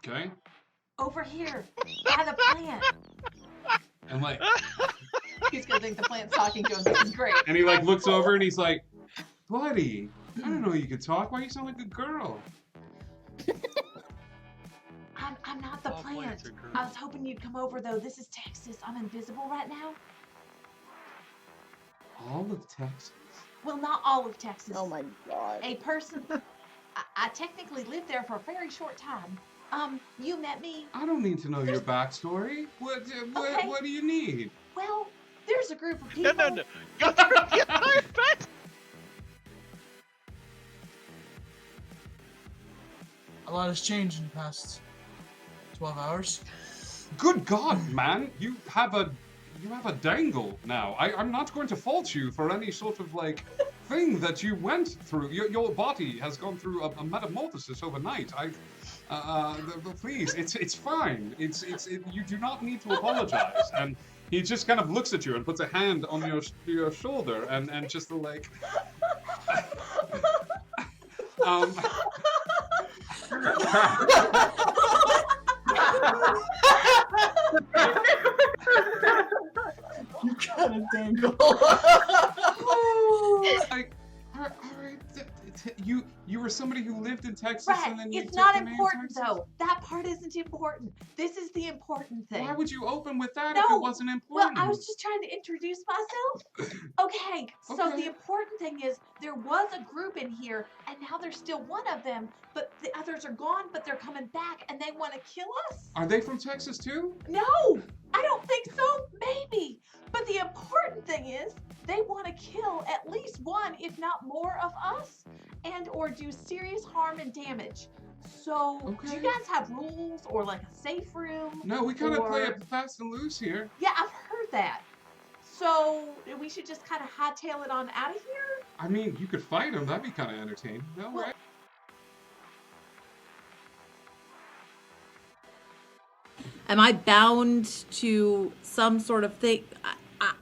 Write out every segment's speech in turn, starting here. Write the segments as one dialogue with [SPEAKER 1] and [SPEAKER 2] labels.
[SPEAKER 1] Okay.
[SPEAKER 2] Over here, by the plant.
[SPEAKER 1] And like,
[SPEAKER 2] He's gonna think the plant's talking to him. This is great.
[SPEAKER 1] and he like looks over and he's like, buddy, I didn't know you could talk. Why you sound like a girl?
[SPEAKER 2] I'm not the plant. I was hoping you'd come over though. This is Texas. I'm invisible right now.
[SPEAKER 1] All of Texas?
[SPEAKER 2] Well, not all of Texas.
[SPEAKER 3] Oh my god.
[SPEAKER 2] A person. I technically lived there for a very short time. You met me.
[SPEAKER 1] I don't need to know your backstory. What do you need?
[SPEAKER 2] Well, there's a group of people.
[SPEAKER 4] No. Go through the entire bed.
[SPEAKER 5] A lot has changed in the past 12 hours.
[SPEAKER 1] Good God, man! You have a dangle now. I'm not going to fault you for any sort of like thing that you went through. Your body has gone through a metamorphosis overnight. Please, it's fine. You do not need to apologize. And he just kind of looks at you and puts a hand on your shoulder and just like.
[SPEAKER 5] You got a dangle.
[SPEAKER 1] Like, all right, you were somebody who lived in Texas,
[SPEAKER 2] Right.
[SPEAKER 1] and then you
[SPEAKER 2] It's
[SPEAKER 1] took
[SPEAKER 2] not
[SPEAKER 1] the name
[SPEAKER 2] important
[SPEAKER 1] Texas?
[SPEAKER 2] though. That part isn't important. This is the important thing.
[SPEAKER 1] Why would you open with that if
[SPEAKER 2] No.
[SPEAKER 1] it wasn't
[SPEAKER 2] Well,
[SPEAKER 1] important?
[SPEAKER 2] I was just trying to introduce myself. Okay, so
[SPEAKER 1] Okay.
[SPEAKER 2] the important thing is there was a group in here, and now there's still one of them, but the others are gone, but they're coming back, and they want to kill us?
[SPEAKER 1] Are they from Texas too?
[SPEAKER 2] No, I don't think so. Maybe. But the important thing is they want to kill at least one, if not more, of us, and or do serious harm and damage. So, do
[SPEAKER 1] Okay.
[SPEAKER 2] you guys have rules or like a safe room?
[SPEAKER 1] No, we kind of play
[SPEAKER 2] Or-
[SPEAKER 1] it fast and loose here.
[SPEAKER 2] Yeah, I've heard that. So we should just kind of hightail it on out of here?
[SPEAKER 1] I mean, you could fight them. That'd be kind of entertaining. No,
[SPEAKER 2] Well-
[SPEAKER 1] right?
[SPEAKER 6] Am I bound to some sort of thing?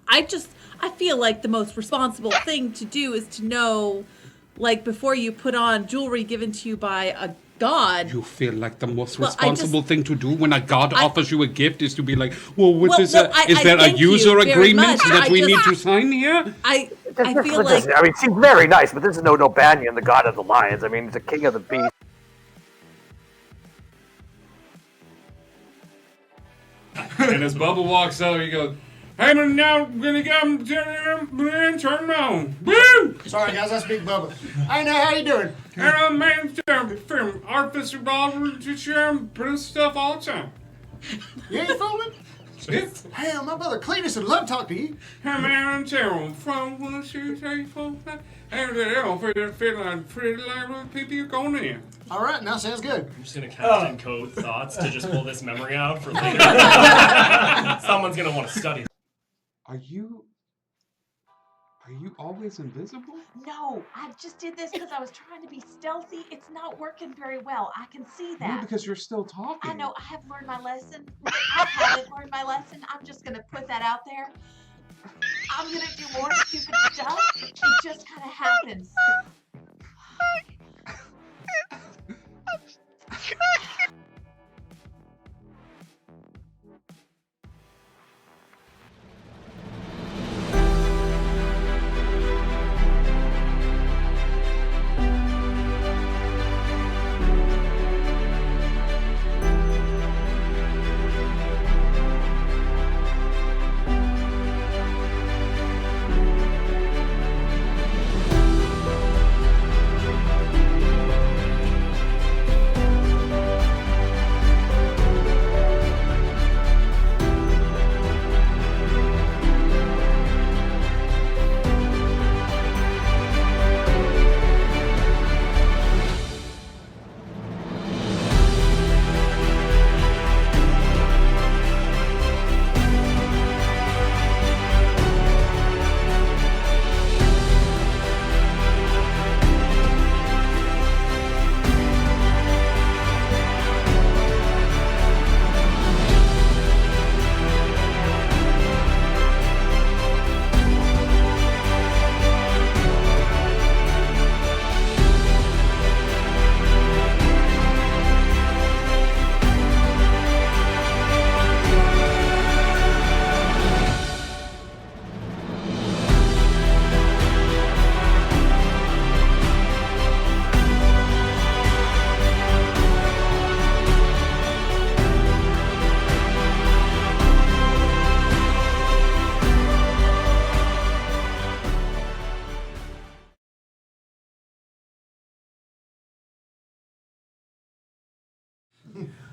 [SPEAKER 6] I feel like the most responsible thing to do is to know, like, before you put on jewelry given to you by a god.
[SPEAKER 1] You feel like the most
[SPEAKER 6] Well, I
[SPEAKER 1] responsible
[SPEAKER 6] just-
[SPEAKER 1] thing to do when a god offers you a gift is to be like, well, what
[SPEAKER 6] Well,
[SPEAKER 1] is
[SPEAKER 6] no,
[SPEAKER 1] is
[SPEAKER 6] I
[SPEAKER 1] there a
[SPEAKER 6] thank you
[SPEAKER 1] user
[SPEAKER 6] very
[SPEAKER 1] agreement
[SPEAKER 6] much.
[SPEAKER 1] that
[SPEAKER 6] I
[SPEAKER 1] we
[SPEAKER 6] just-
[SPEAKER 1] need to sign here?
[SPEAKER 6] I feel like
[SPEAKER 3] I mean, she's very nice, but this is no Nobanian, the god of the lions. I mean, he's the king of the beasts.
[SPEAKER 1] And as Bubba walks out, he goes, "Hey, man, now I'm gonna get him, turn on. Woo!
[SPEAKER 7] Sorry, guys, I speak Bubba. I know how you doing.
[SPEAKER 1] And man, film artificial ball to share put his stuff all the time.
[SPEAKER 7] You ain't fooling? Hell, my brother Cletus would love to talk to you.
[SPEAKER 1] Hey, man, I'm Terrell from 1, 2, 3, 4, 5. And they're all feel like pretty like people going in.
[SPEAKER 7] All right, now sounds good.
[SPEAKER 8] I'm just gonna captain code thoughts to just pull this memory out for later. Someone's gonna want to study.
[SPEAKER 1] Are you always invisible?
[SPEAKER 2] No, I just did this because I was trying to be stealthy. It's not working very well. I can see
[SPEAKER 1] No,
[SPEAKER 2] that.
[SPEAKER 1] because you're still talking.
[SPEAKER 2] I know, I have learned my lesson. I haven't learned my lesson. I'm just going to put that out there. I'm going to do more stupid stuff. It just kind of happens.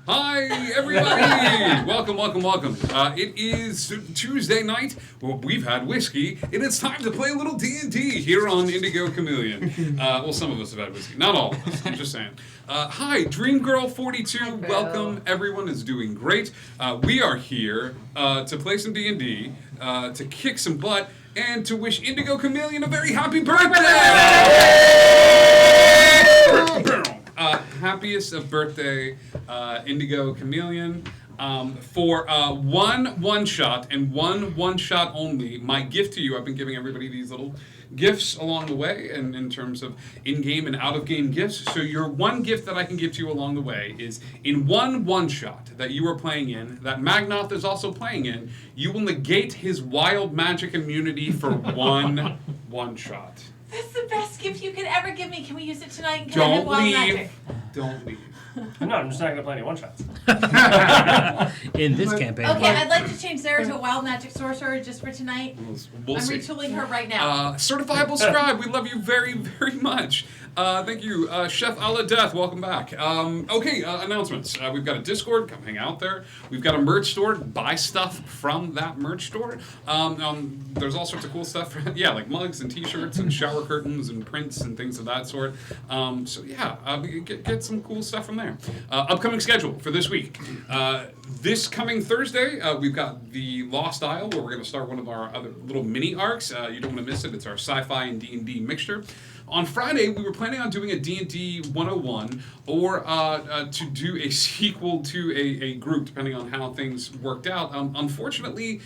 [SPEAKER 1] Hi, everybody! welcome. It is Tuesday night. Well, we've had whiskey, and it's time to play a little D&D here on Indigo Chameleon. Well, some of us have had whiskey. Not all of us, I'm just saying. Hi, Dreamgirl42. Welcome. Everyone is doing great. We are here to play some D&D, to kick some butt, and to wish Indigo Chameleon a very happy birthday! Happiest of birthday, Indigo Chameleon. For one shot and one shot only, my gift to you, I've been giving everybody these little gifts along the way, and in terms of in-game and out-of-game gifts. So your one gift that I can give to you along the way is in one shot that you are playing in, that Magnoth is also playing in, you will negate his wild magic immunity for one shot.
[SPEAKER 6] That's the best gift you could ever give me. Can we use it tonight?
[SPEAKER 1] Don't leave. Don't leave.
[SPEAKER 8] No, I'm just not gonna play any one shots.
[SPEAKER 9] In this campaign.
[SPEAKER 6] Okay, I'd like to change Sarah to a wild magic sorcerer just for tonight.
[SPEAKER 1] We'll
[SPEAKER 6] I'm
[SPEAKER 1] see.
[SPEAKER 6] retooling her right now.
[SPEAKER 1] Certifiable Scribe, we love you very, very much. Thank you. Chef a la Death, welcome back. Okay, announcements. We've got a Discord, come hang out there. We've got a merch store, buy stuff from that merch store. There's all sorts of cool stuff, like mugs and t-shirts and shower curtains and prints and things of that sort. Get some cool stuff from there. Upcoming schedule for this week. This coming Thursday, we've got the Lost Isle, where we're going to start one of our other little mini arcs. You don't want to miss it. It's our sci-fi and D&D mixture. On Friday, we were planning on doing a D&D 101 or to do a sequel to a group, depending on how things worked out. Unfortunately,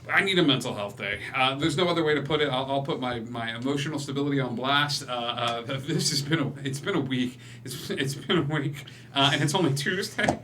[SPEAKER 1] I need a mental health day. There's no other way to put it. I'll put my emotional stability on blast. It's been a week. It's been a week, and it's only Tuesday.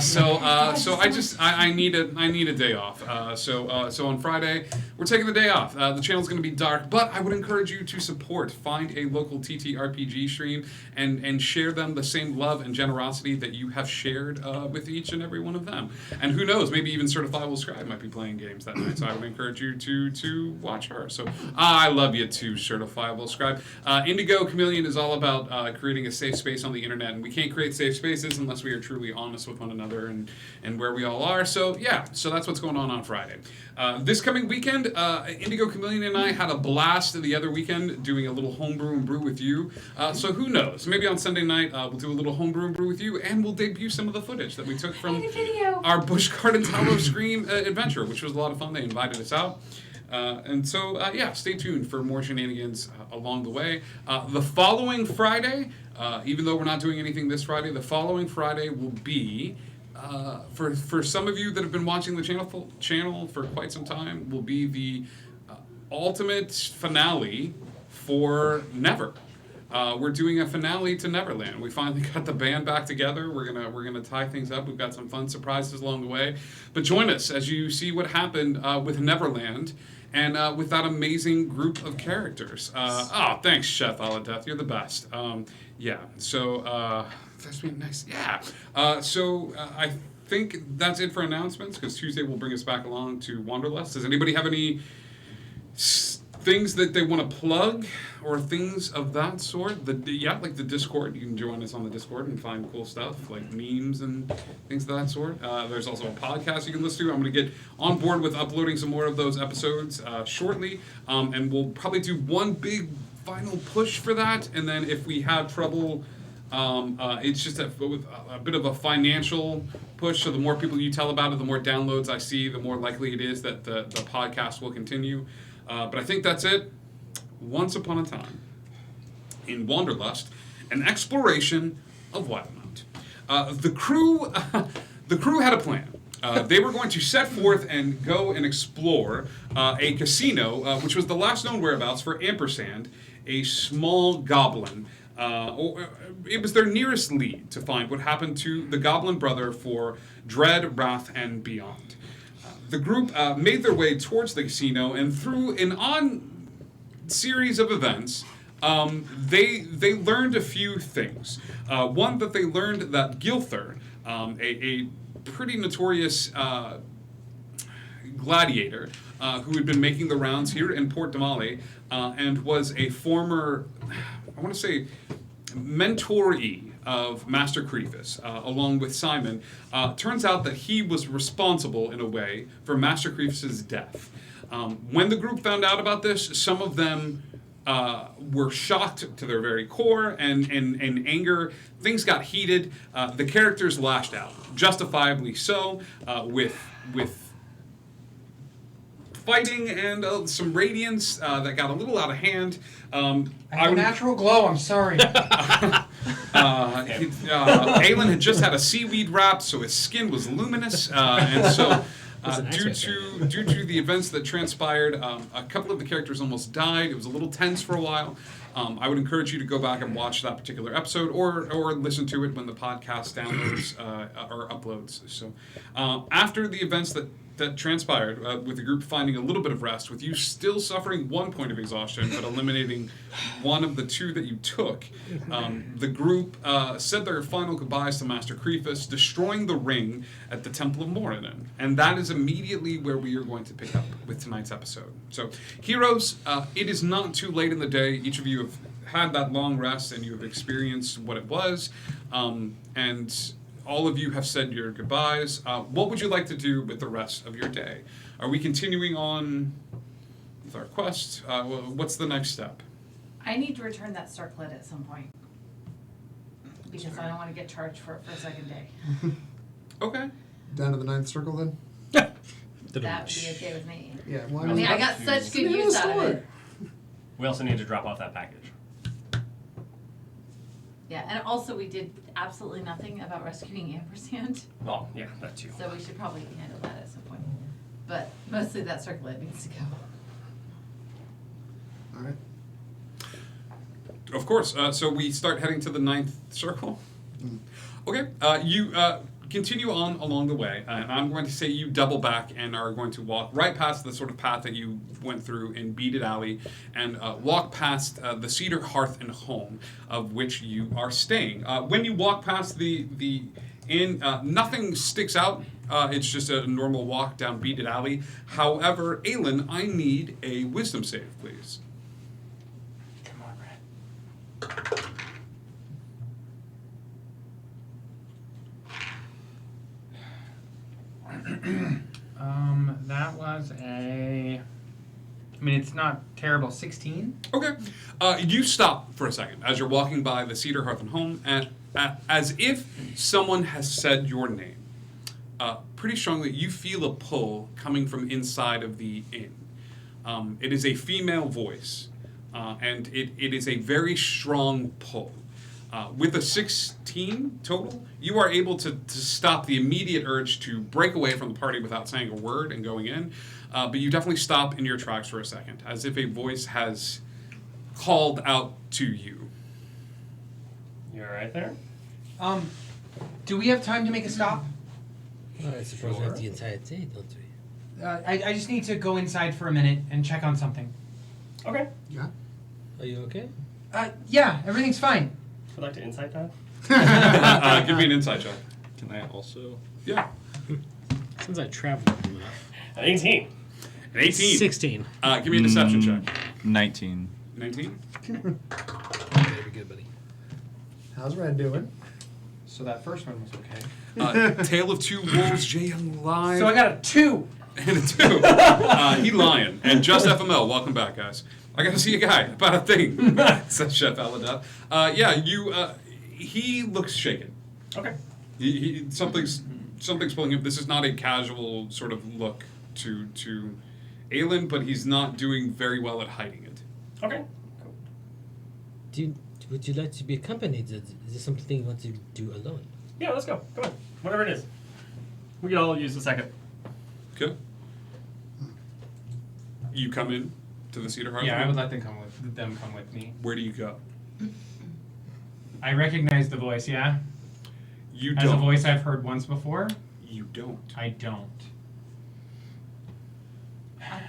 [SPEAKER 1] So I need a day off. So on Friday we're taking the day off. The channel's going to be dark, but I would encourage you to support. Find a local TTRPG stream and share them the same love and generosity that you have shared with each and every one of them. And who knows, maybe even Certifiable Scribe might be playing games that night. So I would encourage you to watch her. So I love you too, Certifiable Scribe. Indigo Chameleon is all about creating a safe space on the internet, and we can't create safe spaces unless we are truly honest with one another and where we all are. So so that's what's going on Friday. This coming weekend, Indigo Chameleon and I had a blast the other weekend doing a little homebrew and brew with you. So who knows? Maybe on Sunday night we'll do a little homebrew and brew with you, and we'll debut some of the footage that we took from our Busch Gardens Hollow Scream adventure, which was a lot of fun. They invited us out. Stay tuned for more shenanigans along the way. The following Friday, even though we're not doing anything this Friday, the following Friday will be, for some of you that have been watching the channel for quite some time, will be the ultimate finale for Never. We're doing a finale to Neverland. We finally got the band back together. We're gonna tie things up. We've got some fun surprises along the way. But join us as you see what happened with Neverland and with that amazing group of characters. Thanks, Chef a la Death. You're the best. That's been nice. I think that's it for announcements, because Tuesday will bring us back along to Wanderlust. Does anybody have any things that they want to plug or things of that sort? Like the Discord. You can join us on the Discord and find cool stuff like memes and things of that sort. There's also a podcast you can listen to. I'm going to get on board with uploading some more of those episodes shortly, and we'll probably do one big final push for that, and then if we have trouble, it's just a bit of a financial push. So the more people you tell about it, the more downloads I see, the more likely it is that the podcast will continue. But I think that's it. Once upon a time, in Wanderlust, an exploration of Wildmount. The crew had a plan. They were going to set forth and go and explore a casino, which was the last known whereabouts for Ampersand, a small goblin. It was their nearest lead to find what happened to the goblin brother for Dread, Wrath, and Beyond. The group made their way towards the casino, and through an on series of events, they learned a few things. One, that they learned that Gilther, a pretty notorious gladiator who had been making the rounds here in Port Damale, and was a former, I want to say, mentoree of Master Creefus, along with Simon, turns out that he was responsible, in a way, for Master Creefus's death. When the group found out about this, some of them were shocked to their very core, and in anger, things got heated. The characters lashed out, justifiably so, with fighting and some radiance that got a little out of hand.
[SPEAKER 10] I have a natural glow, I'm sorry.
[SPEAKER 1] Aelin had just had a seaweed wrap, so his skin was luminous, and so due to the events that transpired, a couple of the characters almost died. It was a little tense for a while. I would encourage you to go back and watch that particular episode, or listen to it when the podcast downloads or uploads. So after the events that transpired, with the group finding a little bit of rest, with you still suffering 1 point of exhaustion, but eliminating one of the 2 that you took, the group said their final goodbyes to Master Creefus, destroying the ring at the Temple of Moradin. And that is immediately where we are going to pick up with tonight's episode. So, heroes, it is not too late in the day. Each of you have had that long rest, and you have experienced what it was. And all of you have said your goodbyes. What would you like to do with the rest of your day? Are we continuing on with our quest? What's the next step?
[SPEAKER 2] I need to return that circlet at some point. Because I don't want to get charged for it for a second day.
[SPEAKER 1] Okay.
[SPEAKER 7] Down to the 9th circle then?
[SPEAKER 2] That would be okay with me.
[SPEAKER 7] Yeah, well,
[SPEAKER 2] I mean, I got such good use out of it.
[SPEAKER 8] We also need to drop off that package.
[SPEAKER 2] Yeah, and also we did absolutely nothing about rescuing Ampersand.
[SPEAKER 8] Oh, yeah, that too.
[SPEAKER 2] So we should probably handle that at some point. But mostly that circlet needs to go.
[SPEAKER 7] All right.
[SPEAKER 1] Of course. So we start heading to the 9th circle. Okay. You continue on along the way, and I'm going to say you double back and are going to walk right past the sort of path that you went through in Beaded Alley, and walk past the Cedar Hearth and Home, of which you are staying. When you walk past the inn, nothing sticks out. It's just a normal walk down Beaded Alley. However, Aelin, I need a wisdom save, please.
[SPEAKER 10] Come on, Brad. That was I mean, it's not terrible. 16?
[SPEAKER 1] Okay. You stop for a second as you're walking by the Cedar Hearth and Home, and as if someone has said your name. Pretty strongly, you feel a pull coming from inside of the inn. It is a female voice, and it is a very strong pull. With a 16 total, you are able to stop the immediate urge to break away from the party without saying a word and going in. But you definitely stop in your tracks for a second, as if a voice has called out to you.
[SPEAKER 8] You alright there?
[SPEAKER 10] Do we have time to make a stop?
[SPEAKER 9] I suppose we have the entire day, don't we?
[SPEAKER 10] I just need to go inside for a minute and check on something.
[SPEAKER 8] Okay.
[SPEAKER 7] Yeah.
[SPEAKER 9] Are you okay?
[SPEAKER 10] Yeah, everything's fine.
[SPEAKER 8] Would like to insight that?
[SPEAKER 1] Give me an insight check.
[SPEAKER 11] Can I also?
[SPEAKER 1] Yeah.
[SPEAKER 9] Since I traveled enough.
[SPEAKER 8] An 18.
[SPEAKER 1] An 18.
[SPEAKER 9] 16.
[SPEAKER 1] Give me a deception check.
[SPEAKER 11] 19.
[SPEAKER 1] 19.
[SPEAKER 9] Very good, buddy.
[SPEAKER 7] How's Red doing?
[SPEAKER 10] So that first one was okay.
[SPEAKER 1] Tale of Two Wolves, Jay Young live.
[SPEAKER 10] So I got a 2.
[SPEAKER 1] And a 2. He lying. And Just FML, welcome back, guys. I gotta see a guy about a thing, says Chef Aladat. He looks shaken.
[SPEAKER 8] Okay.
[SPEAKER 1] Something's pulling him. This is not a casual sort of look to Aelin, but he's not doing very well at hiding it.
[SPEAKER 8] Okay.
[SPEAKER 9] Would you like to be accompanied? Is this something you want to do alone?
[SPEAKER 8] Yeah, let's go. Come on. Whatever it is. We can all use a second.
[SPEAKER 1] Okay. You come in to the Cedar Hearth?
[SPEAKER 10] Yeah, I would let them come with me.
[SPEAKER 1] Where do you go?
[SPEAKER 10] I recognize the voice, yeah?
[SPEAKER 1] You
[SPEAKER 10] As
[SPEAKER 1] don't.
[SPEAKER 10] a voice I've heard once before?
[SPEAKER 1] You don't.
[SPEAKER 10] I don't.
[SPEAKER 2] I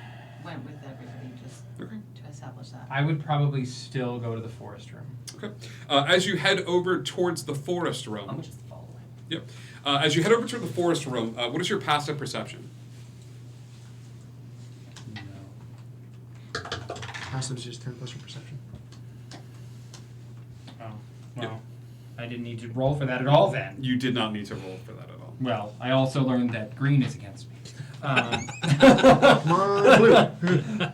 [SPEAKER 2] went with everybody just
[SPEAKER 1] Okay.
[SPEAKER 2] to establish that.
[SPEAKER 10] I would probably still go to the forest room.
[SPEAKER 1] Okay. As you head over towards the forest room.
[SPEAKER 8] I'm just following.
[SPEAKER 1] Yep. As you head over to the forest room, what is your passive perception?
[SPEAKER 7] Passive is just 10 plus your perception.
[SPEAKER 10] Oh, well. I didn't need to roll for that at all then.
[SPEAKER 1] You did not need to roll for that at all.
[SPEAKER 10] Well, I also learned that green is against me.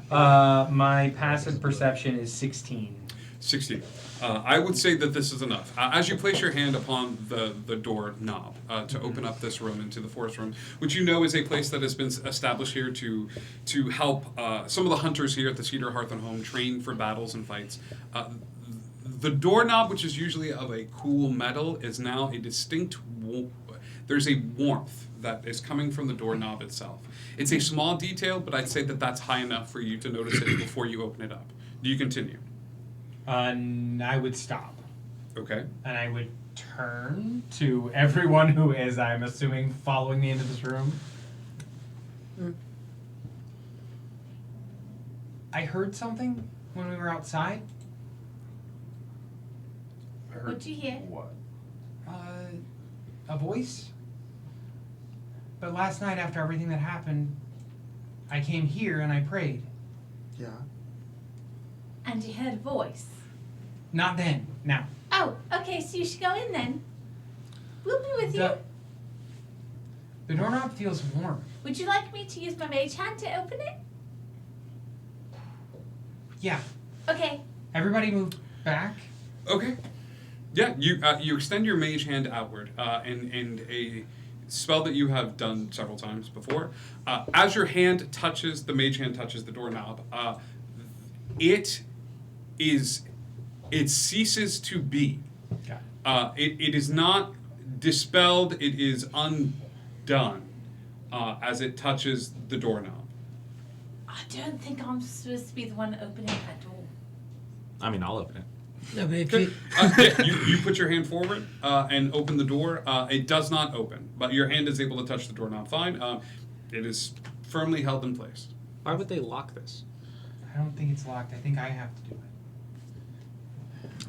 [SPEAKER 10] My passive perception is 16.
[SPEAKER 1] 16. I would say that this is enough. As you place your hand upon the door knob to open up this room into the forest room, which you know is a place that has been established here to help some of the hunters here at the Cedar Hearth and Home train for battles and fights. The doorknob, which is usually of a cool metal, is now a distinct. There's a warmth that is coming from the doorknob itself. It's a small detail, but I'd say that that's high enough for you to notice it before you open it up. Do you continue?
[SPEAKER 10] I would stop.
[SPEAKER 1] Okay.
[SPEAKER 10] And I would turn to everyone who is, I'm assuming, following me into this room. I heard something when we were outside.
[SPEAKER 2] What'd you hear?
[SPEAKER 10] What? A voice. But last night, after everything that happened, I came here and I prayed.
[SPEAKER 7] Yeah.
[SPEAKER 2] And you heard a voice.
[SPEAKER 10] Not then. Now.
[SPEAKER 2] Oh, okay, so you should go in then. We'll be with you.
[SPEAKER 10] The doorknob feels warm.
[SPEAKER 2] Would you like me to use my mage hand to open it?
[SPEAKER 10] Yeah.
[SPEAKER 2] Okay.
[SPEAKER 10] Everybody move back.
[SPEAKER 1] Okay. Yeah, you extend your mage hand outward, and a spell that you have done several times before. As your hand touches, the mage hand touches the doorknob, it ceases to be. It is not dispelled, it is undone as it touches the doorknob.
[SPEAKER 2] I don't think I'm supposed to be the one opening that door.
[SPEAKER 11] I mean, I'll open it.
[SPEAKER 9] No, but if
[SPEAKER 1] You put your hand forward and open the door. It does not open, but your hand is able to touch the doorknob fine. It is firmly held in place.
[SPEAKER 11] Why would they lock this?
[SPEAKER 10] I don't think it's locked. I think I have to do it.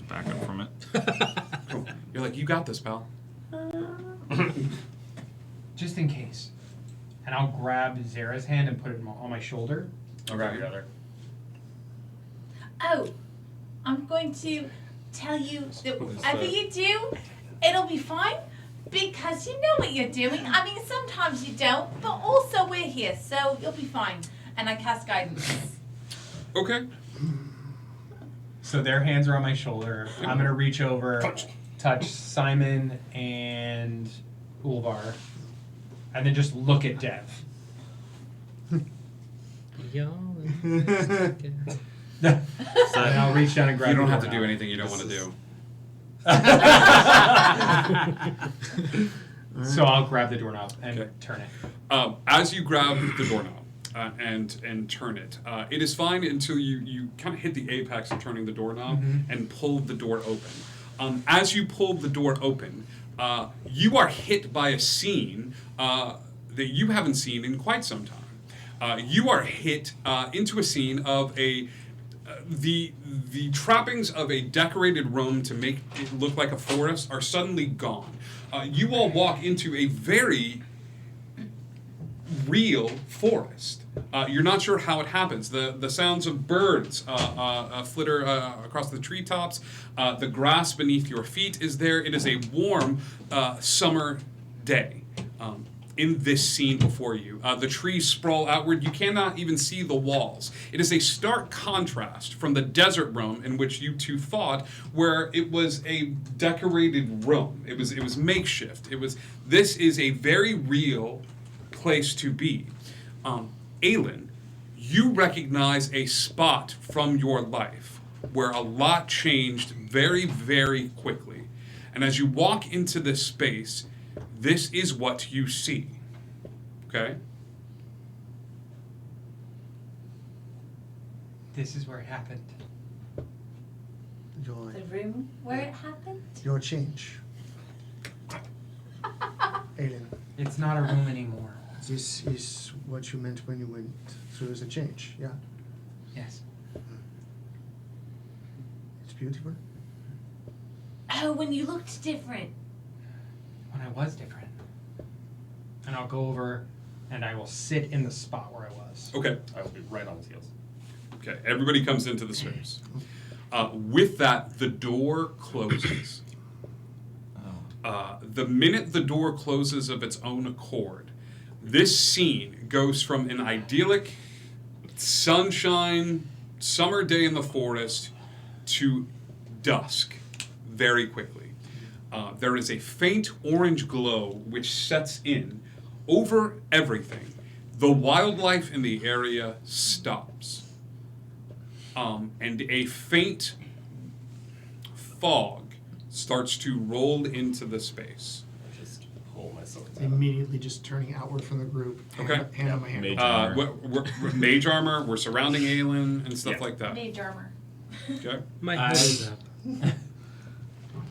[SPEAKER 11] Back up from it.
[SPEAKER 1] Cool. You're like, you got this, pal.
[SPEAKER 10] Just in case. And I'll grab Zara's hand and put it on my shoulder.
[SPEAKER 1] I'll grab your other.
[SPEAKER 2] Oh, I'm going to tell you that
[SPEAKER 1] What is
[SPEAKER 2] whatever
[SPEAKER 1] that?
[SPEAKER 2] you do, it'll be fine because you know what you're doing. I mean, sometimes you don't, but also we're here, so you'll be fine. And I cast guidance.
[SPEAKER 1] Okay.
[SPEAKER 10] So their hands are on my shoulder. I'm going to reach over, touch Simon and Ulvar, and then just look at Dev. And I'll reach down and grab
[SPEAKER 1] You don't
[SPEAKER 10] the
[SPEAKER 1] have to do
[SPEAKER 10] doorknob.
[SPEAKER 1] anything you don't want to do.
[SPEAKER 10] So I'll grab the doorknob and turn it.
[SPEAKER 1] As you grab the doorknob and turn it, it is fine until you kind of hit the apex of turning the doorknob and pull the door open. As you pull the door open, you are hit by a scene that you haven't seen in quite some time. You are hit into a scene of the trappings of a decorated room to make it look like a forest are suddenly gone. You all walk into a very real forest. You're not sure how it happens. The sounds of birds flitter across the treetops. The grass beneath your feet is there. It is a warm summer day. In this scene before you. The trees sprawl outward. You cannot even see the walls. It is a stark contrast from the desert room in which you two fought, where it was a decorated room. It was makeshift. This is a very real place to be. Aelin, you recognize a spot from your life where a lot changed very, very quickly. And as you walk into this space, this is what you see, okay?
[SPEAKER 10] This is where it happened.
[SPEAKER 2] The room where it happened?
[SPEAKER 7] Your change. Aelin.
[SPEAKER 10] It's not a room anymore.
[SPEAKER 7] This is what you meant when you went through the change, yeah?
[SPEAKER 10] Yes.
[SPEAKER 7] It's beautiful.
[SPEAKER 2] Oh, when you looked different.
[SPEAKER 10] When I was different. And I'll go over and I will sit in the spot where I was.
[SPEAKER 1] Okay.
[SPEAKER 8] I will be right on his heels.
[SPEAKER 1] Okay, everybody comes into the space. With that, the door closes. The minute the door closes of its own accord, this scene goes from an idyllic sunshine summer day in the forest to dusk very quickly. There is a faint orange glow which sets in over everything. The wildlife in the area stops. And a faint fog starts to roll into the space.
[SPEAKER 8] Just pull my sword out.
[SPEAKER 7] Immediately just turning outward from the group.
[SPEAKER 1] Okay.
[SPEAKER 7] Hand on my hand.
[SPEAKER 11] Mage armor.
[SPEAKER 1] We're mage armor, we're surrounding Aelin and stuff like that.
[SPEAKER 2] Mage armor.
[SPEAKER 1] Okay.
[SPEAKER 9] My head is up.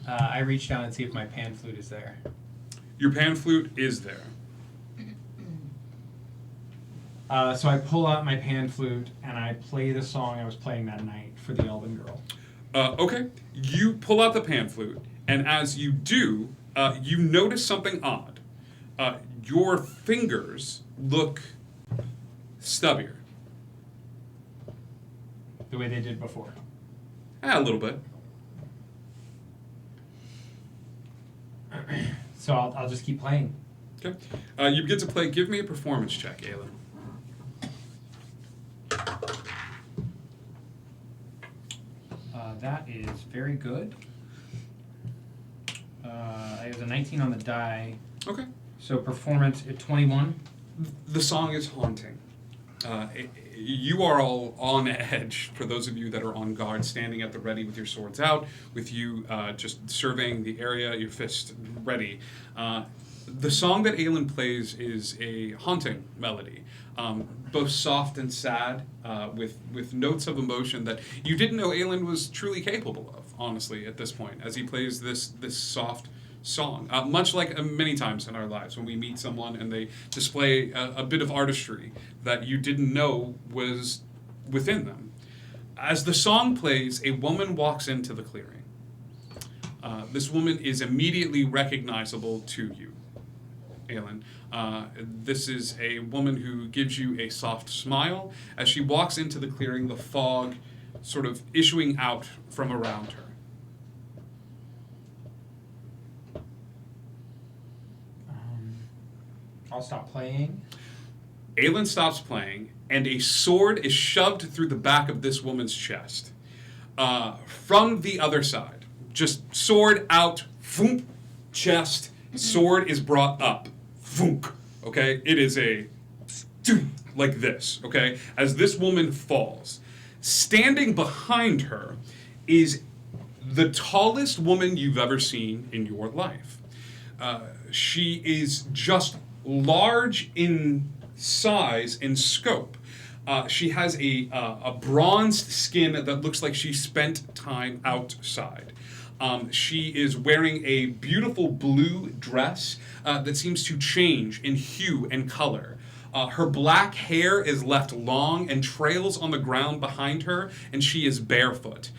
[SPEAKER 10] I reach down and see if my pan flute is there.
[SPEAKER 1] Your pan flute is there.
[SPEAKER 10] So I pull out my pan flute and I play the song I was playing that night for the Elven girl.
[SPEAKER 1] Okay. You pull out the pan flute, and as you do, you notice something odd. Your fingers look stubbier.
[SPEAKER 10] The way they did before.
[SPEAKER 1] A little bit.
[SPEAKER 10] So I'll just keep playing.
[SPEAKER 1] Okay. You begin to play. Give me a performance check, Aelin.
[SPEAKER 10] That is very good. I have a 19 on the die.
[SPEAKER 1] Okay.
[SPEAKER 10] So performance at 21.
[SPEAKER 1] The song is haunting. You are all on edge, for those of you that are on guard, standing at the ready with your swords out, with you just surveying the area, your fist ready. The song that Aelin plays is a haunting melody, both soft and sad, with notes of emotion that you didn't know Aelin was truly capable of, honestly, at this point, as he plays this soft song. Much like many times in our lives when we meet someone and they display a bit of artistry that you didn't know was within them. As the song plays, a woman walks into the clearing. This woman is immediately recognizable to you, Aelin. This is a woman who gives you a soft smile. As she walks into the clearing, the fog sort of issuing out from around her.
[SPEAKER 10] I'll stop playing.
[SPEAKER 1] Aelin stops playing, and a sword is shoved through the back of this woman's chest. From the other side. Just sword out, foomp, chest, sword is brought up, foomp, okay? It is a, like this, okay? As this woman falls. Standing behind her is the tallest woman you've ever seen in your life. She is just large in size and scope. She has a bronzed skin that looks like she spent time outside. She is wearing a beautiful blue dress that seems to change in hue and color. Her black hair is left long and trails on the ground behind her, and she is barefoot.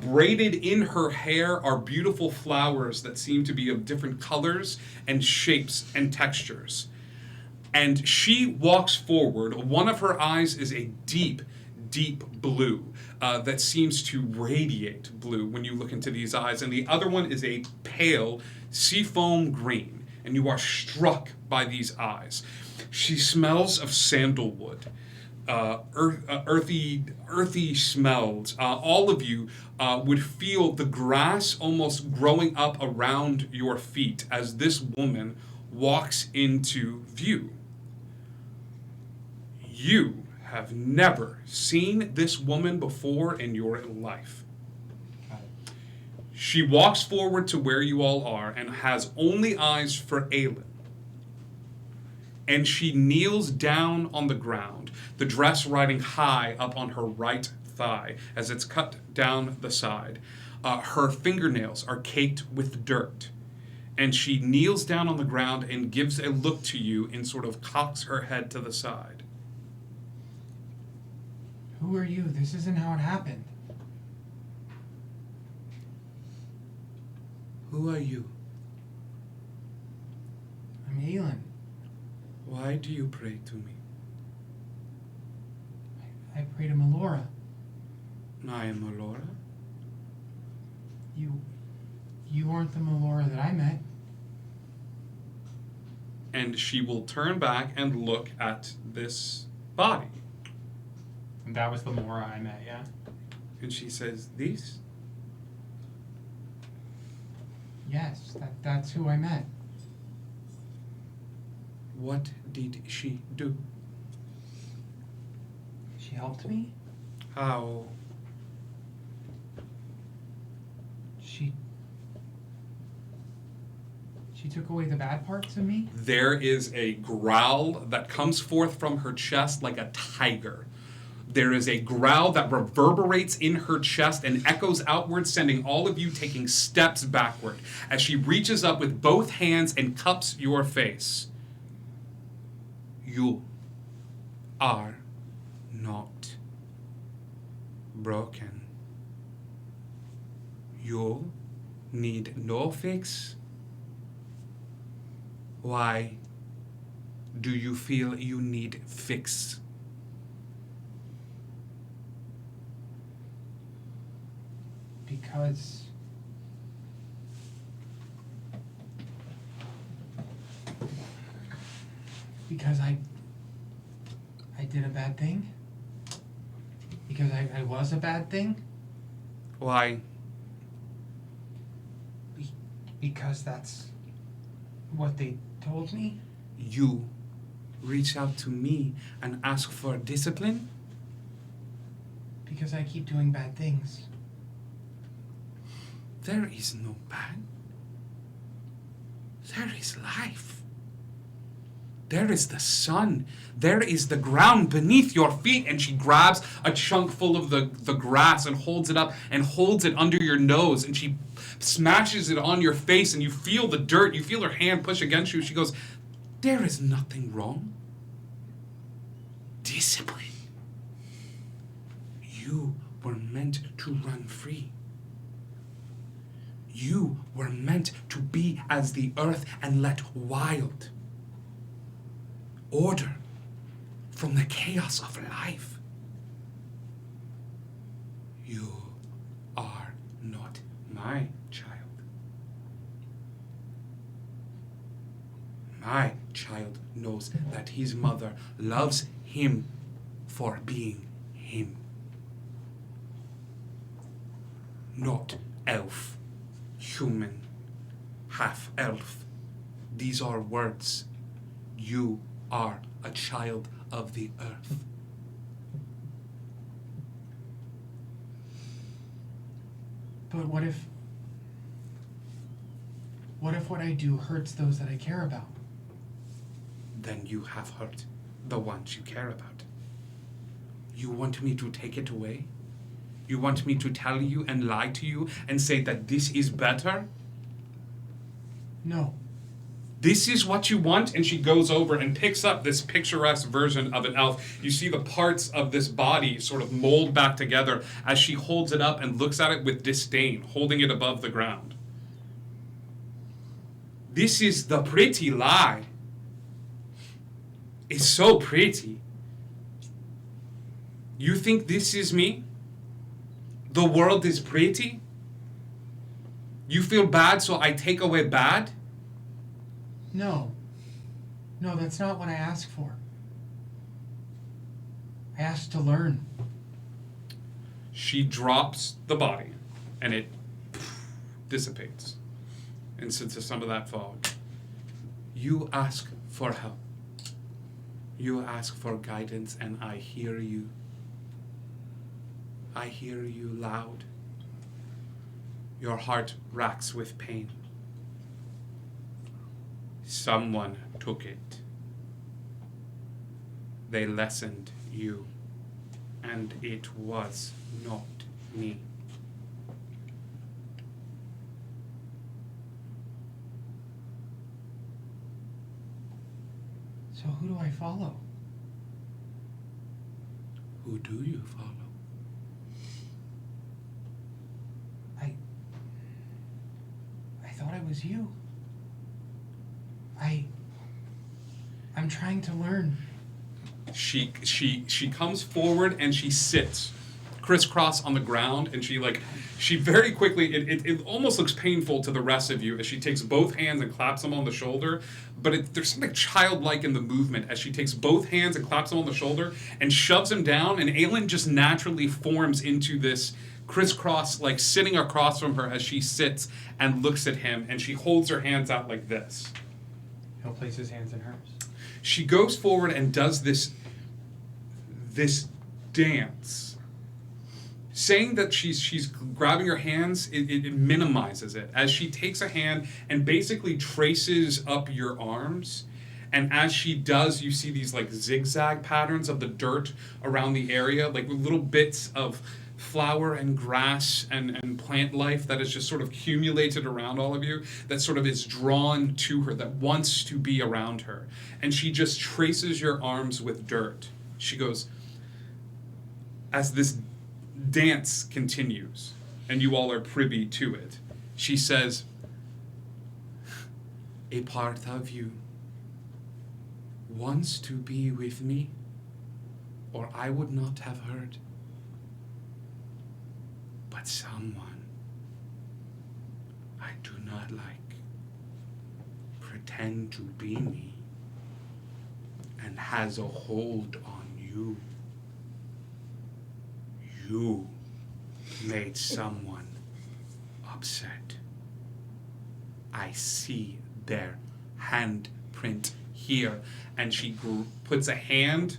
[SPEAKER 1] Braided in her hair are beautiful flowers that seem to be of different colors and shapes and textures. And she walks forward. One of her eyes is a deep, deep blue that seems to radiate blue when you look into these eyes. And the other one is a pale seafoam green. And you are struck by these eyes. She smells of sandalwood, earthy smells. All of you would feel the grass almost growing up around your feet as this woman walks into view. You have never seen this woman before in your life. She walks forward to where you all are and has only eyes for Aelin. And she kneels down on the ground, the dress riding high up on her right thigh as it's cut down the side. Her fingernails are caked with dirt. And she kneels down on the ground and gives a look to you and sort of cocks her head to the side.
[SPEAKER 10] Who are you? This isn't how it happened.
[SPEAKER 1] Who are you?
[SPEAKER 10] I'm Aelin.
[SPEAKER 1] Why do you pray to me?
[SPEAKER 10] I pray to Melora.
[SPEAKER 1] I am Melora.
[SPEAKER 10] You aren't the Melora that I met.
[SPEAKER 1] and she will turn back and look at this body.
[SPEAKER 10] And that was the Mora I met, yeah?
[SPEAKER 1] And she says, "This?"
[SPEAKER 10] Yes, that's who I met.
[SPEAKER 1] What did she do?
[SPEAKER 10] She helped me?
[SPEAKER 1] How?
[SPEAKER 10] She took away the bad parts of me?
[SPEAKER 1] There is a growl that comes forth from her chest like a tiger. There is a growl that reverberates in her chest and echoes outward, sending all of you taking steps backward as she reaches up with both hands and cups your face. You are not broken. You need no fix. Why do you feel you need fix?
[SPEAKER 10] Because I did a bad thing? Because I was a bad thing?
[SPEAKER 1] Why?
[SPEAKER 10] Because that's what they told me?
[SPEAKER 1] You reach out to me and ask for discipline?
[SPEAKER 10] Because I keep doing bad things.
[SPEAKER 1] There is no bad. There is life. There is the sun. There is the ground beneath your feet. And she grabs a chunk full of the grass and holds it up and holds it under your nose. And she smashes it on your face and you feel the dirt. You feel her hand push against you. She goes, there is nothing wrong. Discipline. You were meant to run free. You were meant to be as the earth and let wild order from the chaos of life. You are not my child. My child knows that his mother loves him for being him. Not elf, human, half elf. These are words. You are a child of the earth.
[SPEAKER 10] But what if what I do hurts those that I care about?
[SPEAKER 1] Then you have hurt the ones you care about. You want me to take it away? You want me to tell you and lie to you and say that this is better?
[SPEAKER 10] No.
[SPEAKER 1] This is what you want? And she goes over and picks up this picturesque version of an elf. You see the parts of this body sort of mold back together as she holds it up and looks at it with disdain, holding it above the ground. This is the pretty lie. It's so pretty. You think this is me? The world is pretty? You feel bad, so I take away bad?
[SPEAKER 10] No. No, that's not what I asked for. I asked to learn.
[SPEAKER 1] She drops the body, and it dissipates and sits some of that fog. You ask for help. You ask for guidance, and I hear you. I hear you loud. Your heart racks with pain. Someone took it. They lessoned you, and it was not me.
[SPEAKER 10] So who do I follow?
[SPEAKER 1] Who do you follow?
[SPEAKER 10] I thought it was you. I'm trying to learn.
[SPEAKER 1] She comes forward and she sits crisscross on the ground, and she very quickly, it almost looks painful to the rest of you as she takes both hands and claps them on the shoulder, but there's something childlike in the movement as she takes both hands and claps him on the shoulder and shoves him down, and Aelin just naturally forms into this crisscross, like sitting across from her as she sits and looks at him, and she holds her hands out like this.
[SPEAKER 10] He'll place his hands in hers.
[SPEAKER 1] She goes forward and does this dance. Saying that she's grabbing her hands, it minimizes it. As she takes a hand and basically traces up your arms, and as she does, you see these like zigzag patterns of the dirt around the area, like little bits of flower and grass and plant life that is just sort of accumulated around all of you, that sort of is drawn to her, that wants to be around her. And she just traces your arms with dirt. She goes, as this dance continues, and you all are privy to it, she says, a part of you wants to be with me, or I would not have heard. But someone I do not like pretend to be me and has a hold on you. You made someone upset. I see their handprint here. And she puts a hand,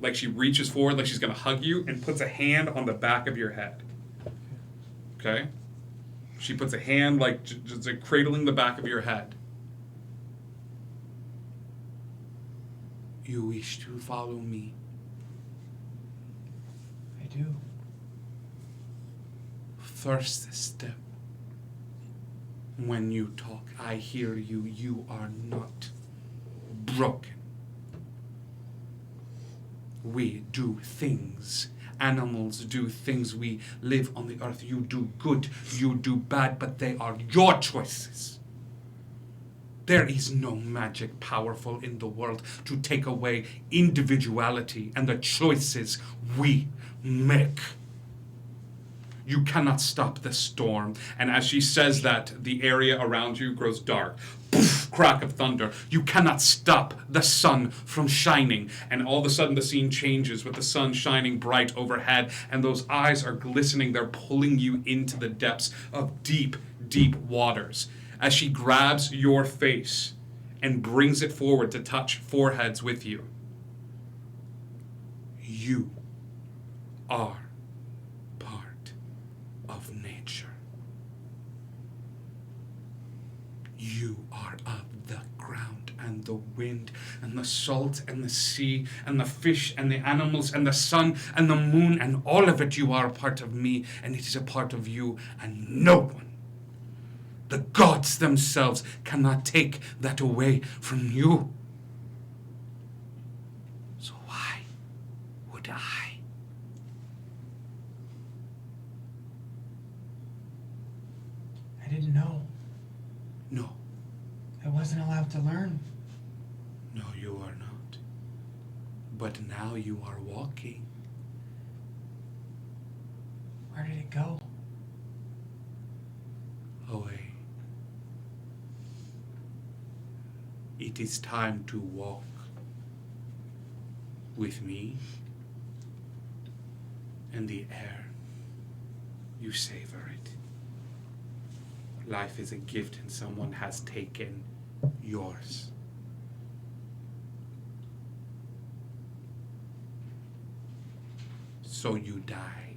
[SPEAKER 1] like she reaches forward, like she's going to hug you, and puts a hand on the back of your head. Okay? She puts a hand, like, just like cradling the back of your head. You wish to follow me?
[SPEAKER 10] I do.
[SPEAKER 1] First step. When you talk, I hear you. You are not broken. We do things. Animals do things. We live on the earth. You do good, you do bad, but they are your choices. There is no magic powerful in the world to take away individuality and the choices we make. You cannot stop the storm. And as she says that, the area around you grows dark. Poof, crack of thunder. You cannot stop the sun from shining. And all of a sudden the scene changes with the sun shining bright overhead. And those eyes are glistening. They're pulling you into the depths of deep, deep waters. As she grabs your face and brings it forward to touch foreheads with you. You are of nature. You are of the ground and the wind and the salt and the sea and the fish and the animals and the sun and the moon, and all of it. You are a part of me, and it is a part of you, and no one, the gods themselves, cannot take that away from you. So why would I?
[SPEAKER 10] I didn't know.
[SPEAKER 1] No.
[SPEAKER 10] I wasn't allowed to learn.
[SPEAKER 1] No, you are not. But now you are walking.
[SPEAKER 10] Where did it go?
[SPEAKER 1] Away. It is time to walk with me and the air. You savor it. Life is a gift and someone has taken yours. So you die.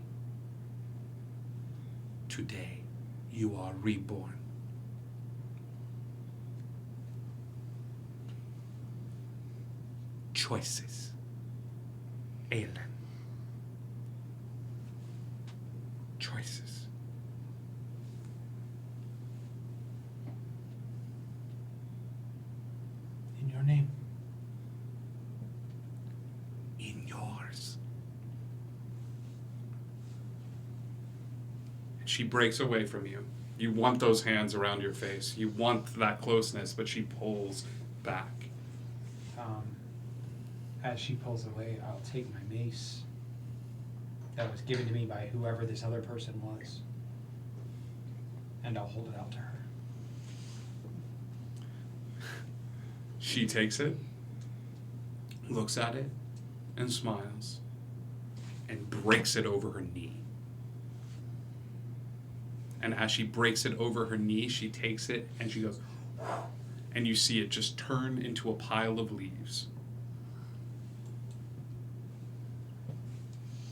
[SPEAKER 1] Today you are reborn. Choices. Aelin. Choices.
[SPEAKER 10] In your name.
[SPEAKER 1] In yours. And she breaks away from you. You want those hands around your face. You want that closeness, but she pulls back.
[SPEAKER 10] As she pulls away, I'll take my mace that was given to me by whoever this other person was. And I'll hold it out to her.
[SPEAKER 1] She takes it, looks at it, and smiles, and breaks it over her knee. And as she breaks it over her knee, she takes it and she goes, and you see it just turn into a pile of leaves.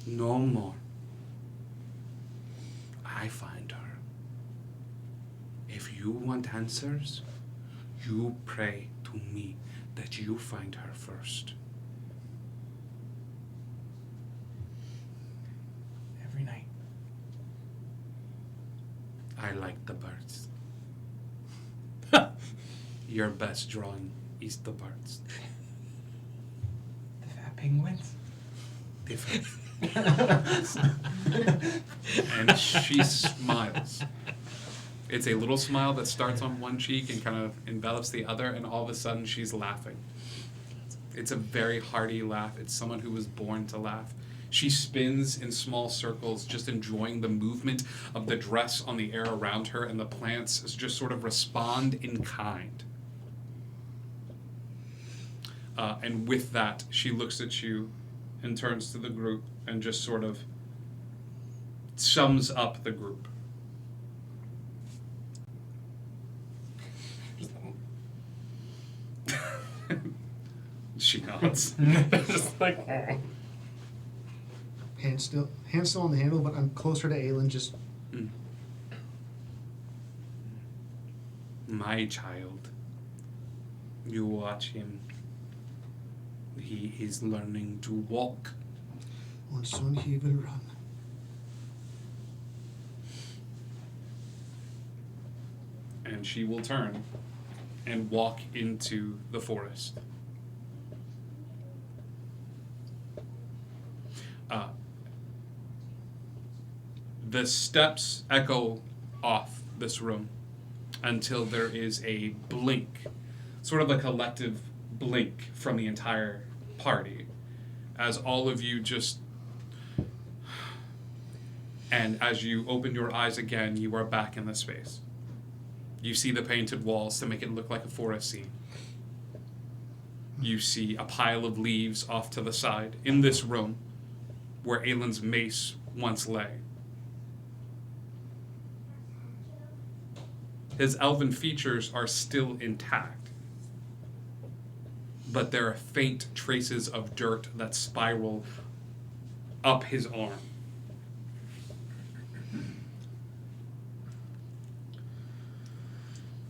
[SPEAKER 1] No more. I find her. If you want answers, you pray to me that you find her first.
[SPEAKER 10] Every night.
[SPEAKER 1] I like the birds. Your best drawing is the birds.
[SPEAKER 10] The fat penguins.
[SPEAKER 1] And she smiles. It's a little smile that starts on one cheek and kind of envelops the other, and all of a sudden she's laughing. It's a very hearty laugh. It's someone who was born to laugh. She spins in small circles, just enjoying the movement of the dress on the air around her, and the plants just sort of respond in kind. And with that, she looks at you and turns to the group and just sort of sums up the group. She nods.
[SPEAKER 8] Just like, oh.
[SPEAKER 7] Hand still on the handle, but I'm closer to Aelin, just...
[SPEAKER 1] My child, you watch him. He is learning to walk.
[SPEAKER 7] And soon he will run.
[SPEAKER 1] And she will turn and walk into the forest. The steps echo off this room until there is a blink, sort of a collective blink from the entire party, as all of you just... And as you open your eyes again, you are back in the space. You see the painted walls to make it look like a forest scene. You see a pile of leaves off to the side in this room where Aelin's mace once lay. His elven features are still intact, but there are faint traces of dirt that spiral up his arm.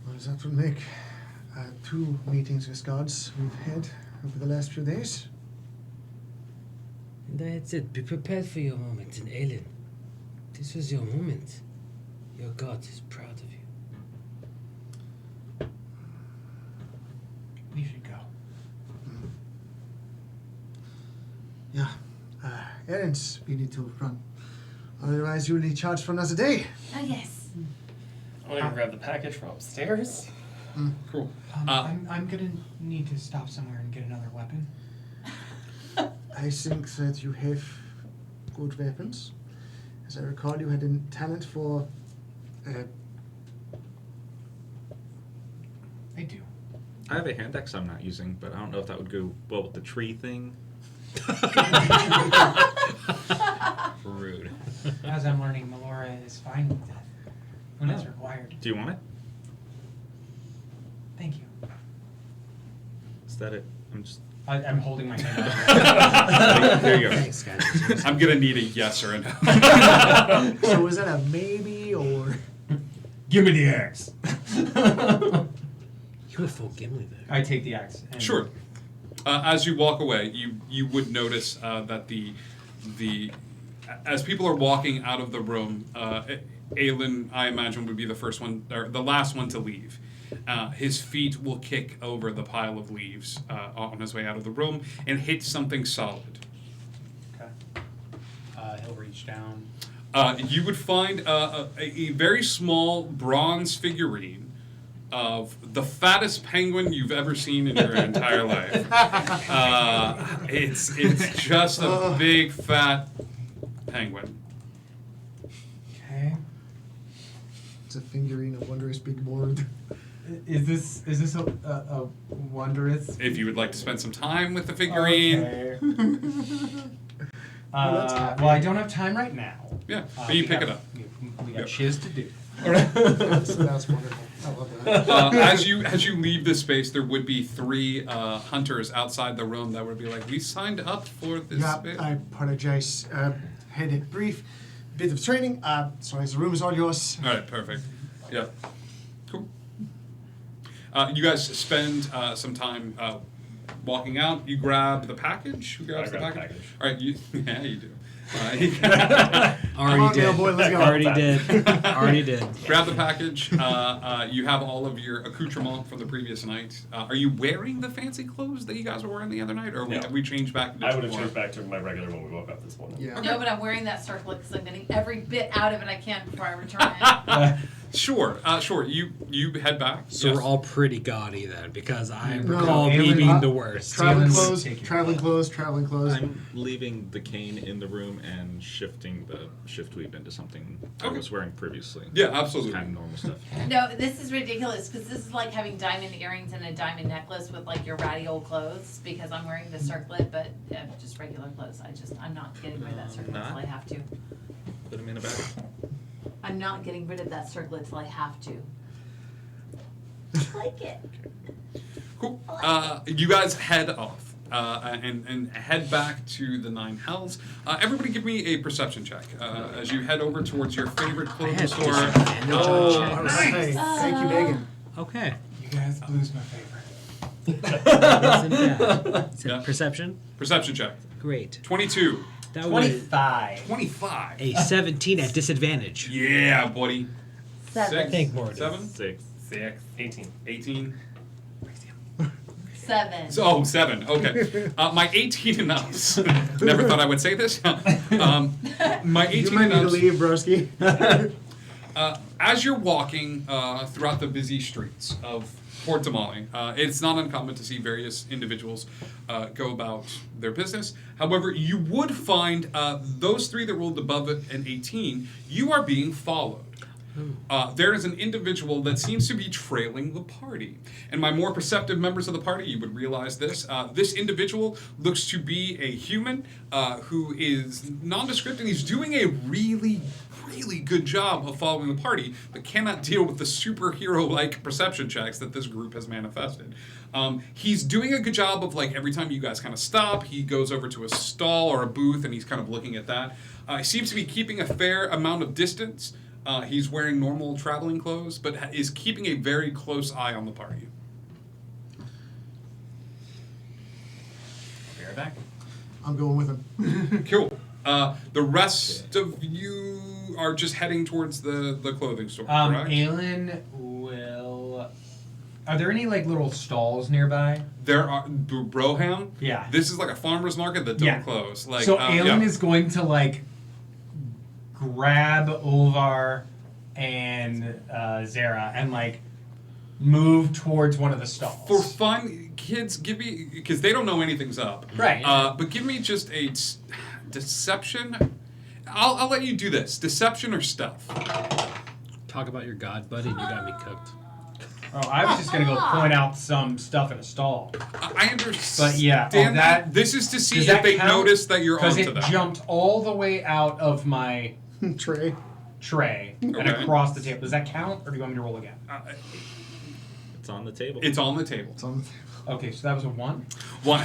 [SPEAKER 7] Well, that would make 2 meetings with gods we've had over the last few days.
[SPEAKER 9] And I had said, be prepared for your moment in Aelin. This was your moment. Your god is proud of you.
[SPEAKER 10] We should go.
[SPEAKER 7] Yeah. Errands we need to run. Otherwise you'll be charged for another day.
[SPEAKER 2] Oh, yes.
[SPEAKER 8] I want to grab the package from upstairs.
[SPEAKER 1] Cool.
[SPEAKER 10] I'm gonna need to stop somewhere and get another weapon.
[SPEAKER 7] I think that you have good weapons. As I recall, you had a talent for...
[SPEAKER 10] I do.
[SPEAKER 11] I have a hand axe I'm not using, but I don't know if that would go well with the tree thing. Rude.
[SPEAKER 10] As I'm learning, Melora is fine with it when it's required.
[SPEAKER 11] Do you want it?
[SPEAKER 10] Thank you.
[SPEAKER 11] Is that it? I'm just...
[SPEAKER 10] I'm holding my hand out.
[SPEAKER 11] There you go.
[SPEAKER 9] Thanks, guys.
[SPEAKER 1] I'm gonna need a yes or a no.
[SPEAKER 7] So is that a maybe or...
[SPEAKER 10] Give me the axe.
[SPEAKER 9] You were full Gimli there.
[SPEAKER 10] I take the axe. And
[SPEAKER 1] Sure. As you walk away, you would notice that the as people are walking out of the room, Aelin, I imagine, would be the first one or the last one to leave. His feet will kick over the pile of leaves on his way out of the room and hit something solid.
[SPEAKER 10] Okay. He'll reach down.
[SPEAKER 1] You would find a very small bronze figurine of the fattest penguin you've ever seen in your entire life. It's just a big fat penguin.
[SPEAKER 10] Okay.
[SPEAKER 7] It's a figurine of wondrous big board.
[SPEAKER 10] Is this a wondrous?
[SPEAKER 1] If you would like to spend some time with the figurine.
[SPEAKER 10] Okay.
[SPEAKER 7] Well, that's happy.
[SPEAKER 10] Well, I don't have time right now.
[SPEAKER 1] Yeah, but you
[SPEAKER 10] we
[SPEAKER 1] pick
[SPEAKER 10] got-
[SPEAKER 1] it up.
[SPEAKER 10] We got shiz to do.
[SPEAKER 7] That's wonderful. I love that.
[SPEAKER 1] As you leave this space, there would be 3 hunters outside the room that would be like, we signed up for this
[SPEAKER 7] Yeah,
[SPEAKER 1] space.
[SPEAKER 7] I apologize. Had a brief bit of training. Sorry, the room is all yours.
[SPEAKER 1] All right, perfect. Yeah, cool. You guys spend some time walking out. You grab the package. Who grabs the
[SPEAKER 8] grab
[SPEAKER 1] package?
[SPEAKER 8] the package.
[SPEAKER 1] All right, yeah, you do.
[SPEAKER 9] Already did.
[SPEAKER 7] Boy, let's go.
[SPEAKER 9] Already did. Already did.
[SPEAKER 1] Grab the package. You have all of your accoutrement from the previous night. Are you wearing the fancy clothes that you guys were wearing the other night, or
[SPEAKER 8] No.
[SPEAKER 1] have we changed back? To
[SPEAKER 8] I would have
[SPEAKER 1] more?
[SPEAKER 8] changed back to my regular when we woke up this morning.
[SPEAKER 7] Yeah.
[SPEAKER 2] No, but I'm wearing that circlet because I'm getting every bit out of it I can before I return it.
[SPEAKER 1] Sure. You head back.
[SPEAKER 9] So
[SPEAKER 1] Yes.
[SPEAKER 9] we're all pretty gaudy then, because I
[SPEAKER 7] No,
[SPEAKER 9] recall me
[SPEAKER 10] Aelin-
[SPEAKER 9] being the worst.
[SPEAKER 7] Traveling
[SPEAKER 10] Stealing-
[SPEAKER 7] clothes,
[SPEAKER 10] Take your
[SPEAKER 7] traveling clothes, traveling clothes.
[SPEAKER 11] I'm leaving the cane in the room and shifting the shift weave into something I
[SPEAKER 1] Okay.
[SPEAKER 11] was wearing previously.
[SPEAKER 1] Yeah, absolutely.
[SPEAKER 11] Kind of normal stuff.
[SPEAKER 2] No, this is ridiculous because this is like having diamond earrings and a diamond necklace with like your ratty old clothes because I'm wearing the circlet, but just regular clothes. I'm not getting rid of that circlet
[SPEAKER 11] Not?
[SPEAKER 2] until I have to.
[SPEAKER 11] Put them in a bag.
[SPEAKER 2] I'm not getting rid of that circlet till I have to. I like it.
[SPEAKER 1] Cool. You guys head off and head back to the 9 Hells. Everybody give me a perception check as you head over towards your favorite clothing
[SPEAKER 9] had
[SPEAKER 1] store.
[SPEAKER 9] disadvantage on
[SPEAKER 1] Oh,
[SPEAKER 9] checks.
[SPEAKER 7] Hey, thank you, Megan.
[SPEAKER 9] Okay.
[SPEAKER 10] You guys, blue's my favorite.
[SPEAKER 9] Isn't bad. Is it
[SPEAKER 1] Yeah.
[SPEAKER 9] perception?
[SPEAKER 1] Perception check.
[SPEAKER 9] Great.
[SPEAKER 1] 22.
[SPEAKER 9] That was
[SPEAKER 10] 25.
[SPEAKER 1] 25.
[SPEAKER 9] a 17 at disadvantage.
[SPEAKER 1] Yeah, buddy.
[SPEAKER 2] 7.
[SPEAKER 9] I think more.
[SPEAKER 1] 7?
[SPEAKER 11] 6.
[SPEAKER 8] 6, 18.
[SPEAKER 1] 18.
[SPEAKER 2] 7.
[SPEAKER 1] Oh, 7. Okay. My 18 and ups. Never thought I would say this. My 18
[SPEAKER 7] You might
[SPEAKER 1] and
[SPEAKER 7] need to
[SPEAKER 1] ups.
[SPEAKER 7] leave, broski.
[SPEAKER 1] As you're walking throughout the busy streets of Port Tamale, it's not uncommon to see various individuals go about their business. However, you would find those 3 that rolled above an 18, you are being followed. There is an individual that seems to be trailing the party. And my more perceptive members of the party, you would realize this. This individual looks to be a human who is nondescript, and he's doing a really good job of following the party, but cannot deal with the superhero-like perception checks that this group has manifested. He's doing a good job of, like, every time you guys kind of stop, he goes over to a stall or a booth, and he's kind of looking at that. He seems to be keeping a fair amount of distance. He's wearing normal traveling clothes, but is keeping a very close eye on the party.
[SPEAKER 10] Be right back.
[SPEAKER 7] I'm going with him.
[SPEAKER 1] Cool. The rest of you are just heading towards the clothing store, correct?
[SPEAKER 10] Aelin will. Are there any like little stalls nearby?
[SPEAKER 1] There are Broham.
[SPEAKER 10] Yeah.
[SPEAKER 1] This is like a farmer's market that don't
[SPEAKER 10] Yeah.
[SPEAKER 1] close. Like,
[SPEAKER 10] So Aelin
[SPEAKER 1] yeah.
[SPEAKER 10] is going to like grab Ulvar and Zara and like move towards one of the stalls.
[SPEAKER 1] For fun, kids, give me, because they don't know anything's up.
[SPEAKER 10] Right.
[SPEAKER 1] But give me just a deception. I'll let you do this. Deception or stealth.
[SPEAKER 9] Talk about your god, buddy, and you got me cooked.
[SPEAKER 10] Oh, I was just gonna go point out some stuff in a stall.
[SPEAKER 1] I understand.
[SPEAKER 10] But yeah, that
[SPEAKER 1] this is to see
[SPEAKER 10] does
[SPEAKER 1] if
[SPEAKER 10] that
[SPEAKER 1] they
[SPEAKER 10] count?
[SPEAKER 1] notice that you're
[SPEAKER 10] Because
[SPEAKER 1] onto
[SPEAKER 10] it
[SPEAKER 1] them.
[SPEAKER 10] jumped all the way out of my
[SPEAKER 7] Tray.
[SPEAKER 10] and
[SPEAKER 1] Okay.
[SPEAKER 10] across the table. Does that count, or do you want me to roll again?
[SPEAKER 11] It's on the table.
[SPEAKER 1] It's on the table.
[SPEAKER 7] It's on the table.
[SPEAKER 10] Okay, so that was a 1.
[SPEAKER 1] One.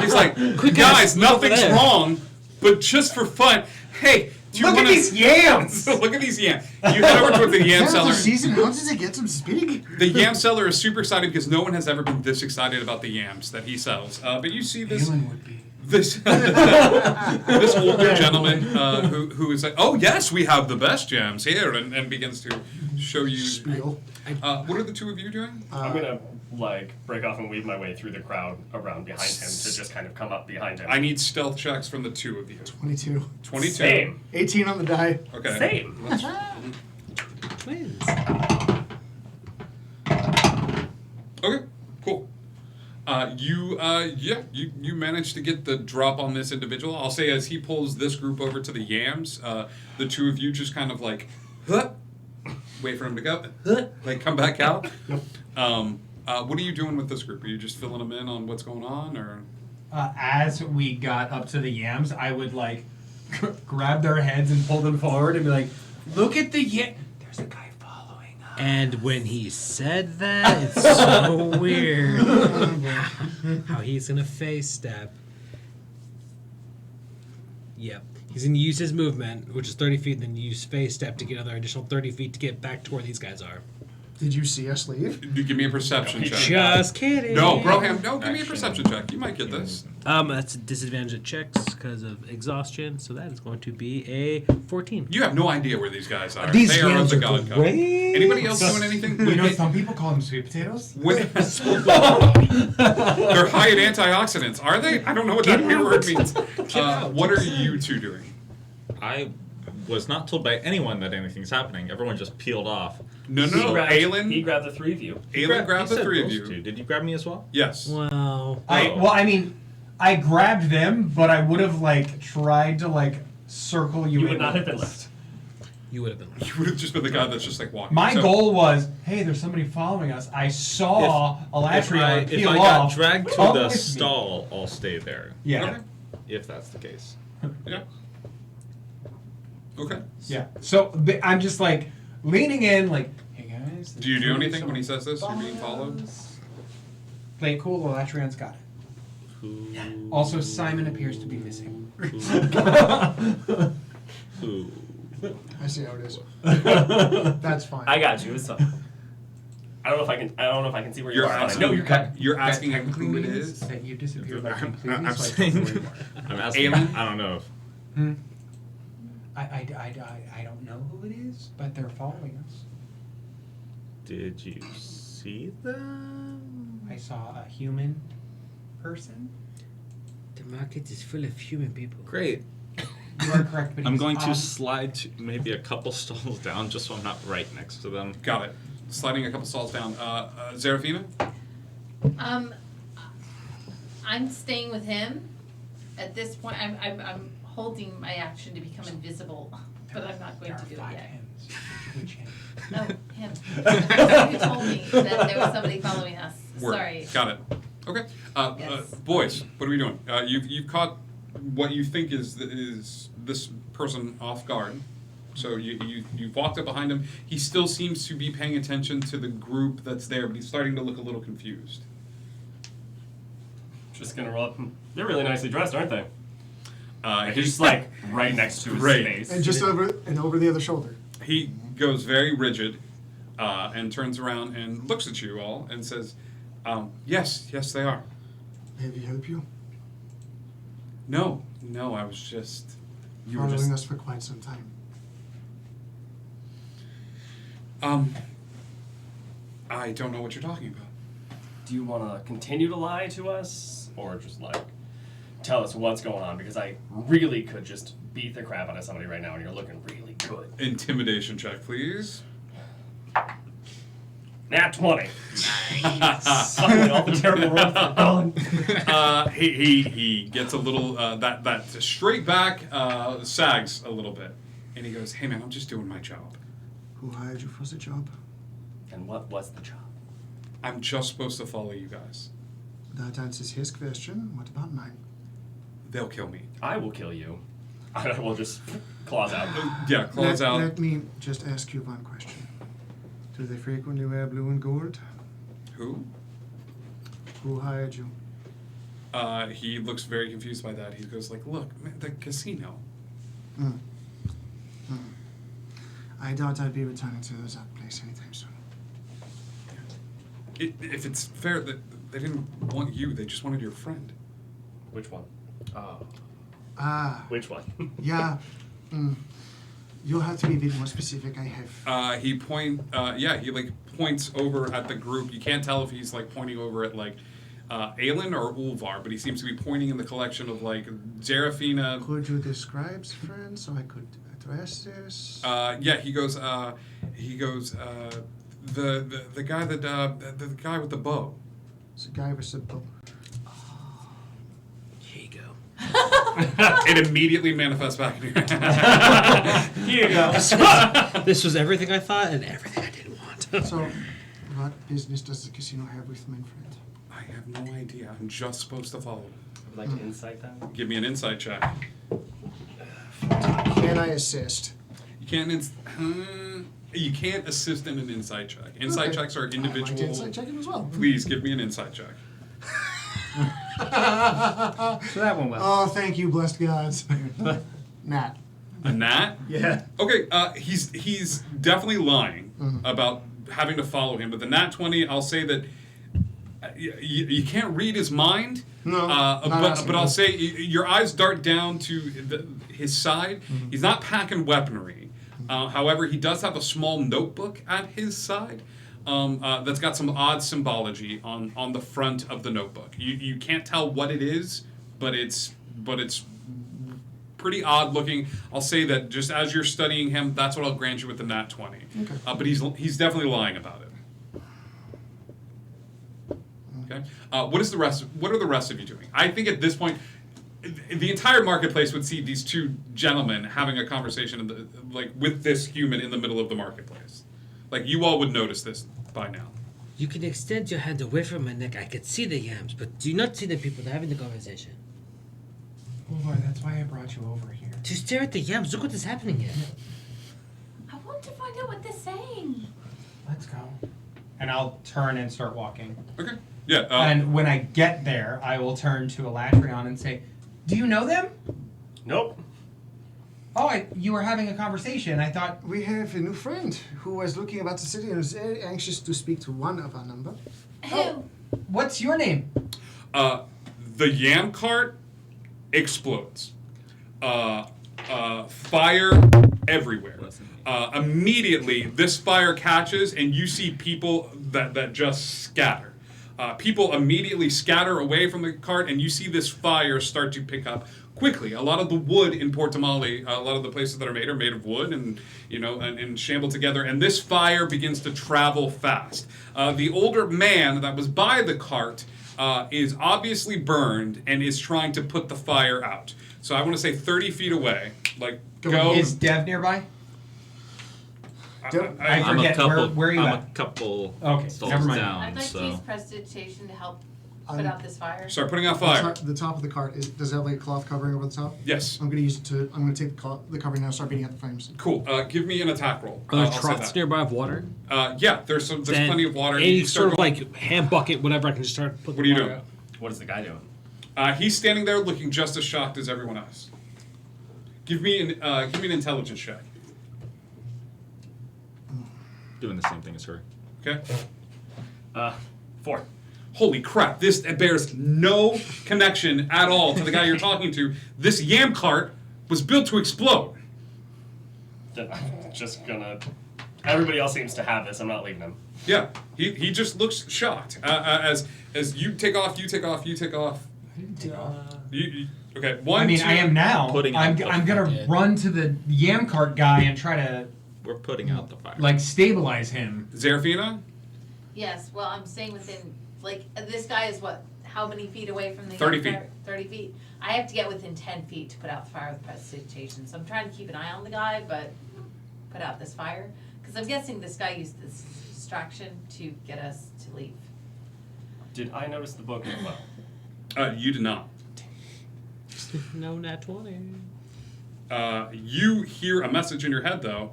[SPEAKER 1] He's like,
[SPEAKER 9] Quick,
[SPEAKER 1] guys,
[SPEAKER 9] look over
[SPEAKER 1] nothing's
[SPEAKER 9] there."
[SPEAKER 1] wrong, but just for fun, hey, do you
[SPEAKER 10] Look at
[SPEAKER 1] wanna...
[SPEAKER 10] these yams!
[SPEAKER 1] Look at these yams. You head over towards the yam
[SPEAKER 7] Is that
[SPEAKER 1] seller.
[SPEAKER 7] the season? How does it get to speak?
[SPEAKER 1] The yam seller is super excited because no one has ever been this excited about the yams that he sells. But you see this
[SPEAKER 10] Aelin would be.
[SPEAKER 1] this older gentleman who is like, oh yes, we have the best jams here, and begins to show you.
[SPEAKER 7] Spiel.
[SPEAKER 1] What are the two of you doing?
[SPEAKER 8] I'm gonna like break off and weave my way through the crowd around behind him to just kind of come up behind him.
[SPEAKER 1] I need stealth checks from the two of you.
[SPEAKER 7] 22.
[SPEAKER 1] 22.
[SPEAKER 8] Same.
[SPEAKER 7] 18 on the die.
[SPEAKER 1] Okay.
[SPEAKER 8] Same.
[SPEAKER 9] Twins.
[SPEAKER 1] Okay, cool. You managed to get the drop on this individual. I'll say as he pulls this group over to the yams, the two of you just kind of like, huh, wait for him to go, huh, like come back out. What are you doing with this group? Are you just filling them in on what's going on, or?
[SPEAKER 10] As we got up to the yams, I would like grab their heads and pull them forward and be like, "Look at the yam. There's a guy following us."
[SPEAKER 9] And when he said that, it's so weird how he's gonna face step. Yep. He's gonna use his movement, which is 30 feet, and then use phase step to get another additional 30 feet to get back to where these guys are.
[SPEAKER 7] Did you see us leave?
[SPEAKER 1] Give me a perception check.
[SPEAKER 9] Just kidding.
[SPEAKER 1] No, Broham, no, give me a perception check. You might get this.
[SPEAKER 9] That's a disadvantage at checks because of exhaustion, so that is going to be a 14.
[SPEAKER 1] You have no idea where these guys are.
[SPEAKER 10] These
[SPEAKER 1] they are of
[SPEAKER 10] yams
[SPEAKER 1] the
[SPEAKER 10] are
[SPEAKER 1] God Cup.
[SPEAKER 10] great.
[SPEAKER 1] Anybody else doing anything?
[SPEAKER 10] You know, some people call them sweet potatoes.
[SPEAKER 1] They're high in antioxidants, are they? I don't know what that weird word means. What are you two doing?
[SPEAKER 11] I was not told by anyone that anything's happening. Everyone just peeled off.
[SPEAKER 1] No.
[SPEAKER 8] Aelin. He grabbed the three of you.
[SPEAKER 1] Aelin grabbed
[SPEAKER 11] He
[SPEAKER 1] the
[SPEAKER 11] said
[SPEAKER 1] three of
[SPEAKER 11] those
[SPEAKER 1] you.
[SPEAKER 11] two. Did you grab me as well?
[SPEAKER 1] Yes.
[SPEAKER 9] Wow.
[SPEAKER 10] I grabbed them, but I would have like tried to like circle you.
[SPEAKER 8] You would not have been left.
[SPEAKER 9] You would have been.
[SPEAKER 1] You would have just been the guy that's just like walking.
[SPEAKER 10] My goal was, hey, there's somebody following us. I saw Elatria
[SPEAKER 11] If
[SPEAKER 10] peel
[SPEAKER 11] I
[SPEAKER 10] off.
[SPEAKER 11] got dragged to
[SPEAKER 10] Come
[SPEAKER 11] the
[SPEAKER 10] with me.
[SPEAKER 11] stall, I'll stay there.
[SPEAKER 10] Yeah.
[SPEAKER 1] Okay.
[SPEAKER 11] If that's the case.
[SPEAKER 1] Yeah. Okay.
[SPEAKER 10] Yeah. So I'm just like leaning in, like, hey guys.
[SPEAKER 1] Do you do anything when he says this? You're being followed?
[SPEAKER 10] Play it cool. Elatrian's got it. Also, Simon appears to be missing.
[SPEAKER 11] Ooh.
[SPEAKER 7] I see how it is. That's fine.
[SPEAKER 8] I got you. It's I don't know if I can see where you
[SPEAKER 1] You're
[SPEAKER 8] are.
[SPEAKER 1] asking,
[SPEAKER 8] No, you're cut.
[SPEAKER 1] You're asking
[SPEAKER 10] That
[SPEAKER 1] him who it
[SPEAKER 10] means
[SPEAKER 1] is?
[SPEAKER 10] that you disappeared like
[SPEAKER 11] I'm
[SPEAKER 10] completely. so I
[SPEAKER 11] saying.
[SPEAKER 10] don't know where you are.
[SPEAKER 11] I'm asking.
[SPEAKER 1] Aelin?
[SPEAKER 11] I don't know.
[SPEAKER 10] I don't know who it is, but they're following us.
[SPEAKER 11] Did you see them?
[SPEAKER 10] I saw a human person.
[SPEAKER 9] The market is full of human people.
[SPEAKER 11] Great.
[SPEAKER 10] You are correct, but
[SPEAKER 11] I'm
[SPEAKER 10] he's
[SPEAKER 11] going to
[SPEAKER 10] on-
[SPEAKER 11] slide to maybe a couple stalls down just so I'm not right next to them.
[SPEAKER 1] Got it. Sliding a couple stalls down. Zerafina?
[SPEAKER 6] I'm staying with him. At this point, I'm holding my action to become invisible, but I'm not going to do it
[SPEAKER 10] Five
[SPEAKER 6] yet.
[SPEAKER 10] hands. Which hand?
[SPEAKER 6] No, him. You told me that there was somebody following us.
[SPEAKER 1] Word.
[SPEAKER 6] Sorry.
[SPEAKER 1] Got it. Okay.
[SPEAKER 6] Yes.
[SPEAKER 1] Boys, what are we doing? You've caught what you think is this person off guard. So you've walked up behind him. He still seems to be paying attention to the group that's there, but he's starting to look a little confused.
[SPEAKER 8] Just gonna roll up. They're really nicely dressed, aren't they?
[SPEAKER 1] He's
[SPEAKER 8] He's like right next to his
[SPEAKER 1] Right.
[SPEAKER 8] face.
[SPEAKER 7] And just over the other shoulder.
[SPEAKER 1] He goes very rigid and turns around and looks at you all and says, yes, they are.
[SPEAKER 7] Have he helped you?
[SPEAKER 1] No, I was just... You were
[SPEAKER 7] Following
[SPEAKER 1] just...
[SPEAKER 7] us for quite some time.
[SPEAKER 1] I don't know what you're talking about.
[SPEAKER 8] Do you want to continue to lie to us, or just like tell us what's going on? Because I really could just beat the crap out of somebody right now, and you're looking really good.
[SPEAKER 1] Intimidation check, please.
[SPEAKER 8] Nat 20. Nice. Suddenly all the terrible rolls are gone.
[SPEAKER 1] He gets a little that straight back sags a little bit, and he goes, "Hey man, I'm just doing my job.
[SPEAKER 7] Who hired you for the job?
[SPEAKER 8] And what was the job?
[SPEAKER 1] I'm just supposed to follow you guys.
[SPEAKER 7] That answers his question. What about mine?
[SPEAKER 1] They'll kill me.
[SPEAKER 8] I will kill you. I will just claws out.
[SPEAKER 1] Yeah, claws out.
[SPEAKER 7] Let me just ask you one question. Do they frequently wear blue and gold?
[SPEAKER 1] Who?
[SPEAKER 7] Who hired you?
[SPEAKER 1] He looks very confused by that. He goes like, "Look, man, the casino."
[SPEAKER 7] I doubt I'd be returning to that place anytime soon.
[SPEAKER 1] If it's fair, that they didn't want you, they just wanted your friend.
[SPEAKER 8] Which one? Oh. Which one?
[SPEAKER 7] Yeah. You'll have to be a bit more specific. I have.
[SPEAKER 1] He like points over at the group. You can't tell if he's like pointing over at like Aelin or Ulvar, but he seems to be pointing in the collection of like Zerafina.
[SPEAKER 7] Could you describe, friend, so I could address this?
[SPEAKER 1] He goes. The guy that the guy with the bow.
[SPEAKER 7] It's a guy with a bow.
[SPEAKER 9] Here you go.
[SPEAKER 1] It immediately manifests back in your hand.
[SPEAKER 8] Here you go.
[SPEAKER 9] This was everything I thought and everything I didn't want.
[SPEAKER 7] So, what business does the casino have with Manfred?
[SPEAKER 1] I have no idea. I'm just supposed to follow.
[SPEAKER 8] I would like to insight that.
[SPEAKER 1] Give me an insight check.
[SPEAKER 7] Can I assist?
[SPEAKER 1] You can't assist in an insight check. Insight checks are individual.
[SPEAKER 7] I'd like to insight check him as well.
[SPEAKER 1] Please give me an insight check.
[SPEAKER 8] So that went well.
[SPEAKER 7] Oh, thank you, blessed gods. Nat.
[SPEAKER 1] A gnat?
[SPEAKER 7] Yeah.
[SPEAKER 1] Okay, he's definitely lying about having to follow him. But the nat 20, I'll say that you can't read his mind.
[SPEAKER 7] No,
[SPEAKER 1] but I'll say your eyes dart down to his side. He's not packing weaponry. However, he does have a small notebook at his side that's got some odd symbology on the front of the notebook. You can't tell what it is, but it's pretty odd looking. I'll say that just as you're studying him, that's what I'll grant you with the nat 20.
[SPEAKER 7] Okay.
[SPEAKER 1] But he's definitely lying about it. Okay. What are the rest of you doing? I think at this point, the entire marketplace would see these two gentlemen having a conversation with this human in the middle of the marketplace. Like, you all would notice this by now.
[SPEAKER 9] You can extend your hand away from my neck. I can see the yams, but do not see the people that are having the conversation.
[SPEAKER 10] Oh Lord, that's why I brought you over here.
[SPEAKER 9] To stare at the yams. Look what is happening here.
[SPEAKER 2] I want to find out what they're saying.
[SPEAKER 10] Let's go. And I'll turn and start walking.
[SPEAKER 1] Okay. Yeah.
[SPEAKER 10] And when I get there, I will turn to Elatrion and say, "Do you know them?"
[SPEAKER 8] Nope.
[SPEAKER 10] Oh, you were having a conversation. I thought...
[SPEAKER 7] We have a new friend who was looking about the city and is very anxious to speak to one of our number.
[SPEAKER 2] Who?
[SPEAKER 10] What's your name?
[SPEAKER 1] The yam cart explodes. Fire everywhere. Immediately, this fire catches, and you see people that just scatter. People immediately scatter away from the cart, and you see this fire start to pick up quickly. A lot of the wood in Port Tamale, a lot of the places that are made of wood, and and shambled together. And this fire begins to travel fast. The older man that was by the cart is obviously burned and is trying to put the fire out. So I want to say 30 feet away. Like, go.
[SPEAKER 10] Is Dev nearby? I
[SPEAKER 11] I'm
[SPEAKER 10] forget.
[SPEAKER 11] a couple.
[SPEAKER 10] Where are you
[SPEAKER 11] I'm
[SPEAKER 10] at?
[SPEAKER 11] a couple.
[SPEAKER 10] Okay,
[SPEAKER 11] stalls
[SPEAKER 10] never mind.
[SPEAKER 11] down.
[SPEAKER 2] I'd like
[SPEAKER 11] so.
[SPEAKER 2] to use prestidigitation to help put
[SPEAKER 7] I'm-
[SPEAKER 2] out this fire.
[SPEAKER 1] Start putting out fire.
[SPEAKER 7] The top of the cart does it have like a cloth covering over the top?
[SPEAKER 1] Yes.
[SPEAKER 7] I'm going to use it to. I'm going to take the covering now and start beating out the flames.
[SPEAKER 1] Cool. Give me an attack roll.
[SPEAKER 9] Are there
[SPEAKER 1] I'll say
[SPEAKER 9] troughs
[SPEAKER 1] that.
[SPEAKER 9] nearby of water?
[SPEAKER 1] Yeah, there's plenty of water.
[SPEAKER 9] Any
[SPEAKER 1] You start
[SPEAKER 9] sort of
[SPEAKER 1] going-
[SPEAKER 9] like hand bucket, whatever. I can just start putting.
[SPEAKER 1] What are you
[SPEAKER 9] water
[SPEAKER 1] doing?
[SPEAKER 9] out.
[SPEAKER 8] What is the guy doing?
[SPEAKER 1] He's standing there looking just as shocked as everyone else. Give me an intelligence check.
[SPEAKER 11] Doing the same thing as her.
[SPEAKER 1] Okay.
[SPEAKER 8] 4.
[SPEAKER 1] Holy crap! This bears no connection at all to the guy you're talking to. This yam cart was built to explode.
[SPEAKER 8] Then I'm just gonna. Everybody else seems to have this. I'm not leaving him.
[SPEAKER 1] Yeah. He just looks shocked as you take off. You take off. You take off. Okay. One.
[SPEAKER 10] I mean,
[SPEAKER 1] two,
[SPEAKER 10] I am now.
[SPEAKER 11] Putting
[SPEAKER 10] I'm
[SPEAKER 11] out the
[SPEAKER 10] gonna
[SPEAKER 11] fire.
[SPEAKER 10] run to the yam cart guy and try to
[SPEAKER 11] We're putting out the fire.
[SPEAKER 10] like stabilize him.
[SPEAKER 1] Zerafina.
[SPEAKER 2] Yes, well, I'm staying within, this guy is what, how many feet away from the
[SPEAKER 1] 30
[SPEAKER 2] fire? 30 feet. I have to get within 10 feet to put out the fire with prestidigitation. So I'm trying to keep an eye on the guy, but put out this fire. Because I'm guessing this guy used this distraction to get us to leave.
[SPEAKER 8] Did I notice the book as well?
[SPEAKER 1] You did not.
[SPEAKER 9] No, nat 20.
[SPEAKER 1] You hear a message in your head though.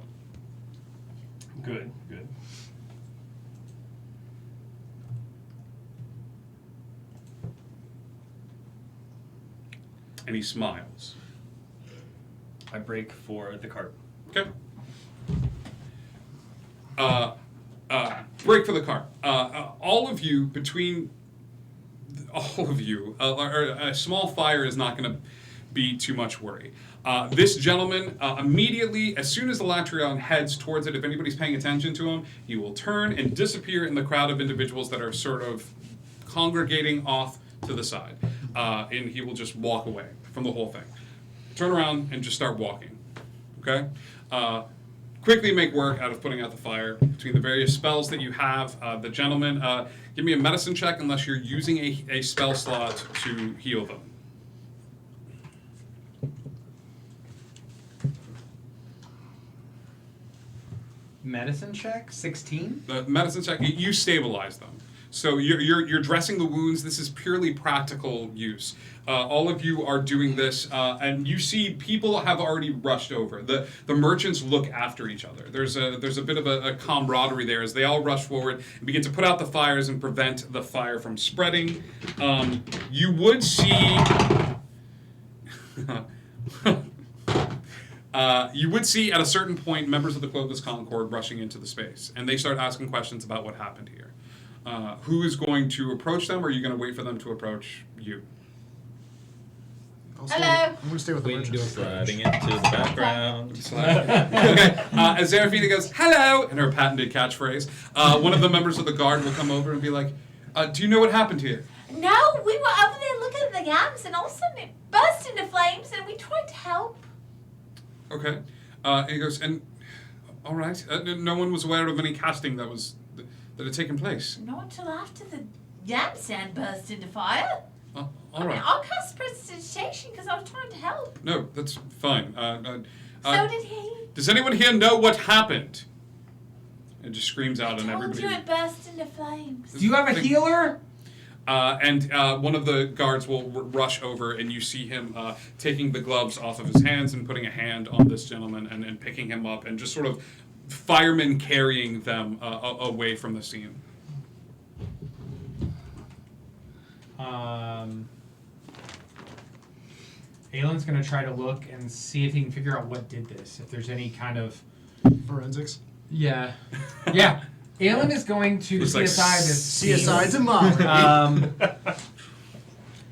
[SPEAKER 8] Good.
[SPEAKER 1] And he smiles.
[SPEAKER 8] I break for the cart.
[SPEAKER 1] Okay. Break for the car. All of you, a small fire is not going to be too much worry. This gentleman, immediately, as soon as the Latrion heads towards it, if anybody's paying attention to him, he will turn and disappear in the crowd of individuals that are sort of congregating off to the side. And he will just walk away from the whole thing. Turn around and just start walking. Okay? quickly make work out of putting out the fire. Between the various spells that you have, the gentleman, give me a medicine check unless you're using a spell slot to heal them.
[SPEAKER 10] Medicine check, 16.
[SPEAKER 1] The medicine check, you stabilize them. So you're dressing the wounds. This is purely practical use. All of you are doing this, and you see people have already rushed over. The merchants look after each other. There's a bit of a camaraderie there as they all rush forward and begin to put out the fires and prevent the fire from spreading. You would see. You would see at a certain point members of the Clovis Concord rushing into the space, and they start asking questions about what happened here. Who is going to approach them, or are you going to wait for them to approach you?
[SPEAKER 2] Hello.
[SPEAKER 7] I'm going to stay with the
[SPEAKER 11] Waiting to
[SPEAKER 7] merchants.
[SPEAKER 11] sliding into the background.
[SPEAKER 1] Okay, as Zeraphina goes, hello, in her patented catchphrase, one of the members of the guard will come over and be like, do you know what happened here?
[SPEAKER 2] No, we were over there looking at the yams, and all of a sudden it burst into flames, and we tried to help.
[SPEAKER 1] Okay. And he goes, and all right, no one was aware of any casting that had taken place.
[SPEAKER 2] Not until after the yam stand burst into fire.
[SPEAKER 1] All
[SPEAKER 2] I mean,
[SPEAKER 1] right.
[SPEAKER 2] I'll cast prestidigitation because I was trying to help.
[SPEAKER 1] No, that's fine.
[SPEAKER 2] So did he.
[SPEAKER 1] Does anyone here know what happened? It just screams out, and
[SPEAKER 2] Told
[SPEAKER 1] everybody.
[SPEAKER 2] you it burst into flames.
[SPEAKER 10] Do you have a healer?
[SPEAKER 1] And one of the guards will rush over, and you see him taking the gloves off of his hands and putting a hand on this gentleman and picking him up, and just sort of firemen carrying them away from the scene.
[SPEAKER 10] Aylin's going to try to look and see if he can figure out what did this. If there's any kind of
[SPEAKER 7] Forensics.
[SPEAKER 10] Yeah. Aylin is going to
[SPEAKER 1] It's like
[SPEAKER 10] CSI this
[SPEAKER 7] CSI to Molly.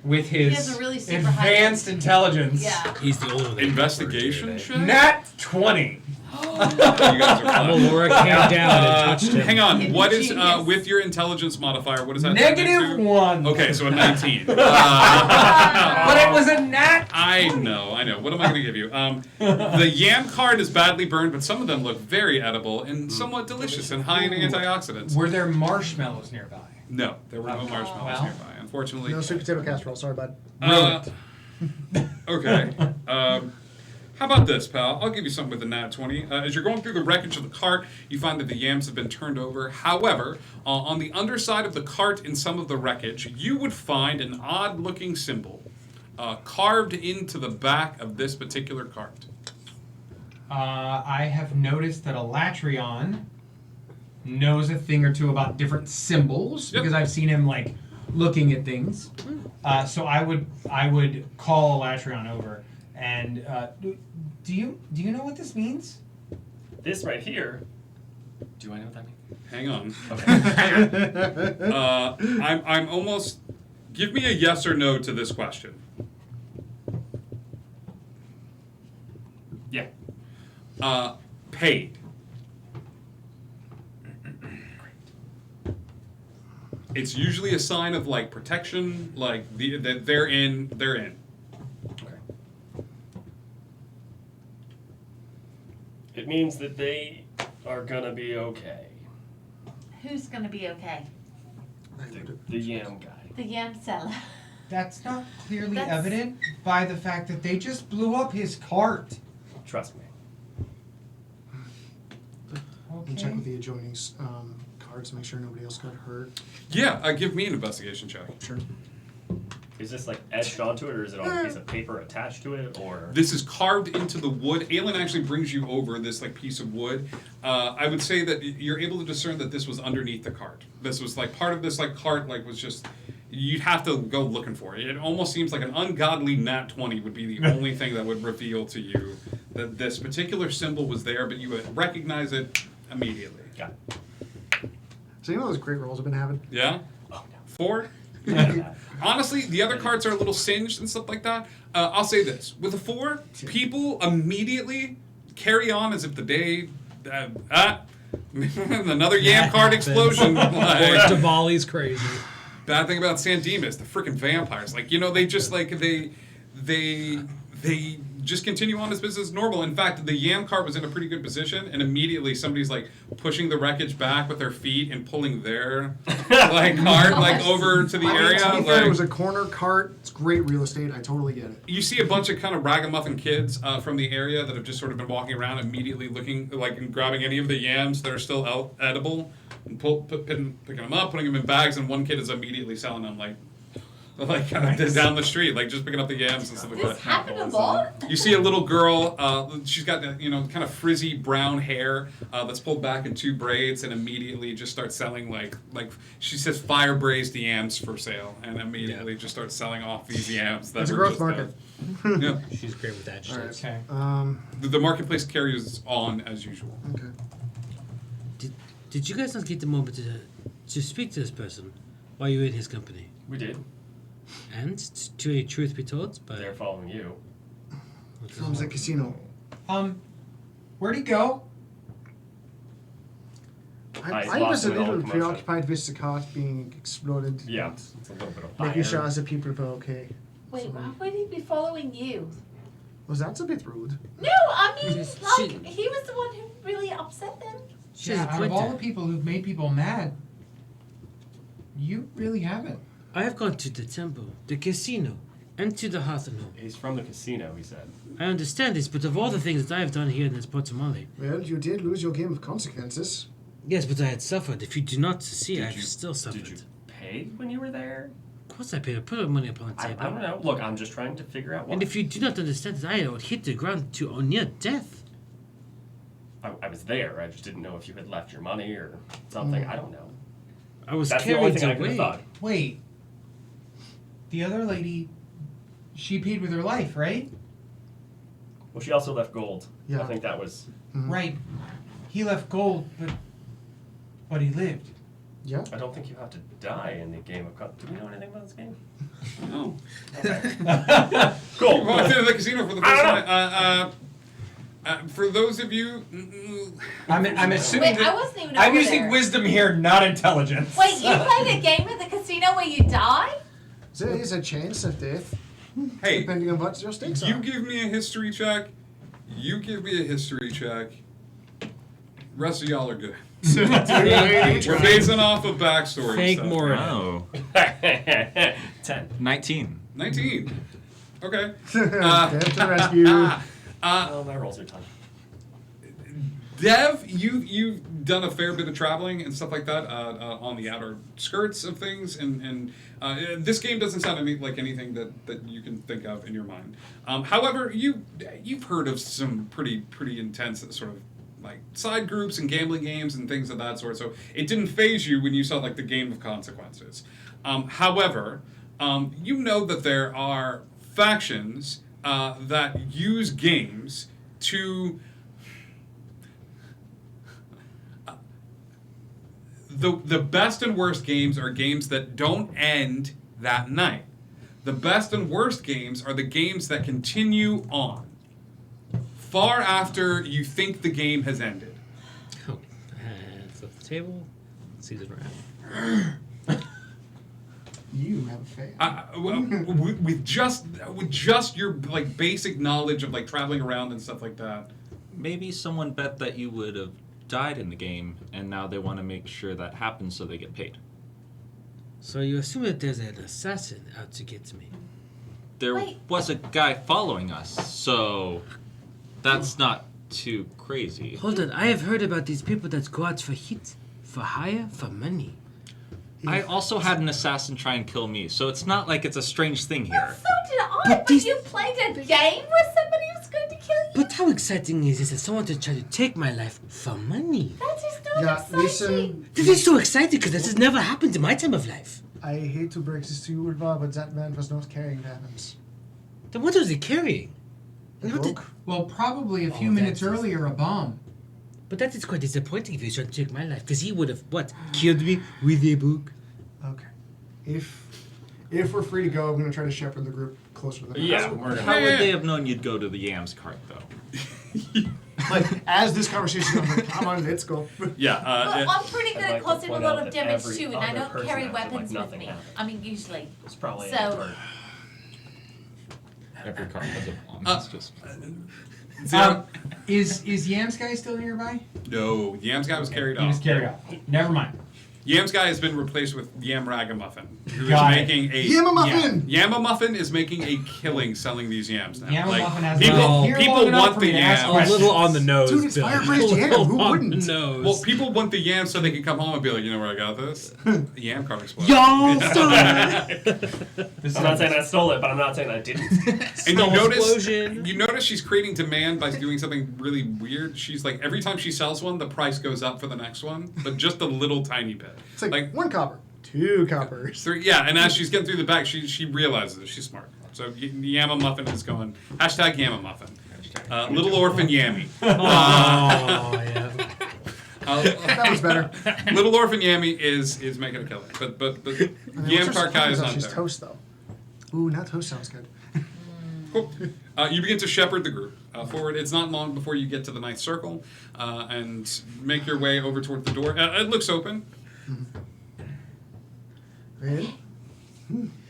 [SPEAKER 10] With
[SPEAKER 2] He
[SPEAKER 10] his
[SPEAKER 2] has a really super high
[SPEAKER 10] advanced intelligence.
[SPEAKER 2] Yeah.
[SPEAKER 9] He's the only one. that
[SPEAKER 1] Investigation
[SPEAKER 9] can
[SPEAKER 1] check?
[SPEAKER 10] Nat 20.
[SPEAKER 1] You guys are fine.
[SPEAKER 9] Laura came down and touched him.
[SPEAKER 1] Hang on.
[SPEAKER 2] Hidden
[SPEAKER 1] What is
[SPEAKER 2] genius.
[SPEAKER 1] with your intelligence modifier? What is that? turn
[SPEAKER 10] Negative
[SPEAKER 1] into?
[SPEAKER 10] 1.
[SPEAKER 1] Okay, so a 19.
[SPEAKER 10] But it was a nat.
[SPEAKER 1] I know. What am I going to give you? The yam card is badly burned, but some of them look very edible and somewhat delicious and high in antioxidants.
[SPEAKER 10] Were there marshmallows nearby?
[SPEAKER 1] No, there were no marshmallows
[SPEAKER 10] Well.
[SPEAKER 1] nearby, unfortunately.
[SPEAKER 7] No sweet potato casserole. Sorry, bud.
[SPEAKER 1] Okay. How about this, pal? I'll give you something with a nat 20. As you're going through the wreckage of the cart, you find that the yams have been turned over. However, on the underside of the cart in some of the wreckage, you would find an odd-looking symbol carved into the back of this particular cart.
[SPEAKER 10] I have noticed that Elatrion knows a thing or two about different symbols because I've seen him like looking at things. So I would call Elatrion over and do you know what this means?
[SPEAKER 8] This right here. Do I know what that means?
[SPEAKER 1] Hang on.
[SPEAKER 8] Okay.
[SPEAKER 1] I'm almost... Give me a yes or no to this question.
[SPEAKER 8] Yeah.
[SPEAKER 1] Paid. It's usually a sign of like protection, like that they're in.
[SPEAKER 8] Okay. It means that they are gonna be okay.
[SPEAKER 2] Who's gonna be okay?
[SPEAKER 8] The yam guy.
[SPEAKER 2] The yam seller.
[SPEAKER 10] That's not clearly
[SPEAKER 2] That's-
[SPEAKER 10] evident by the fact that they just blew up his cart.
[SPEAKER 8] Trust me.
[SPEAKER 7] And check with the adjoining cards to make sure nobody else got hurt.
[SPEAKER 1] Yeah, give me an investigation check.
[SPEAKER 7] Sure.
[SPEAKER 8] Is this like etched onto it, or is it on a piece of paper attached to it, or?
[SPEAKER 1] This is carved into the wood. Aelin actually brings you over this like piece of wood. I would say that you're able to discern that this was underneath the cart. This was like part of this like cart like was just. You'd have to go looking for it. It almost seems like an ungodly nat 20 would be the only thing that would reveal to you that this particular symbol was there, but you would recognize it immediately.
[SPEAKER 8] Got it.
[SPEAKER 7] So you know those great rolls I've been having?
[SPEAKER 1] Yeah?
[SPEAKER 8] Oh, no.
[SPEAKER 1] 4? Honestly, the other cards are a little singed and stuff like that. I'll say this. With a 4, people immediately carry on as if the day... another yam card explosion.
[SPEAKER 9] Or Diwali's crazy.
[SPEAKER 1] Bad thing about San Dimas, the freaking vampires. Like, you know, they just, like, they just continue on as business as normal. In fact, the yam cart was in a pretty good position, and immediately somebody's like pushing the wreckage back with their feet and pulling their like cart like over to the area.
[SPEAKER 7] To be fair,
[SPEAKER 1] Like,
[SPEAKER 7] it was a corner cart. It's great real estate. I totally get it.
[SPEAKER 1] you see a bunch of kind of ragamuffin kids from the area that have just sort of been walking around, immediately looking like and grabbing any of the yams that are still edible and picking them up, putting them in bags, and one kid is immediately selling them like kind of down the street, like just picking up the yams and stuff like that.
[SPEAKER 2] This happened a lot.
[SPEAKER 1] You see a little girl. She's got kind of frizzy brown hair that's pulled back in 2 braids, and immediately just starts selling like she says fire braised yams for sale, and immediately just starts selling off these yams.
[SPEAKER 7] It's a growth market.
[SPEAKER 1] Yeah.
[SPEAKER 9] She's great with that shit.
[SPEAKER 7] All
[SPEAKER 10] Okay.
[SPEAKER 1] The marketplace carries on as usual.
[SPEAKER 7] Okay.
[SPEAKER 9] Did you guys not get the moment to speak to this person while you were in his company?
[SPEAKER 8] We did.
[SPEAKER 9] And to a truth be told, but
[SPEAKER 8] They're following you.
[SPEAKER 7] From the casino.
[SPEAKER 10] Where'd he go?
[SPEAKER 7] I was a little preoccupied with the cart being exploded.
[SPEAKER 8] Yeah,
[SPEAKER 7] and
[SPEAKER 8] it's a little bit of fire.
[SPEAKER 7] making sure other people were okay.
[SPEAKER 2] Wait, why would he be following you?
[SPEAKER 7] Was that a bit rude?
[SPEAKER 2] No, I mean,
[SPEAKER 9] Yes,
[SPEAKER 2] like, he was the one who really upset them.
[SPEAKER 9] she's
[SPEAKER 10] Yeah,
[SPEAKER 9] a
[SPEAKER 10] out of all the
[SPEAKER 9] quitter.
[SPEAKER 10] people who've made people mad, you really haven't.
[SPEAKER 9] I have gone to the temple, the casino, and to the Hearth Hall.
[SPEAKER 8] He's from the casino, he said.
[SPEAKER 9] I understand this, but of all the things that I have done here in this Portamale,
[SPEAKER 7] Well, you did lose your game of consequences.
[SPEAKER 9] yes, but I had suffered. If you do not see,
[SPEAKER 8] Did
[SPEAKER 9] I have
[SPEAKER 8] you-
[SPEAKER 9] still suffered.
[SPEAKER 8] Did you pay when you were there?
[SPEAKER 9] Of course I paid. I put up money upon the
[SPEAKER 8] I
[SPEAKER 9] table.
[SPEAKER 8] don't know. Look, I'm just trying to figure out why.
[SPEAKER 9] And if you do not understand that I would hit the ground to or near death.
[SPEAKER 8] I was there, I just didn't know if you had left your money or something. I don't know.
[SPEAKER 9] I was
[SPEAKER 8] That's the only
[SPEAKER 9] carried
[SPEAKER 8] thing I could have
[SPEAKER 9] away.
[SPEAKER 8] thought.
[SPEAKER 10] Wait. The other lady, she paid with her life, right?
[SPEAKER 8] Well, she also left gold.
[SPEAKER 7] Yeah.
[SPEAKER 8] I think that was...
[SPEAKER 10] Right. He left gold, but he lived.
[SPEAKER 7] Yeah.
[SPEAKER 8] I don't think you have to die in the game of... Do we know anything about this game?
[SPEAKER 1] No.
[SPEAKER 8] Cool.
[SPEAKER 1] You walked into the casino for the first time. For those of you,
[SPEAKER 10] I'm assuming
[SPEAKER 2] Wait, I
[SPEAKER 10] that
[SPEAKER 2] wasn't even
[SPEAKER 10] I'm
[SPEAKER 2] over
[SPEAKER 10] using
[SPEAKER 2] there.
[SPEAKER 10] wisdom here, not intelligence.
[SPEAKER 2] Wait, you played a game at the casino where you die?
[SPEAKER 7] There is a chance of death,
[SPEAKER 1] hey,
[SPEAKER 7] depending on what your stakes
[SPEAKER 1] you
[SPEAKER 7] are.
[SPEAKER 1] give me a history check. You give me a history check. Rest of y'all are good. We're basing off of backstory.
[SPEAKER 9] Fake
[SPEAKER 1] stuff.
[SPEAKER 9] more.
[SPEAKER 11] Oh.
[SPEAKER 8] 10.
[SPEAKER 11] 19.
[SPEAKER 1] 19. Okay.
[SPEAKER 7] Death to the rescue.
[SPEAKER 8] Oh, my rolls are done.
[SPEAKER 1] Dev, you've done a fair bit of traveling and stuff like that on the outer skirts of things, and this game doesn't sound like anything that you can think of in your mind. However, you've heard of some pretty intense sort of like side groups and gambling games and things of that sort. So it didn't faze you when you saw like the game of consequences. However, you know that there are factions that use games to the best and worst games are games that don't end that night. The best and worst games are the games that continue on far after you think the game has ended.
[SPEAKER 9] Oh, it's off the table. Let's see the round.
[SPEAKER 7] You have a fan.
[SPEAKER 1] With just your like basic knowledge of like traveling around and stuff like that.
[SPEAKER 11] Maybe someone bet that you would have died in the game, and now they want to make sure that happens so they get paid.
[SPEAKER 9] So you assume that there's an assassin out to get me.
[SPEAKER 11] There
[SPEAKER 2] Wait.
[SPEAKER 11] was a guy following us, so that's not too crazy.
[SPEAKER 9] Hold on, I have heard about these people that go out for hit, for hire, for money.
[SPEAKER 11] I also had an assassin try and kill me, so it's not like it's a strange thing here.
[SPEAKER 2] So did I,
[SPEAKER 9] But
[SPEAKER 2] but
[SPEAKER 9] these-
[SPEAKER 2] you played a game where somebody was going to kill you?
[SPEAKER 9] But how exciting is this that someone to try to take my life for money?
[SPEAKER 2] That is not
[SPEAKER 7] Yeah,
[SPEAKER 2] exciting.
[SPEAKER 7] listen.
[SPEAKER 9] This is so exciting because this has never happened in my time of life.
[SPEAKER 7] I hate to break this to you, Ulva, but that man was not carrying weapons.
[SPEAKER 9] Then what was he carrying?
[SPEAKER 7] A
[SPEAKER 9] And how did-
[SPEAKER 7] book.
[SPEAKER 10] Well, probably a few
[SPEAKER 9] Oh,
[SPEAKER 10] minutes
[SPEAKER 9] that's-
[SPEAKER 10] earlier, a bomb.
[SPEAKER 9] But that is quite disappointing if he was trying to take my life, because he would have, what, killed me with a book?
[SPEAKER 7] Okay. If we're free to go, I'm going to try to shepherd the group closer to the
[SPEAKER 8] Yeah,
[SPEAKER 7] house.
[SPEAKER 8] we're
[SPEAKER 11] How
[SPEAKER 8] gonna...
[SPEAKER 11] would they have known you'd go to the yams cart, though?
[SPEAKER 7] Like, as this conversation is like, come on, let's go.
[SPEAKER 1] Yeah.
[SPEAKER 2] Well, I'm pretty good
[SPEAKER 8] I'd
[SPEAKER 2] at
[SPEAKER 8] like to
[SPEAKER 2] causing a
[SPEAKER 8] point
[SPEAKER 2] lot
[SPEAKER 8] out
[SPEAKER 2] of
[SPEAKER 8] that
[SPEAKER 2] damage
[SPEAKER 8] every
[SPEAKER 2] too, and I
[SPEAKER 8] other
[SPEAKER 2] don't
[SPEAKER 8] person
[SPEAKER 2] carry
[SPEAKER 8] acted like
[SPEAKER 2] weapons with
[SPEAKER 8] nothing
[SPEAKER 2] me.
[SPEAKER 8] happened.
[SPEAKER 2] I mean, usually.
[SPEAKER 8] It's probably
[SPEAKER 2] So-
[SPEAKER 8] an expert.
[SPEAKER 11] Every card has a bomb. It's just.
[SPEAKER 10] Is Yams guy still nearby?
[SPEAKER 1] No, Yams guy was carried
[SPEAKER 10] He
[SPEAKER 1] off.
[SPEAKER 10] was carried off. Never mind.
[SPEAKER 1] Yams guy has been replaced with Yam Ragamuffin, who is
[SPEAKER 10] Got it.
[SPEAKER 1] making a
[SPEAKER 7] Yamamuffin!
[SPEAKER 1] Yamamuffin is making a killing selling these yams now.
[SPEAKER 10] Yamamuffin has
[SPEAKER 1] people,
[SPEAKER 10] been here
[SPEAKER 1] people
[SPEAKER 10] long enough
[SPEAKER 1] want
[SPEAKER 10] for
[SPEAKER 1] the
[SPEAKER 10] me to ask
[SPEAKER 1] yams.
[SPEAKER 11] A little on the nose.
[SPEAKER 7] Dude, it's
[SPEAKER 11] Bill.
[SPEAKER 7] fire-braised
[SPEAKER 11] A
[SPEAKER 7] yam.
[SPEAKER 11] little
[SPEAKER 7] Who
[SPEAKER 11] on
[SPEAKER 7] wouldn't?
[SPEAKER 11] the nose.
[SPEAKER 1] Well, people want the yams so they can come home and be like, you know where I got this? Yam card explosion.
[SPEAKER 11] Y'all
[SPEAKER 8] I'm not saying I stole it, but I'm not saying I didn't.
[SPEAKER 1] And
[SPEAKER 11] explosion.
[SPEAKER 1] you notice she's creating demand by doing something really weird. She's like, every time she sells one, the price goes up for the next one, but just a little tiny bit.
[SPEAKER 7] It's like 1 copper, 2 coppers.
[SPEAKER 1] Yeah, and as she's getting through the back, she realizes it. She's smart. So Yamamuffin is going, hashtag Yamamuffin. Little orphan Yammy.
[SPEAKER 9] Yeah.
[SPEAKER 7] That was better.
[SPEAKER 1] Little orphan Yammy is making a killing. But Yam Karkai is not
[SPEAKER 7] She's
[SPEAKER 1] there.
[SPEAKER 7] toast, though. Ooh, now toast sounds good.
[SPEAKER 1] Cool. You begin to shepherd the group forward. It's not long before you get to the ninth circle and make your way over toward the door. It looks open.
[SPEAKER 7] Really?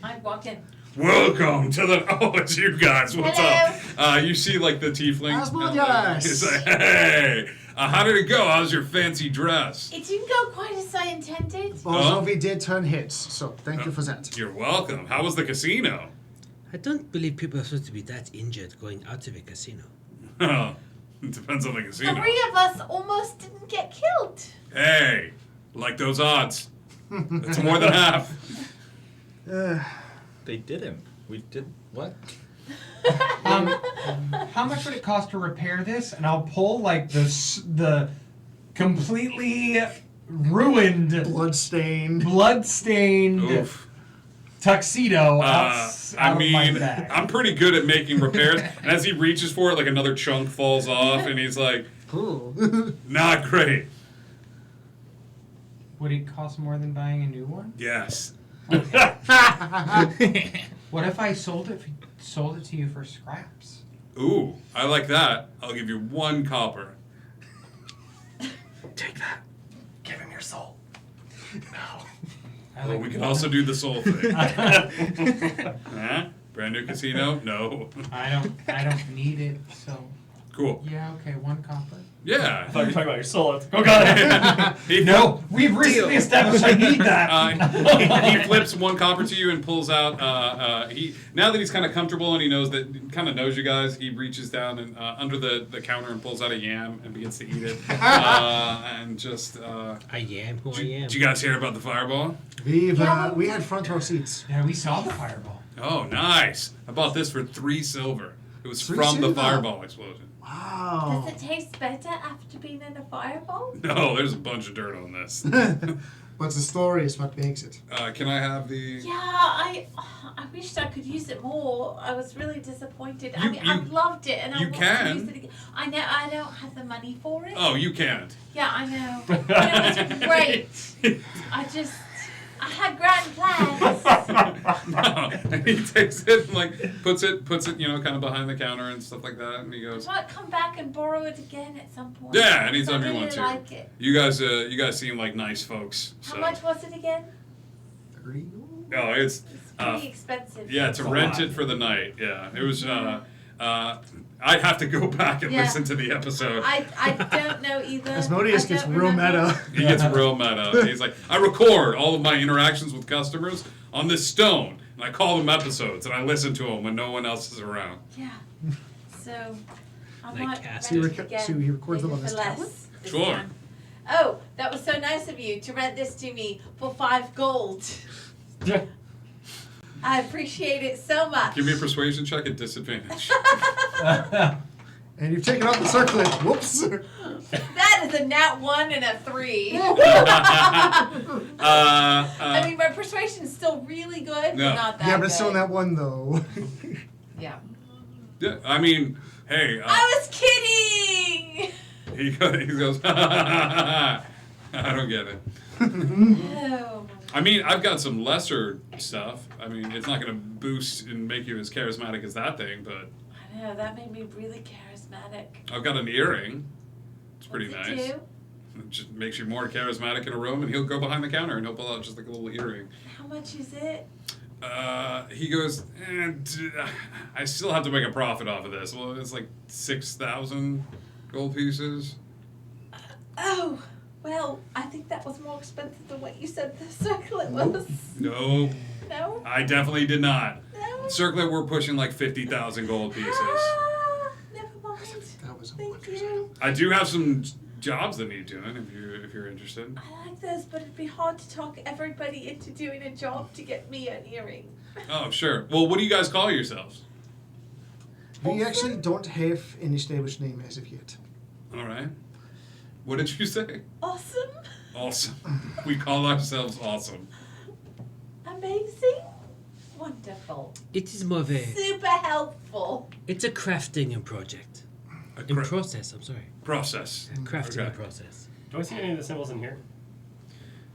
[SPEAKER 2] I walk in.
[SPEAKER 1] Welcome to the. Oh, it's you guys. What's
[SPEAKER 2] Hello.
[SPEAKER 1] up? You see, like the tiefling.
[SPEAKER 7] Asmodeus.
[SPEAKER 1] He's like, hey, how did it go? How's your fancy dress?
[SPEAKER 2] It didn't go quite as I intended.
[SPEAKER 7] Also, we did turn hits, so thank you for that.
[SPEAKER 1] You're welcome. How was the casino?
[SPEAKER 9] I don't believe people are supposed to be that injured going out of a casino.
[SPEAKER 1] It depends on the casino.
[SPEAKER 2] 3 of us almost didn't get killed.
[SPEAKER 1] Hey, like those odds. It's more than half.
[SPEAKER 11] They didn't. We did what?
[SPEAKER 10] How much would it cost to repair this? And I'll pull like the completely ruined,
[SPEAKER 7] bloodstained
[SPEAKER 1] Oof.
[SPEAKER 10] tuxedo
[SPEAKER 1] I
[SPEAKER 10] out of my
[SPEAKER 1] mean,
[SPEAKER 10] bag.
[SPEAKER 1] I'm pretty good at making repairs. And as he reaches for it, like another chunk falls off, and he's like, not great.
[SPEAKER 10] Would it cost more than buying a new one?
[SPEAKER 1] Yes.
[SPEAKER 10] What if I sold it to you for scraps?
[SPEAKER 1] Ooh, I like that. I'll give you 1 copper.
[SPEAKER 8] Take that. Give him your soul.
[SPEAKER 1] Well, we can also do the soul thing. Huh? Brand new casino? No.
[SPEAKER 10] I don't need it, so
[SPEAKER 1] Cool.
[SPEAKER 10] yeah, okay, 1 copper.
[SPEAKER 1] Yeah.
[SPEAKER 8] I thought you were talking about your soul. Oh, God.
[SPEAKER 10] No, we've recently established I need that.
[SPEAKER 1] He flips 1 copper to you and pulls out. Now that he's kind of comfortable and he knows you guys, he reaches down and under the counter and pulls out a yam and begins to eat it. And just.
[SPEAKER 9] I am who I am.
[SPEAKER 1] Did you guys hear about the fireball?
[SPEAKER 7] We had front row seats.
[SPEAKER 10] Yeah, we saw the fireball.
[SPEAKER 1] Oh, nice! I bought this for 3 silver. It was
[SPEAKER 7] 3
[SPEAKER 1] from the
[SPEAKER 7] silver?
[SPEAKER 1] fireball explosion.
[SPEAKER 7] Wow.
[SPEAKER 2] Does it taste better after being in a fireball?
[SPEAKER 1] No, there's a bunch of dirt on this.
[SPEAKER 7] But the story is what makes it.
[SPEAKER 1] Can I have the?
[SPEAKER 2] Yeah, I wished I could use it more. I was really disappointed. I loved it, and I
[SPEAKER 1] you
[SPEAKER 2] want
[SPEAKER 1] can.
[SPEAKER 2] to use it again. I know I don't have the money for it.
[SPEAKER 1] Oh, you can't.
[SPEAKER 2] Yeah, I know. But it was great. I had grand plans.
[SPEAKER 1] No, and he takes it and like puts it, kind of behind the counter and stuff like that, and he
[SPEAKER 2] I
[SPEAKER 1] goes,
[SPEAKER 2] might come back and borrow it again at some point.
[SPEAKER 1] "Yeah, anytime
[SPEAKER 2] I
[SPEAKER 1] you
[SPEAKER 2] really
[SPEAKER 1] want to."
[SPEAKER 2] like it.
[SPEAKER 1] You guys seem like nice folks. So.
[SPEAKER 2] How much was it again?
[SPEAKER 7] 30.
[SPEAKER 1] Oh, it's
[SPEAKER 2] Pretty expensive.
[SPEAKER 1] yeah, to rent it for the night. Yeah, it was. I'd have to go back and listen to the episode.
[SPEAKER 2] I don't know either.
[SPEAKER 7] Asmodeus gets real meta.
[SPEAKER 1] He gets real meta. He's like, I record all of my interactions with customers on this stone, and I call them episodes, and I listen to them when no one else is around.
[SPEAKER 2] Yeah. So I
[SPEAKER 9] Like
[SPEAKER 2] might
[SPEAKER 9] Cassie.
[SPEAKER 2] rent it again.
[SPEAKER 7] So he records them on
[SPEAKER 2] maybe
[SPEAKER 7] his
[SPEAKER 2] for less
[SPEAKER 7] tablet?
[SPEAKER 2] this
[SPEAKER 1] Sure.
[SPEAKER 2] time. Oh, that was so nice of you to rent this to me for 5 gold. I appreciate it so much.
[SPEAKER 1] Give me a persuasion check at disadvantage.
[SPEAKER 7] And you've taken off the circlet. Whoops.
[SPEAKER 2] That is a nat 1 and a 3. I mean, my persuasion's still really good,
[SPEAKER 1] No.
[SPEAKER 2] but not that
[SPEAKER 7] Yeah, but it's still
[SPEAKER 2] good.
[SPEAKER 7] that one though.
[SPEAKER 2] Yeah.
[SPEAKER 1] Yeah, I mean, hey.
[SPEAKER 2] I was kidding!
[SPEAKER 1] He goes, I don't get it.
[SPEAKER 2] Oh.
[SPEAKER 1] I mean, I've got some lesser stuff. I mean, it's not going to boost and make you as charismatic as that thing, but
[SPEAKER 2] I know, that made me really charismatic.
[SPEAKER 1] I've got an earring. It's pretty
[SPEAKER 2] What's it
[SPEAKER 1] nice.
[SPEAKER 2] do?
[SPEAKER 1] It just makes you more charismatic in a room, and he'll go behind the counter and he'll pull out just like a little earring.
[SPEAKER 2] How much is it?
[SPEAKER 1] He goes, I still have to make a profit off of this. Well, it's like 6,000 gold pieces.
[SPEAKER 6] Oh, well, I think that was more expensive than what you said the circlet was.
[SPEAKER 1] No,
[SPEAKER 6] No?
[SPEAKER 1] I definitely did not.
[SPEAKER 6] No?
[SPEAKER 1] Circlet, we're pushing like 50,000 gold pieces.
[SPEAKER 6] Ah, never mind.
[SPEAKER 7] That was a
[SPEAKER 6] Thank you.
[SPEAKER 1] I do have some jobs that need doing if you're interested.
[SPEAKER 6] I like those, but it'd be hard to talk everybody into doing a job to get me an earring.
[SPEAKER 1] Oh, sure. Well, what do you guys call yourselves?
[SPEAKER 7] We actually don't have an established name as of yet.
[SPEAKER 1] All right. What did you say?
[SPEAKER 6] Awesome.
[SPEAKER 1] Awesome. We call ourselves awesome.
[SPEAKER 6] Amazing. Wonderful.
[SPEAKER 9] It is more of a.
[SPEAKER 6] Super helpful.
[SPEAKER 9] It's a crafting project. In process, I'm sorry.
[SPEAKER 1] Process.
[SPEAKER 9] Crafting
[SPEAKER 1] Okay.
[SPEAKER 9] process.
[SPEAKER 8] Do I see any of the symbols in here?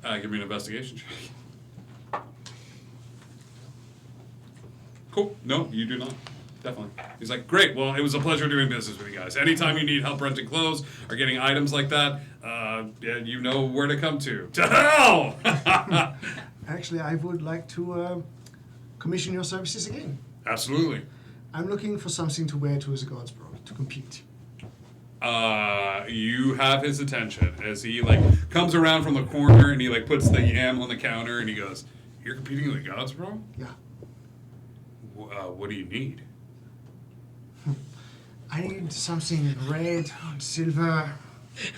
[SPEAKER 1] Give me an investigation check. Cool. No, you do not. Definitely. He's like, great. Well, it was a pleasure doing business with you guys. Anytime you need help renting clothes or getting items like that, yeah, you know where to come to. To hell!
[SPEAKER 7] Actually, I would like to commission your services again.
[SPEAKER 1] Absolutely.
[SPEAKER 7] I'm looking for something to wear to as a god's bro to compete.
[SPEAKER 1] You have his attention as he like comes around from the corner and he like puts the yam on the counter and he goes, "You're competing with the gods, bro?
[SPEAKER 7] Yeah.
[SPEAKER 1] What do you need?"
[SPEAKER 7] I need something in red, silver.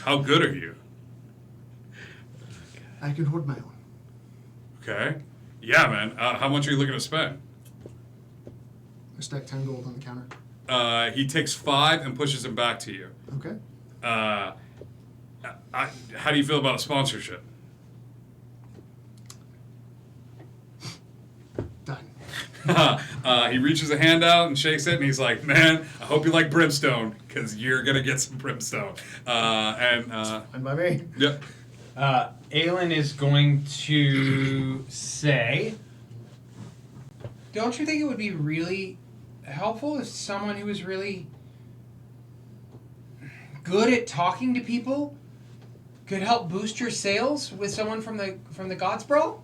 [SPEAKER 1] How good are you?
[SPEAKER 7] I can hold my own.
[SPEAKER 1] Okay. Yeah, man. How much are you looking to spend?
[SPEAKER 7] I stack 10 gold on the counter.
[SPEAKER 1] He takes 5 and pushes it back to you.
[SPEAKER 7] Okay.
[SPEAKER 1] How do you feel about a sponsorship?
[SPEAKER 7] Done.
[SPEAKER 1] He reaches a hand out and shakes it, and he's like, "Man, I hope you like brimstone, because you're gonna get some brimstone." And
[SPEAKER 7] by me.
[SPEAKER 1] Yep.
[SPEAKER 10] Aelin is going to say, don't you think it would be really helpful if someone who was really good at talking to people could help boost your sales with someone from the Gods Bro?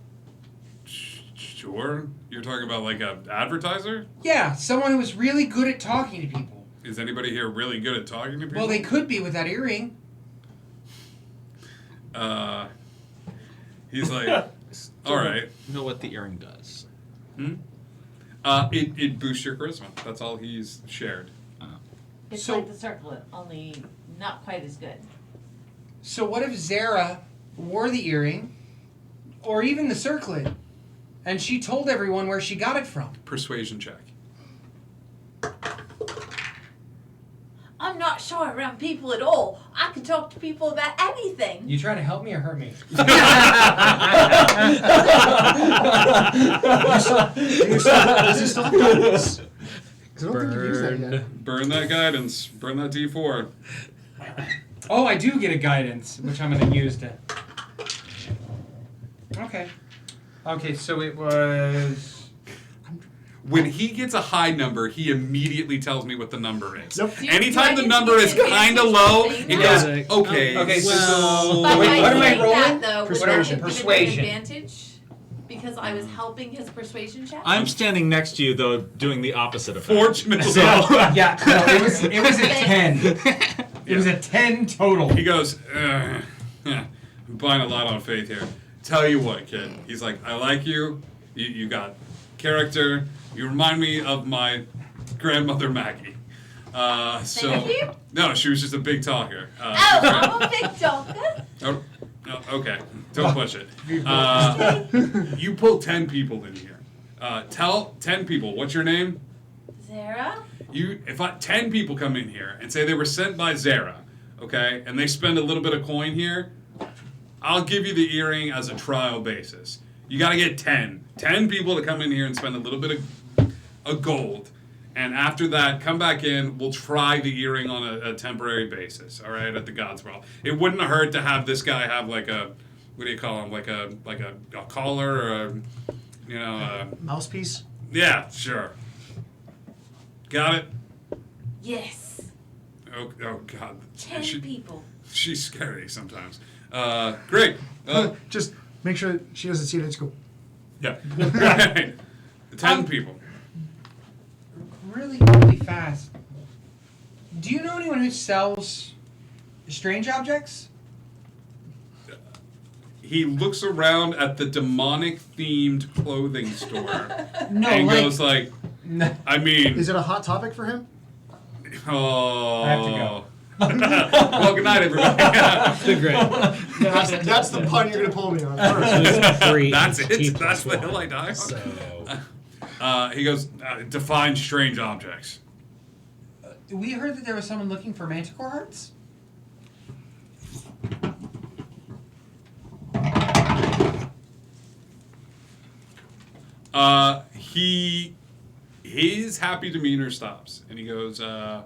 [SPEAKER 1] Sure. You're talking about like an advertiser?
[SPEAKER 10] Yeah, someone who was really good at talking to people.
[SPEAKER 1] Is anybody here really good at talking to people?
[SPEAKER 10] Well, they could be with that earring.
[SPEAKER 1] He's like, all right.
[SPEAKER 11] Know what the earring does?
[SPEAKER 1] It boosts your charisma. That's all he's shared.
[SPEAKER 2] It's
[SPEAKER 10] So-
[SPEAKER 2] like the circlet, only not quite as good.
[SPEAKER 10] So what if Zara wore the earring, or even the circlet, and she told everyone where she got it from?
[SPEAKER 1] Persuasion check.
[SPEAKER 6] I'm not shy around people at all. I can talk to people about anything.
[SPEAKER 10] You trying to help me or hurt me?
[SPEAKER 7] Do you still have guidance? 'Cause I don't think you've used that yet.
[SPEAKER 1] Burn that guidance. Burn that D4.
[SPEAKER 10] Oh, I do get a guidance, which I'm going to use to... Okay. Okay, so it was...
[SPEAKER 1] When he gets a high number, he immediately tells me what the number is.
[SPEAKER 7] Nope.
[SPEAKER 1] Anytime the
[SPEAKER 6] Do I
[SPEAKER 1] number
[SPEAKER 6] get
[SPEAKER 1] is
[SPEAKER 6] the
[SPEAKER 1] kind of
[SPEAKER 6] advantage
[SPEAKER 1] low,
[SPEAKER 6] for
[SPEAKER 1] it
[SPEAKER 6] saying
[SPEAKER 1] goes,
[SPEAKER 6] that?
[SPEAKER 1] okay,
[SPEAKER 10] Okay,
[SPEAKER 1] so...
[SPEAKER 6] But
[SPEAKER 10] Wait,
[SPEAKER 6] by
[SPEAKER 10] what am I
[SPEAKER 6] saying
[SPEAKER 10] rolling?
[SPEAKER 6] that, though, would
[SPEAKER 10] Persuasion.
[SPEAKER 6] I give him an
[SPEAKER 10] Persuasion.
[SPEAKER 6] advantage? Because I was helping his persuasion check?
[SPEAKER 11] I'm standing next to you, though, doing the opposite of that.
[SPEAKER 1] Fortunately.
[SPEAKER 11] So,
[SPEAKER 10] Yeah, no, it was a 10. It was a 10 total.
[SPEAKER 1] He goes, I'm buying a lot on faith here. Tell you what, kid. He's like, I like you. You got character. You remind me of my grandmother Maggie.
[SPEAKER 6] Thank you.
[SPEAKER 1] No, she was just a big talker.
[SPEAKER 6] I'm a big talker.
[SPEAKER 1] Oh, no, okay. Don't push it. You pull 10 people in here. Tell 10 people, what's your name?
[SPEAKER 6] Zara?
[SPEAKER 1] If 10 people come in here and say they were sent by Zara, okay, and they spend a little bit of coin here, I'll give you the earring as a trial basis. You got to get 10 people to come in here and spend a little bit of gold. And after that, come back in. We'll try the earring on a temporary basis, all right, at the God's Brawl. It wouldn't hurt to have this guy have like a, what do you call him, like a collar or a,
[SPEAKER 7] Mouthpiece?
[SPEAKER 1] Yeah, sure. Got it?
[SPEAKER 6] Yes.
[SPEAKER 1] Oh God.
[SPEAKER 6] 10 people.
[SPEAKER 1] She's scary sometimes. Great.
[SPEAKER 7] Just make sure she doesn't see it. Just go.
[SPEAKER 1] Yeah. Right. 10 people.
[SPEAKER 10] Really fast. Do you know anyone who sells strange objects?
[SPEAKER 1] He looks around at the demonic-themed clothing store
[SPEAKER 10] No,
[SPEAKER 1] and
[SPEAKER 10] like,
[SPEAKER 1] goes like, I mean...
[SPEAKER 7] Is it a hot topic for him?
[SPEAKER 1] Oh.
[SPEAKER 10] I have to go.
[SPEAKER 1] Well, good night, everybody.
[SPEAKER 7] That's the pun you're going to pull me on first.
[SPEAKER 1] That's it? That's the hill I die on?
[SPEAKER 9] So,
[SPEAKER 1] he goes, define strange objects.
[SPEAKER 10] We heard that there was someone looking for manticore hearts.
[SPEAKER 1] His happy demeanor stops, and he goes, I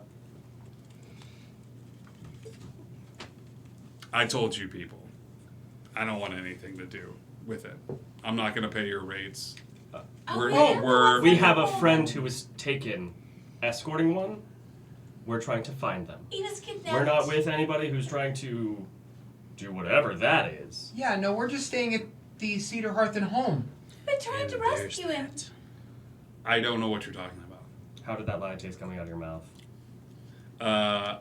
[SPEAKER 1] told you people, I don't want anything to do with it. I'm not going to pay your rates.
[SPEAKER 8] We have a friend who was taken escorting one. We're trying to find them.
[SPEAKER 2] Edith's kidnapped.
[SPEAKER 8] We're not with anybody who's trying to do whatever that is.
[SPEAKER 10] Yeah, no, we're just staying at the Cedar Hearth and Home.
[SPEAKER 2] We're trying to rescue him.
[SPEAKER 1] I don't know what you're talking about.
[SPEAKER 8] How did that lie taste coming out of your mouth?
[SPEAKER 7] I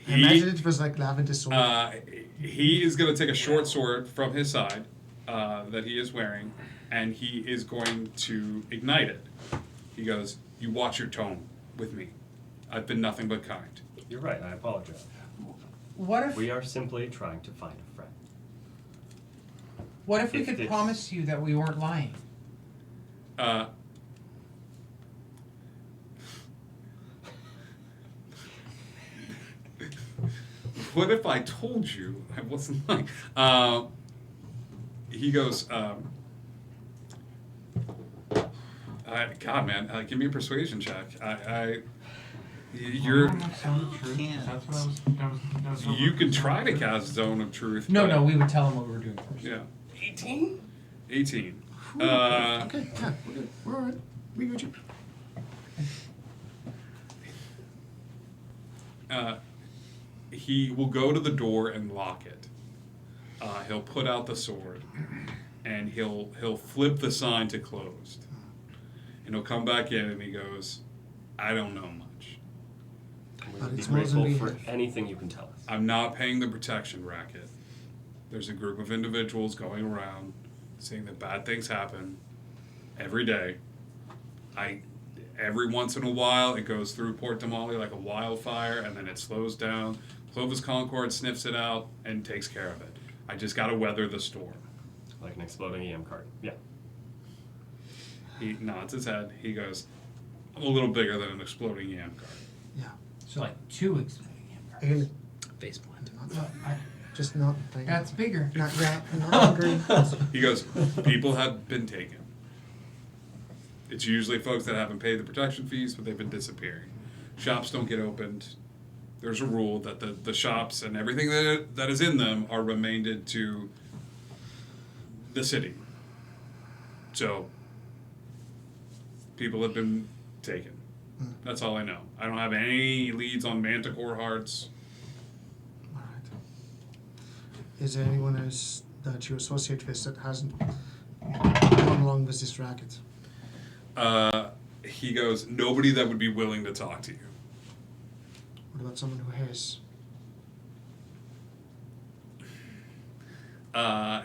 [SPEAKER 7] imagine it was like lavender sword.
[SPEAKER 1] He is going to take a short sword from his side that he is wearing, and he is going to ignite it. He goes, you watch your tone with me. I've been nothing but kind.
[SPEAKER 8] You're right, I apologize.
[SPEAKER 10] What if
[SPEAKER 8] We are simply trying to find a friend.
[SPEAKER 10] What if we
[SPEAKER 8] If
[SPEAKER 10] could
[SPEAKER 8] it's-
[SPEAKER 10] promise you that we weren't lying?
[SPEAKER 1] What if I told you I wasn't lying? He goes, God, man, give me a persuasion check. You're. You can try to cast Zone of Truth.
[SPEAKER 10] No,
[SPEAKER 1] but-
[SPEAKER 10] no, we would tell him what we were doing first.
[SPEAKER 1] Yeah.
[SPEAKER 8] 18?
[SPEAKER 1] 18.
[SPEAKER 7] Okay, yeah, we're good. We're all right. We got you.
[SPEAKER 1] He will go to the door and lock it. He'll put out the sword, and he'll flip the sign to closed. And he'll come back in and he goes, I don't know much.
[SPEAKER 8] We
[SPEAKER 7] But
[SPEAKER 8] would be
[SPEAKER 7] it's more than
[SPEAKER 8] grateful
[SPEAKER 7] we
[SPEAKER 8] for
[SPEAKER 7] have.
[SPEAKER 8] anything you can tell us.
[SPEAKER 1] I'm not paying the protection racket. There's a group of individuals going around saying that bad things happen every day. Every once in a while, it goes through Port Damali like a wildfire, and then it slows down. Clovis Concord sniffs it out and takes care of it. I just got to weather the storm.
[SPEAKER 8] Like an exploding EM card. Yeah.
[SPEAKER 1] He nods his head. He goes, I'm a little bigger than an exploding EM card.
[SPEAKER 7] Yeah.
[SPEAKER 10] So like 2 exploding
[SPEAKER 7] Again,
[SPEAKER 9] face plant.
[SPEAKER 7] just not.
[SPEAKER 10] That's bigger.
[SPEAKER 7] Not angry.
[SPEAKER 1] He goes, people have been taken. It's usually folks that haven't paid the protection fees, but they've been disappearing. Shops don't get opened. There's a rule that the shops and everything that is in them are remained to the city. So, people have been taken. That's all I know. I don't have any leads on Manticore hearts.
[SPEAKER 7] All right. Is there anyone else that you associate with that hasn't gone along with this racket?
[SPEAKER 1] He goes, nobody that would be willing to talk to you.
[SPEAKER 7] What about someone who has?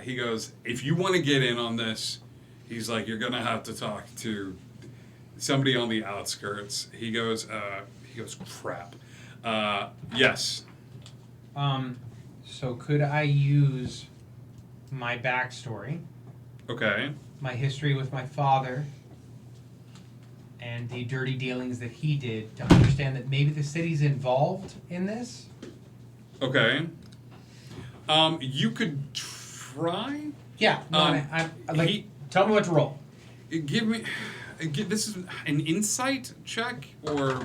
[SPEAKER 1] He goes, if you want to get in on this, he's like, you're gonna have to talk to somebody on the outskirts. He goes, crap. Yes.
[SPEAKER 10] So could I use my backstory,
[SPEAKER 1] Okay.
[SPEAKER 10] my history with my father, and the dirty dealings that he did to understand that maybe the city's involved in this?
[SPEAKER 1] Okay. You could try.
[SPEAKER 10] Yeah. No, I like. Tell me what to roll.
[SPEAKER 1] This is an insight check, or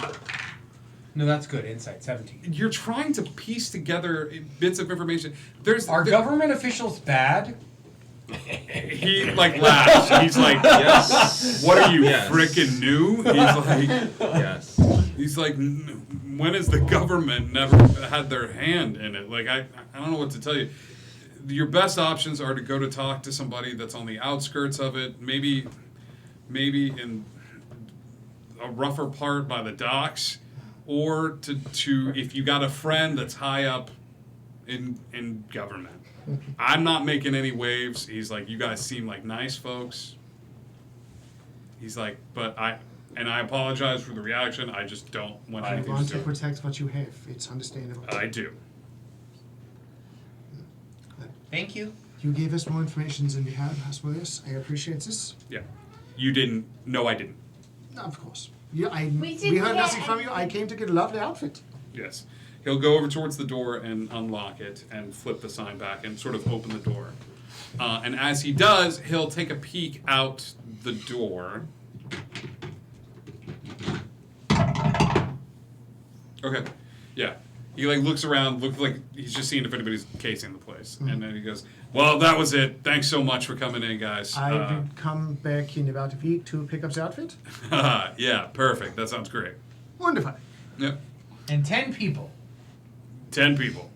[SPEAKER 10] No, that's good. Insight 17.
[SPEAKER 1] you're trying to piece together bits of information.
[SPEAKER 10] Are government officials bad?
[SPEAKER 1] He like laughs. He's like, yes. What are you,
[SPEAKER 11] Yes.
[SPEAKER 1] frickin' new? He's like,
[SPEAKER 11] Yes.
[SPEAKER 1] he's like, when has the government never had their hand in it? Like, I don't know what to tell you. Your best options are to go to talk to somebody that's on the outskirts of it. Maybe maybe in a rougher part by the docks, or to if you got a friend that's high up in government. I'm not making any waves. He's like, you guys seem like nice folks. He's like, but I apologize for the reaction. I just don't want
[SPEAKER 7] You
[SPEAKER 1] anything
[SPEAKER 7] want
[SPEAKER 1] to
[SPEAKER 7] to
[SPEAKER 1] do.
[SPEAKER 7] protect what you have. It's understandable.
[SPEAKER 1] I do.
[SPEAKER 10] Thank you.
[SPEAKER 7] You gave us more information than we had as well. Yes, I appreciate this.
[SPEAKER 1] Yeah. You didn't. No, I didn't.
[SPEAKER 7] Of course. Yeah,
[SPEAKER 2] We didn't
[SPEAKER 7] we heard
[SPEAKER 2] get
[SPEAKER 7] nothing from you. I came to get a lovely outfit.
[SPEAKER 1] Yes. He'll go over towards the door and unlock it and flip the sign back and sort of open the door. And as he does, he'll take a peek out the door. Okay. Yeah. He looks around, looks like he's just seeing if anybody's casing the place. And then he goes, well, that was it. Thanks so much for coming in, guys.
[SPEAKER 7] I will come back in about a week to pick up the outfit.
[SPEAKER 1] Yeah, perfect. That sounds great.
[SPEAKER 7] Wonderful.
[SPEAKER 1] Yep.
[SPEAKER 10] And 10 people.
[SPEAKER 1] 10 people.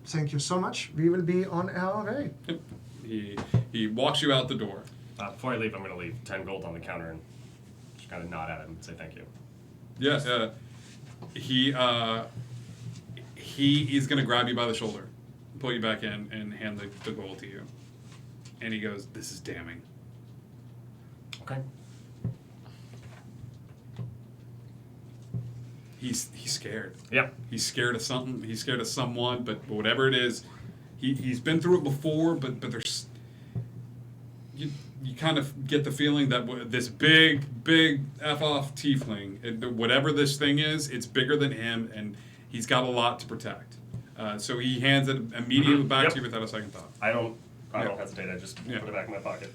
[SPEAKER 7] Thank you so much. We will be on our way.
[SPEAKER 1] Yep. He walks you out the door.
[SPEAKER 8] Before I leave, I'm going to leave 10 gold on the counter and just kind of nod at him and say thank you.
[SPEAKER 1] Yeah, he is gonna grab you by the shoulder, pull you back in, and hand the gold to you. And he goes, "This is damning."
[SPEAKER 8] Okay.
[SPEAKER 1] He's scared.
[SPEAKER 8] Yep.
[SPEAKER 1] He's scared of something. He's scared of someone. But whatever it is, he's been through it before. But there's you kind of get the feeling that this big F-off tiefling, whatever this thing is, it's bigger than him, and he's got a lot to protect. So he hands it immediately back to you without a second thought.
[SPEAKER 8] I don't hesitate. I just put it back in my pocket.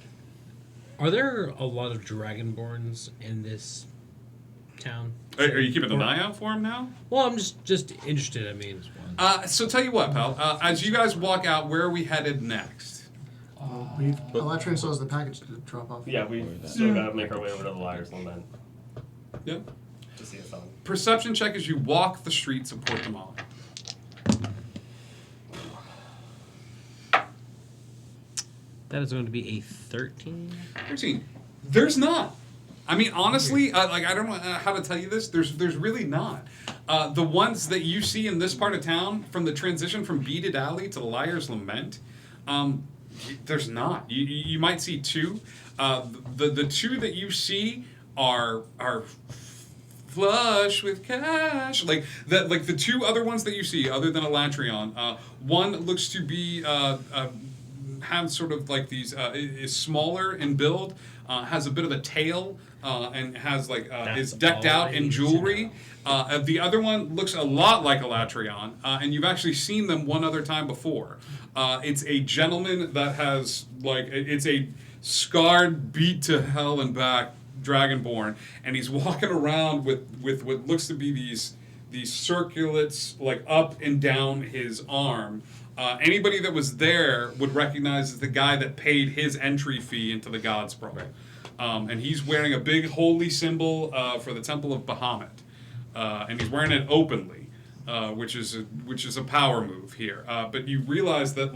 [SPEAKER 9] Are there a lot of Dragonborns in this town?
[SPEAKER 1] Are you keeping an eye out for him now?
[SPEAKER 9] Well, I'm just interested. I mean,
[SPEAKER 1] So tell you what, pal. As you guys walk out, where are we headed next?
[SPEAKER 7] Electric saw the package to drop off.
[SPEAKER 8] Yeah, we still got to make our way over to the Liar's Lament.
[SPEAKER 1] Yep.
[SPEAKER 8] To see us on.
[SPEAKER 1] Perception check as you walk the streets of Port Tamale.
[SPEAKER 9] that is going to be a 13.
[SPEAKER 1] 13. There's not. I mean, honestly, I don't know how to tell you this. There's really not. The ones that you see in this part of town, from the transition from Beaded Alley to the Liar's Lament, there's not. You might see two. The two that you see are flush with cash. Like the two other ones that you see, other than Elatrion, one looks to be have sort of like these is smaller in build, has a bit of a tail, and has like is decked out in jewelry. The other one looks a lot like Elatrion, and you've actually seen them one other time before. It's a gentleman that has it's a scarred, beat to hell and back Dragonborn, and he's walking around with what looks to be these circlets like up and down his arm. Anybody that was there would recognize as the guy that paid his entry fee into the God's Brawl. And he's wearing a big holy symbol for the Temple of Bahamut. And he's wearing it openly, which is a power move here. But you realize that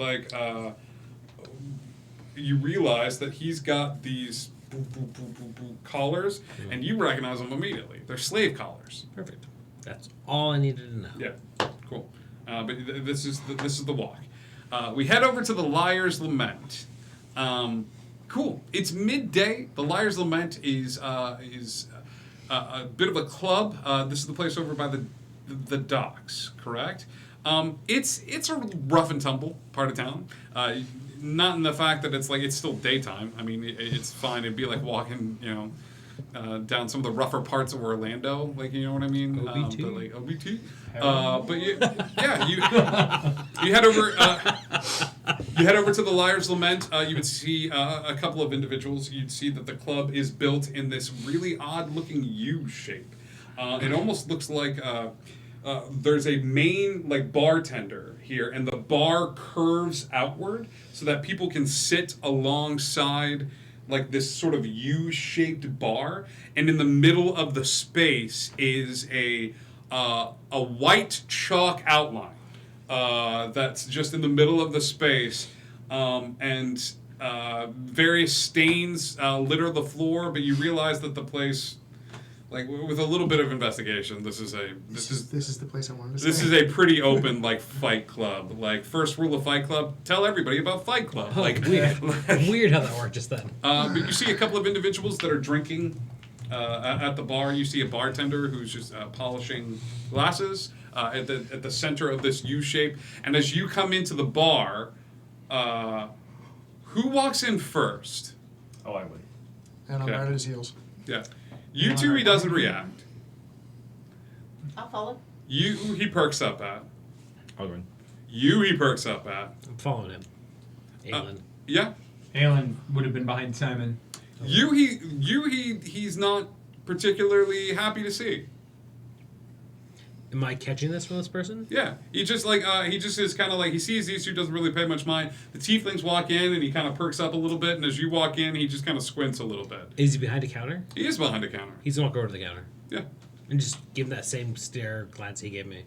[SPEAKER 1] he's got these collars, and you recognize them immediately. They're slave collars.
[SPEAKER 9] Perfect. That's all I needed to know.
[SPEAKER 1] Yeah, cool. But this is the walk. We head over to the Liar's Lament. Cool. It's midday. The Liar's Lament is a bit of a club. This is the place over by the docks, correct? It's a rough and tumble part of town. Not in the fact that it's still daytime. I mean, it's fine. It'd be like walking, down some of the rougher parts of Orlando, you know what I mean?
[SPEAKER 9] OBT.
[SPEAKER 1] But like OBT. But you head over. You head over to the Liar's Lament. You would see a couple of individuals. You'd see that the club is built in this really odd-looking U shape. It almost looks like there's a main bartender here, and the bar curves outward so that people can sit alongside this sort of U-shaped bar, and in the middle of the space is a white chalk outline that's just in the middle of the space, and Various stains litter the floor, but you realize that the place, like with a little bit of investigation, this is
[SPEAKER 7] the place I wanted to
[SPEAKER 1] this
[SPEAKER 7] stay.
[SPEAKER 1] is a pretty open like Fight Club. Like first rule of Fight Club: tell everybody about Fight Club.
[SPEAKER 9] Oh,
[SPEAKER 1] like
[SPEAKER 9] weird. Weird how that worked just then.
[SPEAKER 1] But you see a couple of individuals that are drinking at the bar. You see a bartender who's just polishing glasses at the center of this U shape. And as you come into the bar, who walks in first?
[SPEAKER 8] Oh, I would.
[SPEAKER 7] And I'm
[SPEAKER 1] Okay.
[SPEAKER 7] right at his heels.
[SPEAKER 1] Yeah, you two. He doesn't react.
[SPEAKER 2] I'll follow.
[SPEAKER 1] You he perks up at.
[SPEAKER 11] I'll go in.
[SPEAKER 1] You he perks up at.
[SPEAKER 9] I'm following him. Aelin.
[SPEAKER 1] Yeah.
[SPEAKER 10] Aelin would have been behind Simon.
[SPEAKER 1] He's not particularly happy to see.
[SPEAKER 9] Am I catching this from this person?
[SPEAKER 1] Yeah, he just is kind of like, he sees these two, doesn't really pay much mind. The tieflings walk in and he kind of perks up a little bit, and as you walk in, he just kind of squints a little bit.
[SPEAKER 9] Is he behind a counter?
[SPEAKER 1] He is behind a counter.
[SPEAKER 9] He's gonna walk over to the counter.
[SPEAKER 1] Yeah.
[SPEAKER 9] And just give him that same stare glance he gave me.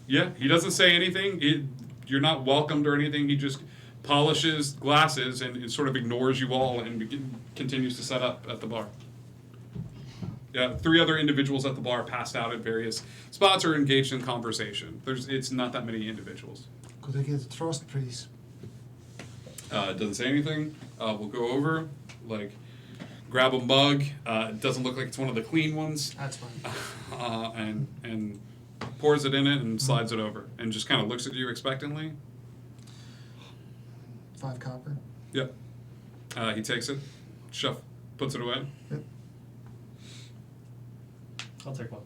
[SPEAKER 1] Yeah, he doesn't say anything. You're not welcomed or anything. He just polishes glasses and sort of ignores you all and continues to set up at the bar. Yeah, 3 other individuals at the bar passed out at various spots or engaged in conversation. It's not that many individuals.
[SPEAKER 7] Could I get a trust, please?
[SPEAKER 1] It doesn't say anything. We'll go over, grab a mug. It doesn't look like it's one of the clean ones.
[SPEAKER 7] That's fine.
[SPEAKER 1] And pours it in it and slides it over and just kind of looks at you expectantly.
[SPEAKER 7] 5 copper.
[SPEAKER 1] Yep. He takes it, puts it away.
[SPEAKER 7] Yep.
[SPEAKER 8] I'll take one.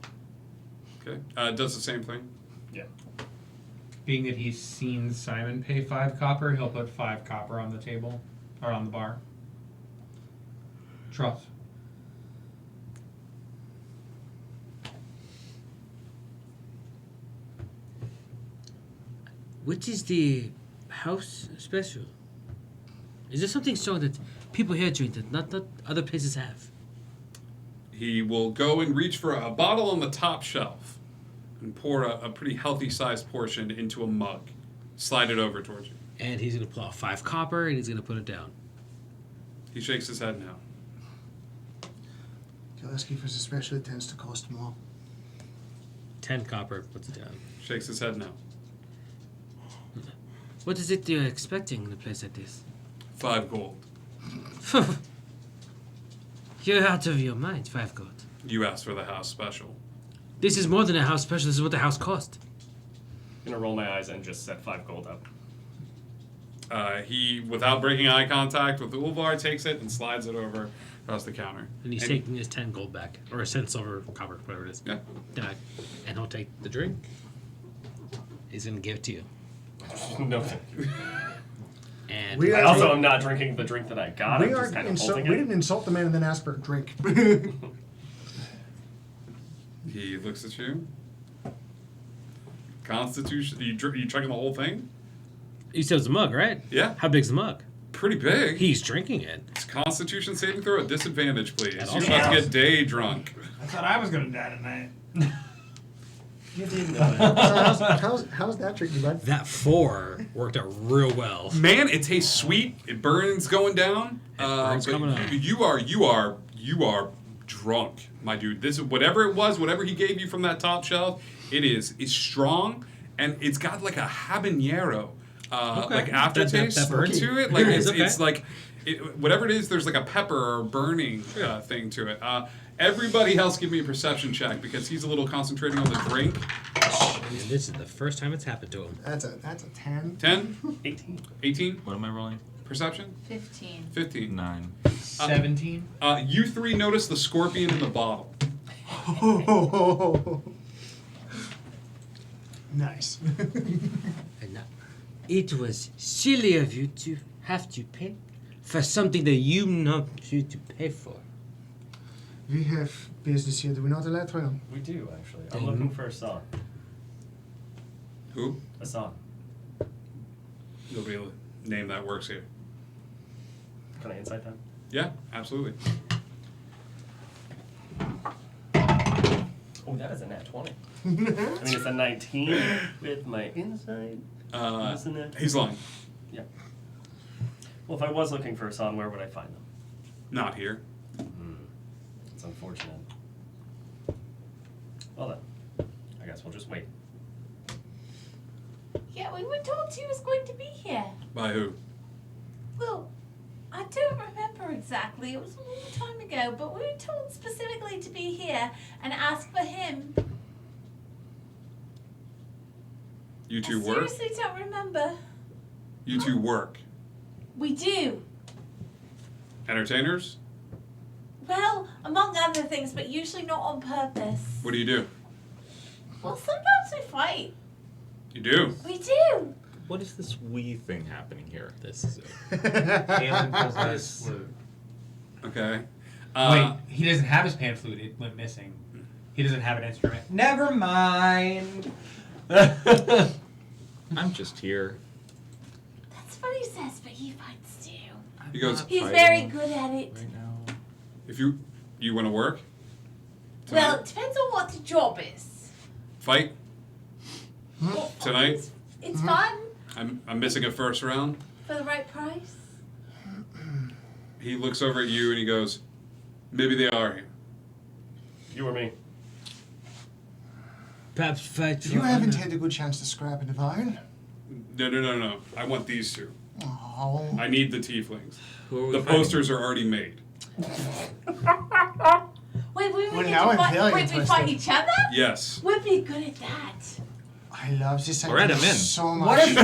[SPEAKER 1] Okay. Does the same thing.
[SPEAKER 8] Yeah.
[SPEAKER 10] Being that he's seen Simon pay 5 copper, he'll put 5 copper on the table or on the bar. Trust.
[SPEAKER 9] What is the house special? Is there something strong that people here drink that not other places have?
[SPEAKER 1] He will go and reach for a bottle on the top shelf and pour a pretty healthy sized portion into a mug. Slide it over towards you.
[SPEAKER 9] And he's gonna pull out 5 copper and he's gonna put it down.
[SPEAKER 1] He shakes his head now.
[SPEAKER 7] Gillespie, for especially tends to cost more.
[SPEAKER 9] 10 copper, puts it down.
[SPEAKER 1] Shakes his head now.
[SPEAKER 9] What is it you're expecting in a place like this?
[SPEAKER 1] 5 gold.
[SPEAKER 9] You're out of your mind, 5 gold.
[SPEAKER 1] You asked for the house special.
[SPEAKER 9] This is more than a house special, this is what the house cost.
[SPEAKER 8] I'm gonna roll my eyes and just set 5 gold up.
[SPEAKER 1] He, without breaking eye contact with Ulvar, takes it and slides it over across the counter.
[SPEAKER 9] And he's taking his 10 gold back. Or his 10 silver, copper, whatever it is.
[SPEAKER 1] Yeah.
[SPEAKER 9] And he'll take the drink. He's gonna give it to you.
[SPEAKER 8] No, thank you.
[SPEAKER 9] And
[SPEAKER 7] We
[SPEAKER 8] I
[SPEAKER 7] are-
[SPEAKER 8] also am not drinking the drink that I got. I'm
[SPEAKER 7] We,
[SPEAKER 8] just kind of
[SPEAKER 7] we
[SPEAKER 8] holding it.
[SPEAKER 7] didn't insult the man and then ask for a drink.
[SPEAKER 1] He looks at you. Constitution. You drinking the whole thing?
[SPEAKER 9] you said it was a mug, right?
[SPEAKER 1] Yeah.
[SPEAKER 9] How big's the mug?
[SPEAKER 1] Pretty big.
[SPEAKER 9] He's drinking it.
[SPEAKER 1] It's Constitution saving throw at disadvantage, please.
[SPEAKER 9] That
[SPEAKER 1] You're
[SPEAKER 9] also
[SPEAKER 1] about to
[SPEAKER 9] counts.
[SPEAKER 1] get day drunk.
[SPEAKER 10] I thought I was gonna die tonight.
[SPEAKER 8] You didn't know that.
[SPEAKER 7] how's that tricky, bud?
[SPEAKER 9] That 4 worked out real well.
[SPEAKER 1] Man, it tastes sweet. It burns going down.
[SPEAKER 9] burns
[SPEAKER 1] but
[SPEAKER 9] coming up.
[SPEAKER 1] You are drunk, my dude. This is whatever it was, whatever he gave you from that top shelf. It's strong, and it's got like a habanero, like aftertaste
[SPEAKER 9] that burns.
[SPEAKER 1] to it. Like it's
[SPEAKER 9] Okay.
[SPEAKER 1] like whatever it is. There's like a pepper or burning thing to it. Everybody else, give me a perception check because he's a little concentrating on the drink.
[SPEAKER 9] And this is the first time it's happened to him.
[SPEAKER 7] That's a 10.
[SPEAKER 1] 10,
[SPEAKER 8] 18.
[SPEAKER 1] 18,
[SPEAKER 11] What am I rolling?
[SPEAKER 1] perception,
[SPEAKER 2] 15.
[SPEAKER 1] 15.
[SPEAKER 11] 9.
[SPEAKER 10] 17.
[SPEAKER 1] You 3 notice the scorpion in the bottle.
[SPEAKER 7] Nice.
[SPEAKER 9] And now, it was silly of you to have to pay for something that you not due to pay for.
[SPEAKER 7] We have business here. Do we not, Electron?
[SPEAKER 8] We do, actually.
[SPEAKER 9] Dang.
[SPEAKER 8] I'm looking for a song.
[SPEAKER 1] Who?
[SPEAKER 8] A song.
[SPEAKER 1] Nobody will name that works here.
[SPEAKER 8] Can I insight that?
[SPEAKER 1] Yeah, absolutely.
[SPEAKER 8] Oh, that is a nat 20. I mean, it's a 19 with my insight. Isn't it?
[SPEAKER 1] He's lying.
[SPEAKER 8] Yeah. Well, if I was looking for Hassan, where would I find them?
[SPEAKER 1] Not here.
[SPEAKER 8] It's unfortunate. Well then, I guess we'll just wait.
[SPEAKER 2] Yeah, we were told she was going to be here.
[SPEAKER 1] By who?
[SPEAKER 2] Well, I don't remember exactly. It was a long time ago, but we were told specifically to be here and ask for him.
[SPEAKER 1] You two
[SPEAKER 2] I
[SPEAKER 1] work?
[SPEAKER 2] seriously don't remember.
[SPEAKER 1] You two work.
[SPEAKER 2] We do.
[SPEAKER 1] Entertainers?
[SPEAKER 2] Well, among other things, but usually not on purpose.
[SPEAKER 1] What do you do?
[SPEAKER 2] Well, sometimes we fight.
[SPEAKER 1] You do?
[SPEAKER 2] We do.
[SPEAKER 11] What is this we thing happening here?
[SPEAKER 9] This is
[SPEAKER 11] Alien possessed.
[SPEAKER 1] Okay.
[SPEAKER 10] Wait, he doesn't have his pan flute. It went missing. He doesn't have an instrument. Never mind.
[SPEAKER 11] I'm just here.
[SPEAKER 2] That's what he says, but he fights too.
[SPEAKER 1] He goes,
[SPEAKER 11] Not
[SPEAKER 2] He's
[SPEAKER 11] fighting
[SPEAKER 2] very good at it.
[SPEAKER 11] right now.
[SPEAKER 1] if you want to work?
[SPEAKER 2] Well, it depends on what the job is.
[SPEAKER 1] Fight?
[SPEAKER 2] Well,
[SPEAKER 1] Tonight?
[SPEAKER 2] It's fun
[SPEAKER 1] I'm missing a first round.
[SPEAKER 2] for the right price.
[SPEAKER 1] He looks over at you and he goes, maybe they are here.
[SPEAKER 8] You or me?
[SPEAKER 9] Perhaps fight for
[SPEAKER 7] You haven't
[SPEAKER 9] honor.
[SPEAKER 7] had a good chance to scrap in Divine.
[SPEAKER 1] No. I want these two.
[SPEAKER 7] Oh.
[SPEAKER 1] I need the tieflings.
[SPEAKER 11] Who are we
[SPEAKER 1] The
[SPEAKER 11] fighting?
[SPEAKER 1] posters are already made.
[SPEAKER 2] Wait, we
[SPEAKER 7] Well,
[SPEAKER 2] get
[SPEAKER 7] now
[SPEAKER 2] to
[SPEAKER 7] I'm
[SPEAKER 2] fight.
[SPEAKER 7] very
[SPEAKER 2] Wait, we
[SPEAKER 7] interested.
[SPEAKER 2] fight each other?
[SPEAKER 1] Yes.
[SPEAKER 2] We'd be good at that.
[SPEAKER 7] I love this
[SPEAKER 11] Alright,
[SPEAKER 7] idea
[SPEAKER 11] I'm in.
[SPEAKER 7] so much.
[SPEAKER 10] What if?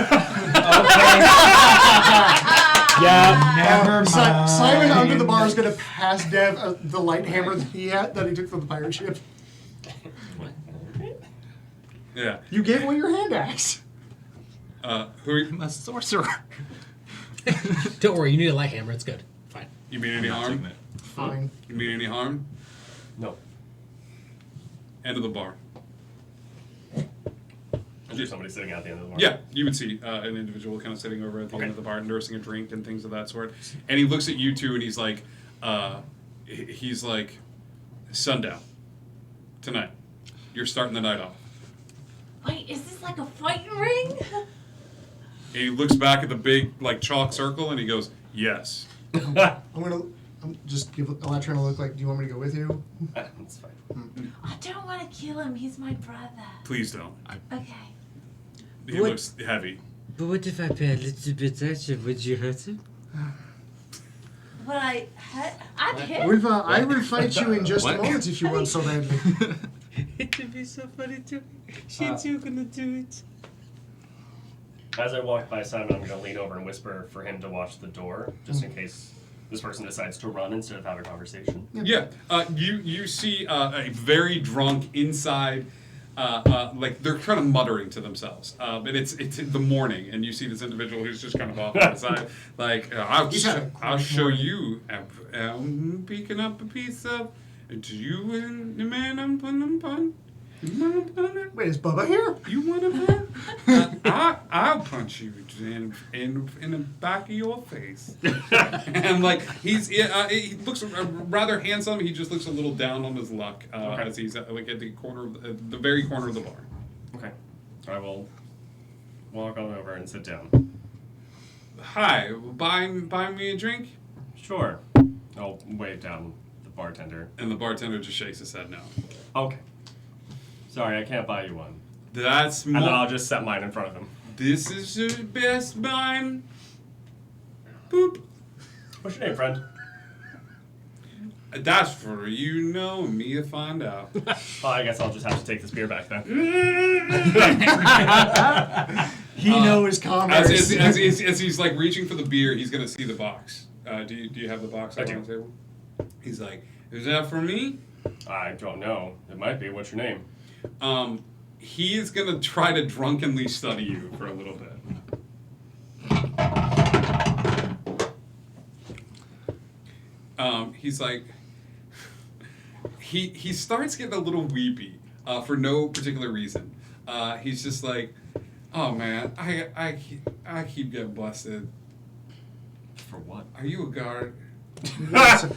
[SPEAKER 10] Yeah, never mind.
[SPEAKER 7] Simon under the bar is going to pass Dev the light hammer that he took from the pirate ship.
[SPEAKER 1] Yeah.
[SPEAKER 7] You gave away your hand axe.
[SPEAKER 1] Who are you?
[SPEAKER 11] I'm a sorcerer.
[SPEAKER 12] Don't worry, you need a light hammer. It's good. Fine.
[SPEAKER 1] You mean any
[SPEAKER 11] I'm not
[SPEAKER 1] harm?
[SPEAKER 11] taking it.
[SPEAKER 7] Fine.
[SPEAKER 1] You mean any harm?
[SPEAKER 8] No.
[SPEAKER 1] End of the bar.
[SPEAKER 8] Is there somebody sitting at the end of the bar?
[SPEAKER 1] Yeah, you would see an individual kind of sitting over at the end of the bar, nursing a drink and things of that sort. And he looks at you two, and he's like, sundown tonight. You're starting the night off.
[SPEAKER 2] Wait, is this like a fighting ring?
[SPEAKER 1] And he looks back at the big like chalk circle, and he goes, "Yes."
[SPEAKER 7] I'm just give Elatrin a look like, do you want me to go with you?
[SPEAKER 8] That's fine.
[SPEAKER 2] I don't want to kill him. He's my brother.
[SPEAKER 1] Please don't.
[SPEAKER 2] Okay.
[SPEAKER 1] He
[SPEAKER 9] What?
[SPEAKER 1] looks heavy.
[SPEAKER 9] But what if I pay a little bit extra? Would you hurt him?
[SPEAKER 2] But I'd hit.
[SPEAKER 7] I will fight you in just a moment if you want so badly.
[SPEAKER 9] It would be so funny to me. She's you gonna do it.
[SPEAKER 8] As I walk by Simon, I'm going to lean over and whisper for him to watch the door, just in case this person decides to run instead of have a conversation.
[SPEAKER 1] Yeah. You see a very drunk inside. Like they're kind of muttering to themselves, and it's in the morning, and you see this individual who's just kind of off on the side, like I'll show you. I'm picking up a piece of. Do you and the man I'm pun? You want to pun it?
[SPEAKER 7] Wait, is Bubba here?
[SPEAKER 1] You want to pun? I'll punch you in the back of your face. And like he looks rather handsome. He just looks a little down on his luck as he's like at the corner of the very corner of the bar.
[SPEAKER 8] Okay. I will walk on over and sit down.
[SPEAKER 1] Hi, buy me a drink?
[SPEAKER 8] Sure. I'll wave down the bartender.
[SPEAKER 1] And the bartender just shakes his head no.
[SPEAKER 8] Okay. Sorry, I can't buy you one.
[SPEAKER 1] That's
[SPEAKER 8] And then I'll just set mine in front of him.
[SPEAKER 1] This is the best mine. Boop.
[SPEAKER 8] What's your name, friend?
[SPEAKER 1] That's for you know and me to find out.
[SPEAKER 8] Well, I guess I'll just have to take this beer back then.
[SPEAKER 7] He knows commerce.
[SPEAKER 1] As he's like reaching for the beer, he's gonna see the box. Do you have the box
[SPEAKER 8] I
[SPEAKER 1] on
[SPEAKER 8] do.
[SPEAKER 1] the table? He's like, is that for me?
[SPEAKER 8] I don't know. It might be. What's your name?
[SPEAKER 1] He is gonna try to drunkenly study you for a little bit. He's like, he starts getting a little weepy for no particular reason. He's just like, oh man, I keep getting busted.
[SPEAKER 8] For what?
[SPEAKER 1] Are you a guard?
[SPEAKER 7] You gotta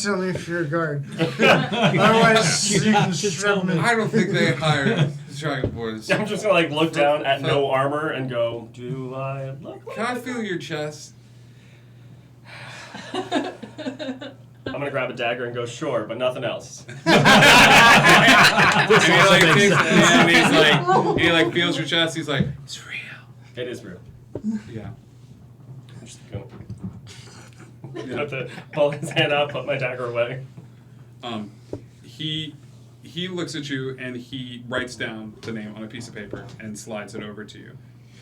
[SPEAKER 7] tell me if you're a guard. Otherwise, you can strap me.
[SPEAKER 1] I don't think they hire dragon boys.
[SPEAKER 8] I'm just gonna like look down at no armor and go, do I look like
[SPEAKER 1] Can I feel your chest?
[SPEAKER 8] I'm gonna grab a dagger and go, sure, but nothing else.
[SPEAKER 1] And he like takes it, and he's like, he like feels your chest. He's like, it's real.
[SPEAKER 8] It is real.
[SPEAKER 1] Yeah.
[SPEAKER 8] I'm just gonna put pull his hand out, put my dagger away.
[SPEAKER 1] He looks at you and he writes down the name on a piece of paper and slides it over to you.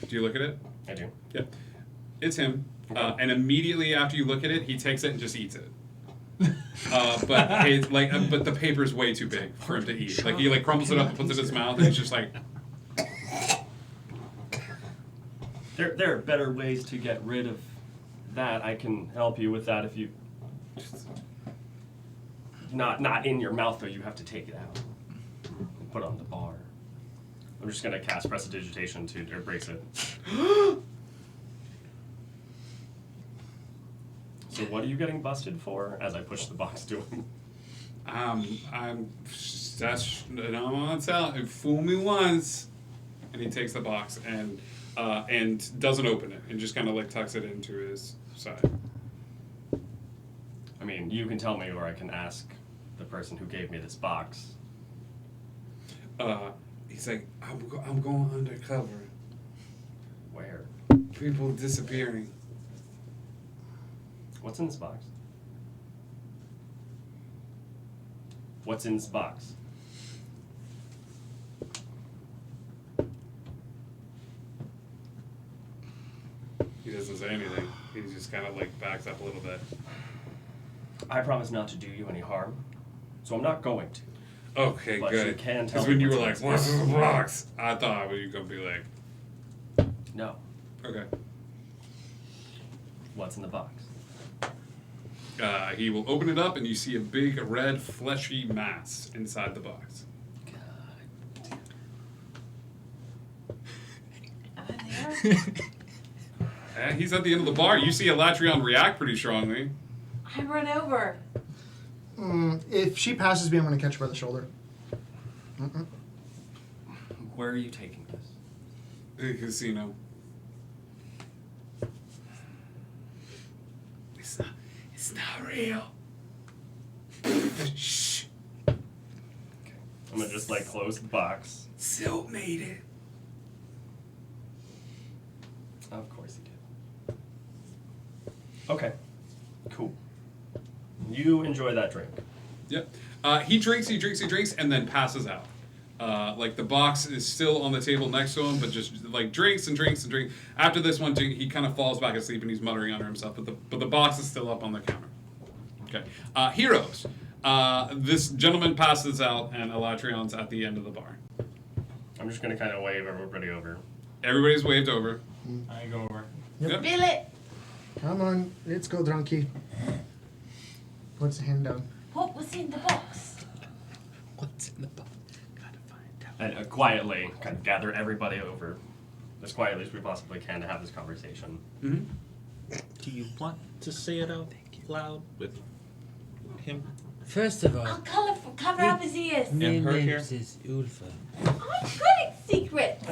[SPEAKER 1] Do you look at it?
[SPEAKER 8] I do.
[SPEAKER 1] Yeah. It's him. And immediately after you look at it, he takes it and just eats it. But it's like, but the paper's way too big for him to eat. Like he like crumbles it up and puts it in his mouth, and he's just like.
[SPEAKER 8] There are better ways to get rid of that. I can help you with that if you. Not in your mouth though. You have to take it out and put it on the bar. I'm just gonna cast Prestidigitation to erase it. So what are you getting busted for? As I push the box to him.
[SPEAKER 1] That's I don't want to tell. Fool me once, and he takes the box and doesn't open it and just kind of like tucks it into his side.
[SPEAKER 8] I mean, you can tell me, or I can ask the person who gave me this box.
[SPEAKER 1] He's like, I'm going undercover.
[SPEAKER 8] Where?
[SPEAKER 1] People disappearing.
[SPEAKER 8] What's in this box? What's in this box?
[SPEAKER 1] He doesn't say anything. He just kind of like backs up a little bit.
[SPEAKER 8] I promise not to do you any harm, so I'm not going to.
[SPEAKER 1] Okay,
[SPEAKER 8] But
[SPEAKER 1] good.
[SPEAKER 8] you can tell
[SPEAKER 1] Because
[SPEAKER 8] me
[SPEAKER 1] when you were
[SPEAKER 8] what's
[SPEAKER 1] like,
[SPEAKER 8] in
[SPEAKER 1] "What's
[SPEAKER 8] this
[SPEAKER 1] in the box?" I thought you were gonna be like,
[SPEAKER 8] No.
[SPEAKER 1] "Okay."
[SPEAKER 8] What's in the box?
[SPEAKER 1] He will open it up, and you see a big red fleshy mass inside the box. He's at the end of the bar. You see Elatrion react pretty strongly.
[SPEAKER 2] I run over.
[SPEAKER 7] If she passes me, I'm going to catch her by the shoulder.
[SPEAKER 8] Where are you taking this?
[SPEAKER 1] The casino. It's not real. Shh.
[SPEAKER 8] I'm gonna just like close the box.
[SPEAKER 1] Silk made it.
[SPEAKER 8] Of course he did. Okay. Cool. You enjoy that drink.
[SPEAKER 1] Yep. He drinks, and then passes out. Like the box is still on the table next to him, but just like drinks and drinks and drinks. After this one, he kind of falls back asleep and he's muttering under himself. But the box is still up on the counter. Okay. Heroes. This gentleman passes out, and Elatrion's at the end of the bar.
[SPEAKER 8] I'm just gonna kind of wave everybody over.
[SPEAKER 1] Everybody's waved over.
[SPEAKER 10] I go over.
[SPEAKER 7] Yep.
[SPEAKER 2] Feel it.
[SPEAKER 7] Come on, let's go, drunkie. Puts the hand down.
[SPEAKER 2] What was in the box?
[SPEAKER 12] What's in the box? Gotta find out.
[SPEAKER 8] And quietly, kind of gather everybody over, as quietly as we possibly can, to have this conversation.
[SPEAKER 1] Mm-hmm.
[SPEAKER 11] Do you want to say it out loud with him?
[SPEAKER 9] First of all,
[SPEAKER 2] I'll cover up his ears.
[SPEAKER 9] my
[SPEAKER 11] And her
[SPEAKER 9] name
[SPEAKER 11] here?
[SPEAKER 9] is Ulfa.
[SPEAKER 2] I'm good at secrets.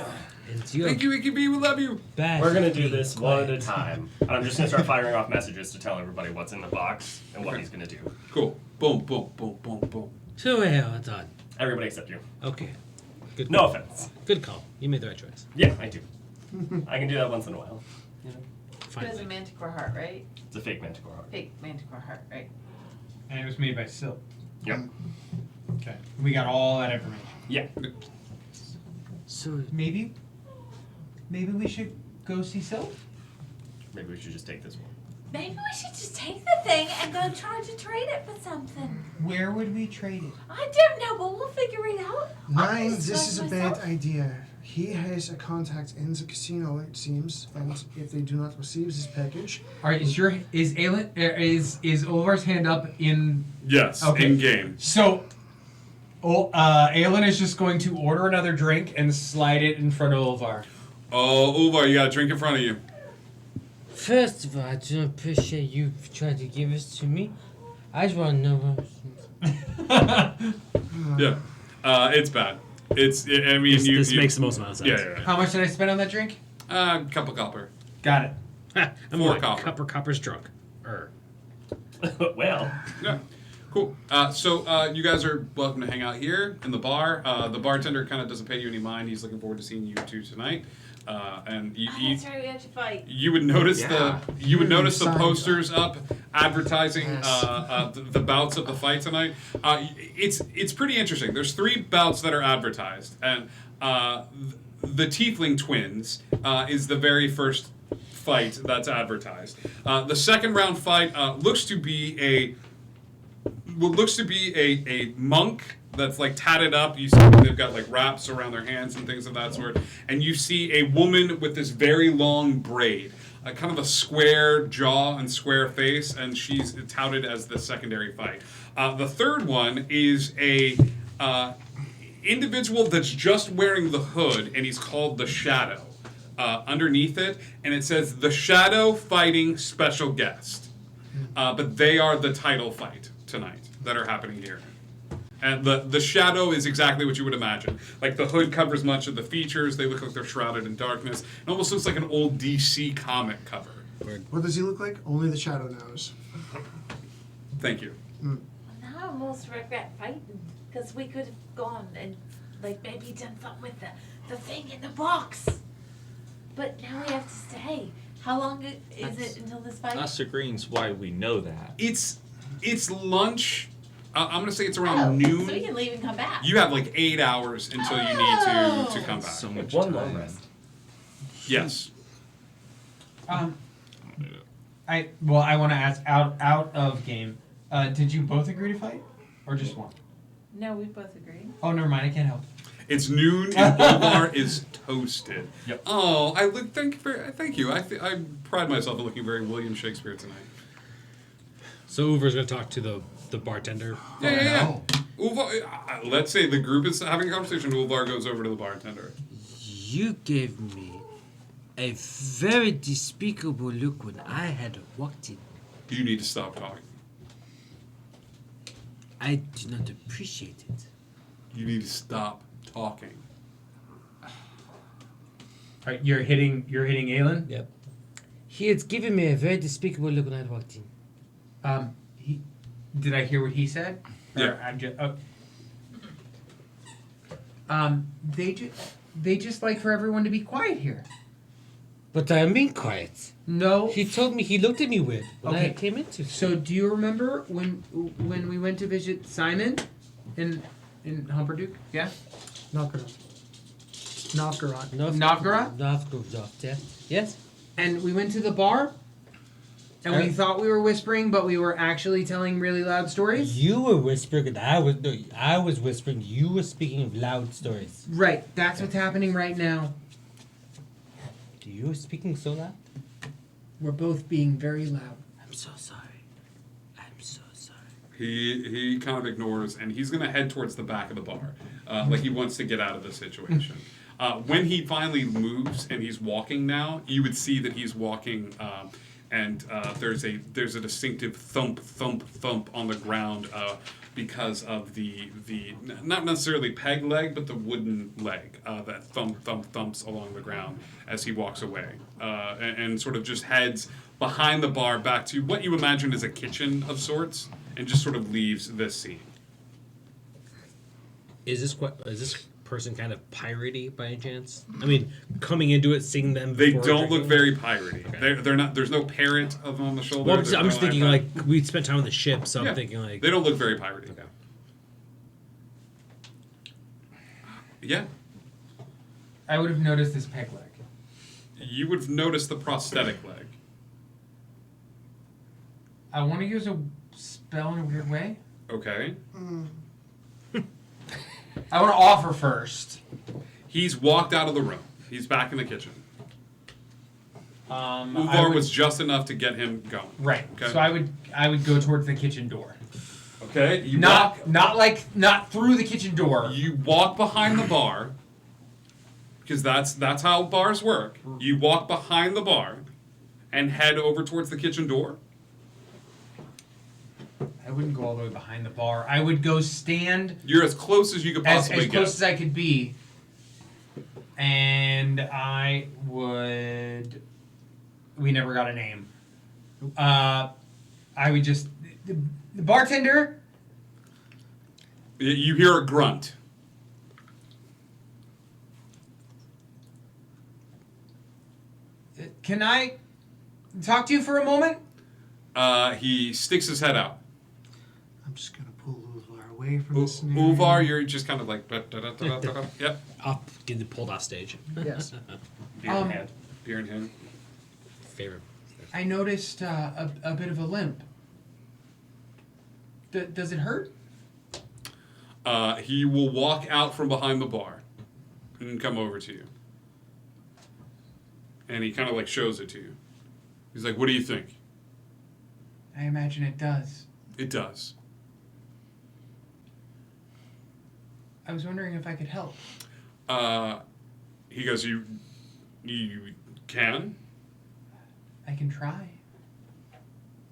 [SPEAKER 9] And you're
[SPEAKER 1] Thank you, Icky B. We love you.
[SPEAKER 9] bad
[SPEAKER 8] We're gonna
[SPEAKER 9] at
[SPEAKER 8] do
[SPEAKER 9] being
[SPEAKER 8] this one at a
[SPEAKER 9] quiet.
[SPEAKER 8] time. And I'm just gonna start firing off messages to tell everybody what's in the box and what he's gonna do.
[SPEAKER 1] Cool. Boom, boom, boom, boom, boom.
[SPEAKER 9] So well done.
[SPEAKER 8] Everybody except you.
[SPEAKER 12] Okay. Good.
[SPEAKER 8] No offense.
[SPEAKER 12] Good call. You made the right choice.
[SPEAKER 8] Yeah, I do. I can do that once in a while. You know?
[SPEAKER 2] It was a manticore heart, right?
[SPEAKER 8] It's a fake manticore heart.
[SPEAKER 2] Fake manticore heart, right?
[SPEAKER 10] And it was made by Silk.
[SPEAKER 8] Yep.
[SPEAKER 10] Okay. We got all that information.
[SPEAKER 8] Yeah.
[SPEAKER 9] So
[SPEAKER 10] Maybe we should go see Silk?
[SPEAKER 8] Maybe we should just take this one.
[SPEAKER 2] Maybe we should just take the thing and go try to trade it for something.
[SPEAKER 10] Where would we trade it?
[SPEAKER 2] I don't know, but we'll figure it out.
[SPEAKER 7] Nine,
[SPEAKER 2] I'll
[SPEAKER 7] this
[SPEAKER 2] just
[SPEAKER 7] is a
[SPEAKER 2] trust
[SPEAKER 7] bad
[SPEAKER 2] myself.
[SPEAKER 7] idea. He has a contact in the casino, it seems, and if they do not receive this package,
[SPEAKER 10] All right. Is Olivar's hand up in?
[SPEAKER 1] Yes,
[SPEAKER 10] Okay.
[SPEAKER 1] in game.
[SPEAKER 10] So, Aelin is just going to order another drink and slide it in front of Olivar.
[SPEAKER 1] Oh, Ulvar, you got a drink in front of you.
[SPEAKER 9] first of all, I don't appreciate you trying to give this to me. I just want to know.
[SPEAKER 1] Yeah. It's bad. I mean,
[SPEAKER 12] This makes the most amount of sense.
[SPEAKER 1] Yeah.
[SPEAKER 10] How much did I spend on that drink?
[SPEAKER 1] Couple copper.
[SPEAKER 10] Got it.
[SPEAKER 12] I'm
[SPEAKER 1] Four
[SPEAKER 12] like,
[SPEAKER 1] copper.
[SPEAKER 12] Copper's drunk.
[SPEAKER 8] Well.
[SPEAKER 1] Yeah. Cool. So you guys are welcome to hang out here in the bar. The bartender kind of doesn't pay you any mind. He's looking forward to seeing you two tonight. And
[SPEAKER 6] That's right, we have to fight.
[SPEAKER 1] you would notice
[SPEAKER 11] Yeah.
[SPEAKER 1] the posters up advertising the bouts of the fight tonight. It's pretty interesting. There's 3 bouts that are advertised, and the Tiefling twins is the very first fight that's advertised. The second round fight looks to be a monk that's like tatted up. You see they've got like wraps around their hands and things of that sort. And you see a woman with this very long braid, kind of a square jaw and square face, and she's touted as the secondary fight. The third one is a individual that's just wearing the hood, and he's called the Shadow. Underneath it, and it says the Shadow fighting special guest. But they are the title fight tonight that are happening here. And the Shadow is exactly what you would imagine. Like, the hood covers much of the features. They look like they're shrouded in darkness. It almost looks like an old DC comic cover.
[SPEAKER 7] What does he look like? Only the Shadow knows.
[SPEAKER 1] Thank you.
[SPEAKER 6] Now I almost regret fighting, because we could have gone and, like, maybe done something with the thing in the box. But now we have to stay. How long is it until this fight?
[SPEAKER 11] Us agreeing's why we know that.
[SPEAKER 1] It's lunch. I'm going to say it's around noon.
[SPEAKER 6] So we can leave and come back.
[SPEAKER 1] You have like 8 hours until you need to come back.
[SPEAKER 11] So much
[SPEAKER 8] One
[SPEAKER 11] time.
[SPEAKER 8] long rest.
[SPEAKER 1] Yes.
[SPEAKER 10] I want to ask out of game. Did you both agree to fight, or just one?
[SPEAKER 6] No, we both agreed.
[SPEAKER 10] Oh, never mind. I can't help.
[SPEAKER 1] It's noon and Omar is toasted.
[SPEAKER 10] Yep.
[SPEAKER 1] Oh, thank you. I pride myself on looking very William Shakespeare tonight.
[SPEAKER 12] So Uber's gonna talk to the bartender.
[SPEAKER 1] Yeah. Uvar, let's say the group is having a conversation. Uvar goes over to the bartender.
[SPEAKER 9] You gave me a very despicable look when I had walked in.
[SPEAKER 1] You need to stop talking.
[SPEAKER 9] I do not appreciate it.
[SPEAKER 1] You need to stop talking.
[SPEAKER 10] All right, you're hitting Aelin.
[SPEAKER 12] Yep.
[SPEAKER 9] He had given me a very despicable look when I walked in.
[SPEAKER 10] Did I hear what he said?
[SPEAKER 1] Yeah.
[SPEAKER 10] Or I'm just. They just like for everyone to be quiet here.
[SPEAKER 9] But I am being quiet.
[SPEAKER 10] No.
[SPEAKER 9] He told me, he looked at me weird when I
[SPEAKER 10] Okay.
[SPEAKER 9] came into.
[SPEAKER 10] So do you remember when we went to visit Simon in Humperduke? Yeah.
[SPEAKER 7] Novgorod.
[SPEAKER 10] Novgorod?
[SPEAKER 9] Novgorod, yeah. Yes?
[SPEAKER 10] And we went to the bar, and we thought we were whispering, but we were actually telling really loud stories.
[SPEAKER 9] You were whispering and I was whispering. You were speaking of loud stories.
[SPEAKER 10] Right. That's what's happening right now.
[SPEAKER 9] You were speaking so loud?
[SPEAKER 10] We're both being very loud.
[SPEAKER 9] I'm so sorry. I'm so sorry.
[SPEAKER 1] He kind of ignores, and he's going to head towards the back of the bar, like he wants to get out of the situation. When he finally moves and he's walking now, you would see that he's walking, and there's a distinctive thump, thump, thump on the ground because of the not necessarily peg leg, but the wooden leg that thumps along the ground as he walks away, and sort of just heads behind the bar back to what you imagine is a kitchen of sorts, and just sort of leaves this scene.
[SPEAKER 12] Is this person kind of piratey by any chance? I mean, coming into it, seeing them.
[SPEAKER 1] They
[SPEAKER 12] before
[SPEAKER 1] don't look
[SPEAKER 12] drinking?
[SPEAKER 1] very piratey.
[SPEAKER 12] Okay.
[SPEAKER 1] They're not. There's no parrot of them on the shoulder.
[SPEAKER 12] Well,
[SPEAKER 1] There's
[SPEAKER 12] I'm just
[SPEAKER 1] no
[SPEAKER 12] thinking
[SPEAKER 1] like that.
[SPEAKER 12] like we spent time on the ship, so
[SPEAKER 1] Yeah.
[SPEAKER 12] I'm thinking like
[SPEAKER 1] They don't look very piratey.
[SPEAKER 12] Okay.
[SPEAKER 1] Yeah.
[SPEAKER 10] I would have noticed this peg leg.
[SPEAKER 1] You would have noticed the prosthetic leg.
[SPEAKER 10] I want to use a spell in a weird way.
[SPEAKER 1] Okay.
[SPEAKER 10] I want to offer first.
[SPEAKER 1] He's walked out of the room. He's back in the kitchen.
[SPEAKER 10] I
[SPEAKER 1] Uvar
[SPEAKER 10] would-
[SPEAKER 1] was just enough to get him going.
[SPEAKER 10] Right.
[SPEAKER 1] Okay.
[SPEAKER 10] So I would go towards the kitchen door.
[SPEAKER 1] Okay. You
[SPEAKER 10] Not
[SPEAKER 1] walk.
[SPEAKER 10] not through the kitchen door.
[SPEAKER 1] You walk behind the bar. Because that's how bars work. You walk behind the bar, and head over towards the kitchen door.
[SPEAKER 10] I wouldn't go all the way behind the bar. I would go stand
[SPEAKER 1] You're as close as you could
[SPEAKER 10] as
[SPEAKER 1] possibly
[SPEAKER 10] close
[SPEAKER 1] get.
[SPEAKER 10] as I could be, and I would. We never got a name. I would just the bartender.
[SPEAKER 1] You hear a grunt.
[SPEAKER 10] Can I talk to you for a moment?
[SPEAKER 1] He sticks his head out.
[SPEAKER 7] I'm just gonna pull Ulvar away from this scenario.
[SPEAKER 1] Ulvar, you're just kind of like. Yep.
[SPEAKER 12] Up, getting pulled off stage.
[SPEAKER 7] Yes.
[SPEAKER 8] Beer in hand.
[SPEAKER 1] Beer in hand.
[SPEAKER 12] Favorite.
[SPEAKER 10] I noticed a bit of a limp. Does it hurt?
[SPEAKER 1] He will walk out from behind the bar and come over to you. And he kind of like shows it to you. He's like, "What do you think?"
[SPEAKER 10] I imagine it does.
[SPEAKER 1] It does.
[SPEAKER 10] I was wondering if I could help.
[SPEAKER 1] He goes, You can?
[SPEAKER 10] I can try.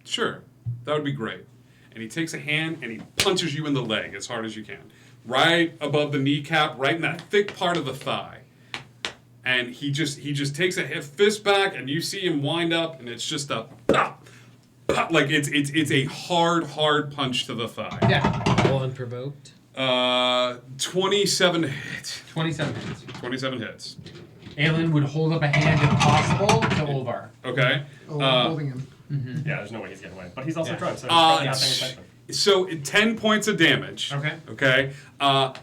[SPEAKER 1] Sure. That would be great. And he takes a hand and he punches you in the leg as hard as you can. Right above the kneecap, right in that thick part of the thigh. And he just takes a fist back and you see him wind up and it's just a pop, pop, like it's a hard punch to the thigh.
[SPEAKER 10] Yeah.
[SPEAKER 12] All unprovoked.
[SPEAKER 1] 27 hits.
[SPEAKER 10] 27 hits.
[SPEAKER 1] 27 hits.
[SPEAKER 10] Aelin would hold up a hand if possible to Ulvar.
[SPEAKER 1] Okay.
[SPEAKER 7] Oh, I'm holding him.
[SPEAKER 10] Mm-hmm.
[SPEAKER 8] Yeah, there's no way he's getting away. But he's also drunk, so he's probably not paying attention.
[SPEAKER 1] So 10 points of damage.
[SPEAKER 10] Okay.
[SPEAKER 1] Okay.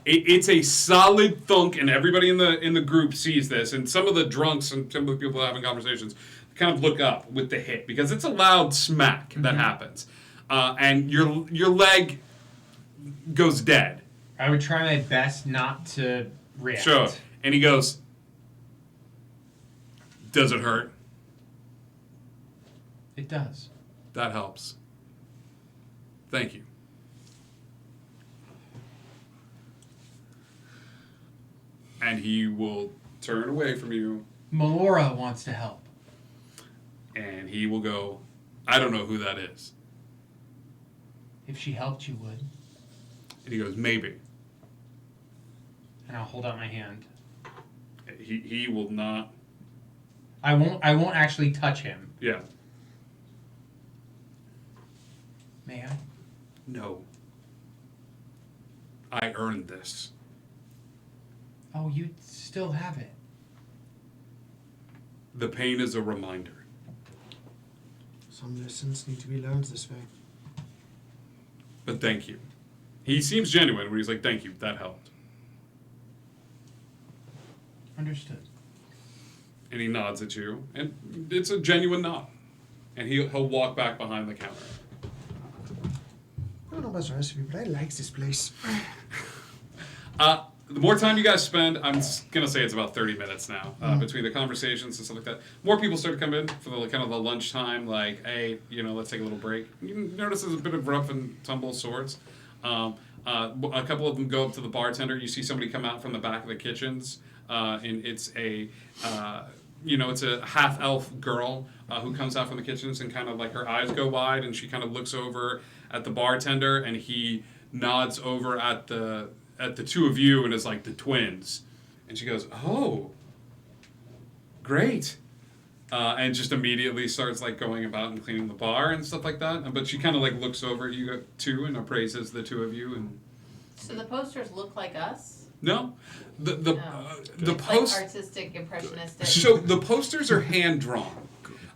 [SPEAKER 1] It's a solid thunk, and everybody in the group sees this. And some of the drunks and some of the people having conversations kind of look up with the hit because it's a loud smack that happens, and your leg goes dead.
[SPEAKER 10] I would try my best not to react.
[SPEAKER 1] Sure. And he goes, "Does it hurt?"
[SPEAKER 10] It does.
[SPEAKER 1] That helps. Thank you. And he will turn away from you.
[SPEAKER 10] Melora wants to help.
[SPEAKER 1] And he will go, "I don't know who that is."
[SPEAKER 10] If she helped, you would.
[SPEAKER 1] And he goes, "Maybe."
[SPEAKER 10] And I'll hold out my hand.
[SPEAKER 1] He will not.
[SPEAKER 10] I won't actually touch him.
[SPEAKER 1] Yeah.
[SPEAKER 10] May I?
[SPEAKER 1] No. I earned this.
[SPEAKER 10] Oh, you still have it.
[SPEAKER 1] The pain is a reminder.
[SPEAKER 7] Some lessons need to be learned this way.
[SPEAKER 1] But thank you. He seems genuine when he's like, "Thank you, that helped."
[SPEAKER 10] Understood.
[SPEAKER 1] And he nods at you, and it's a genuine nod. And he'll walk back behind the counter.
[SPEAKER 7] I don't know about the rest of you, but I like this place.
[SPEAKER 1] The more time you guys spend, I'm gonna say it's about 30 minutes now between the conversations and stuff like that. More people start to come in for the kind of the lunchtime, like, "Hey, let's take a little break." You notice there's a bit of rough and tumble sorts. A couple of them go up to the bartender. You see somebody come out from the back of the kitchens, and it's a it's a half elf girl who comes out from the kitchens and kind of like her eyes go wide and she kind of looks over at the bartender and he nods over at the two of you and is like, "The twins," and she goes, "Oh, great," and just immediately starts like going about and cleaning the bar and stuff like that. But she kind of like looks over at you two and appraises the two of you and.
[SPEAKER 2] So the posters look like us?
[SPEAKER 1] No, the
[SPEAKER 2] It's
[SPEAKER 1] post
[SPEAKER 2] like artistic, impressionistic.
[SPEAKER 1] So the posters are hand drawn.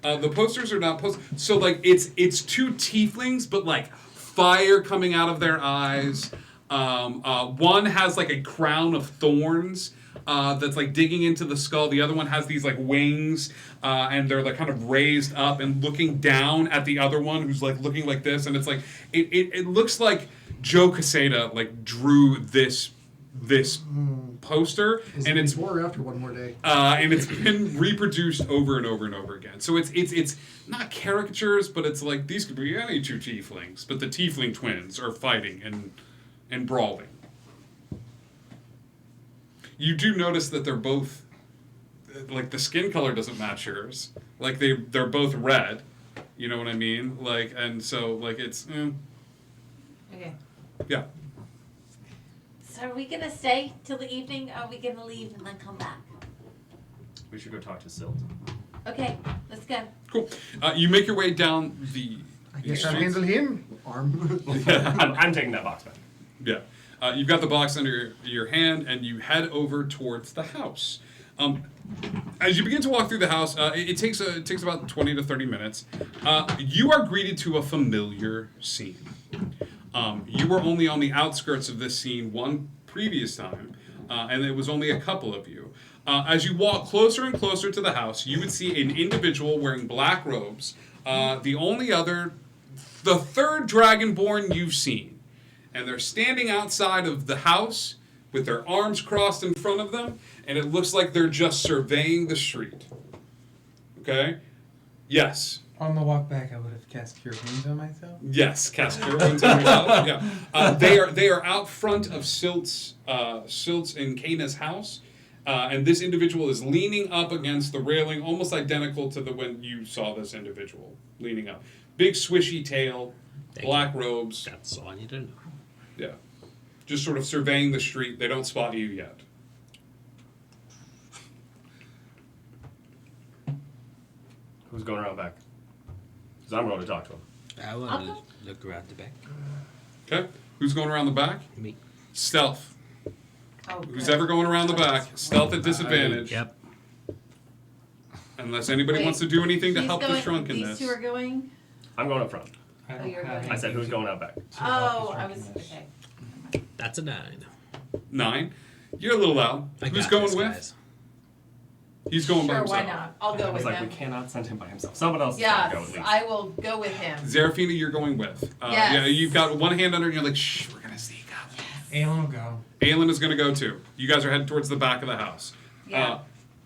[SPEAKER 1] The posters are not so like it's two tieflings, but like fire coming out of their eyes. One has like a crown of thorns that's like digging into the skull. The other one has these like wings, and they're like kind of raised up and looking down at the other one who's like looking like this. And it's like it looks like Joe Quesada like drew this poster, and it's
[SPEAKER 7] before or after One More Day.
[SPEAKER 1] And it's been reproduced over and over and over again. So it's not caricatures, but it's like these could be any two tieflings, but the tiefling twins are fighting and brawling. You do notice that they're both like the skin color doesn't match yours. Like they're both red. You know what I mean? Like, and so like it's
[SPEAKER 2] Okay.
[SPEAKER 1] yeah.
[SPEAKER 2] So are we gonna stay till the evening? Or are we gonna leave and then come back?
[SPEAKER 8] We should go talk to Silt.
[SPEAKER 2] Okay, let's go.
[SPEAKER 1] Cool. You make your way down the.
[SPEAKER 7] I Guess I'll handle him. Arm.
[SPEAKER 8] I'm taking that box back.
[SPEAKER 1] Yeah. You've got the box under your hand, and you head over towards the house. As you begin to walk through the house, it takes about 20 to 30 minutes. You are greeted to a familiar scene. You were only on the outskirts of this scene one previous time, and it was only a couple of you. As you walk closer and closer to the house, you would see an individual wearing black robes. The third dragonborn you've seen. And they're standing outside of the house with their arms crossed in front of them, and it looks like they're just surveying the street. Okay? Yes.
[SPEAKER 10] On the walk back, I would have cast Cure Wounds on myself.
[SPEAKER 1] Yes, cast Cure Wounds on yourself. Yeah. They are out front of Silt's and Kana's house, and this individual is leaning up against the railing, almost identical to when you saw this individual leaning up. Big swishy tail, black robes.
[SPEAKER 12] That's all I need to know.
[SPEAKER 1] Yeah. Just sort of surveying the street. They don't spot you yet.
[SPEAKER 8] Who's going around back? Because I'm going to talk to him.
[SPEAKER 9] I want to look around the back.
[SPEAKER 1] Okay. Who's going around the back?
[SPEAKER 9] Me.
[SPEAKER 1] Stealth.
[SPEAKER 2] Oh,
[SPEAKER 1] Who's
[SPEAKER 2] good.
[SPEAKER 1] ever going around the back? Stealth at disadvantage.
[SPEAKER 9] Yep.
[SPEAKER 1] Unless anybody
[SPEAKER 2] Wait,
[SPEAKER 1] wance to do anything to
[SPEAKER 2] He's
[SPEAKER 1] help the
[SPEAKER 2] going-
[SPEAKER 1] drunkenness.
[SPEAKER 2] These two are going?
[SPEAKER 8] I'm going up front.
[SPEAKER 2] Oh, you're going.
[SPEAKER 8] I said, who's going out back?
[SPEAKER 2] Oh, I was, okay.
[SPEAKER 9] That's a 9.
[SPEAKER 1] 9. You're a little loud.
[SPEAKER 9] I
[SPEAKER 1] Who's
[SPEAKER 9] got
[SPEAKER 1] going
[SPEAKER 9] this,
[SPEAKER 1] with?
[SPEAKER 9] guys.
[SPEAKER 1] He's going by
[SPEAKER 2] Sure,
[SPEAKER 1] himself.
[SPEAKER 2] why not? I'll go
[SPEAKER 8] I was
[SPEAKER 2] with
[SPEAKER 8] like,
[SPEAKER 2] him.
[SPEAKER 8] we cannot send him by himself. Someone else is going to
[SPEAKER 2] Yes,
[SPEAKER 8] go at least.
[SPEAKER 2] I will go with him.
[SPEAKER 1] Zerafina, you're going with.
[SPEAKER 2] Yes.
[SPEAKER 1] Yeah, you've got one hand under and you're like, shh, we're going to sneak up.
[SPEAKER 10] Aelin will go.
[SPEAKER 1] Aelin is going to go too. You guys are heading towards the back of the house.
[SPEAKER 2] Yeah.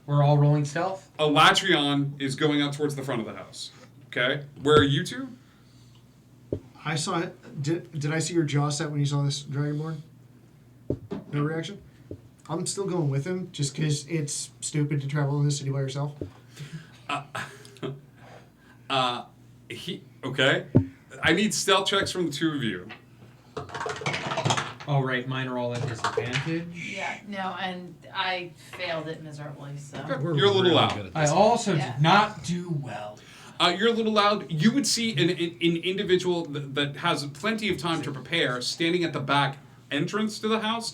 [SPEAKER 10] We're all rolling stealth.
[SPEAKER 1] Elatrion is going out towards the front of the house. Okay? Where are you two?
[SPEAKER 7] I saw it. Did I see your jaw set when you saw this Dragonborn? No reaction? I'm still going with him just because it's stupid to travel in this city by yourself.
[SPEAKER 1] Okay. I need stealth checks from the two of you.
[SPEAKER 10] Oh, right. Mine are all at disadvantage.
[SPEAKER 2] Yeah, no, and I failed it miserably, so.
[SPEAKER 1] You're a little loud.
[SPEAKER 10] I also
[SPEAKER 2] Yeah.
[SPEAKER 10] did not do well.
[SPEAKER 1] You're a little loud. You would see an individual that has plenty of time to prepare standing at the back entrance to the house,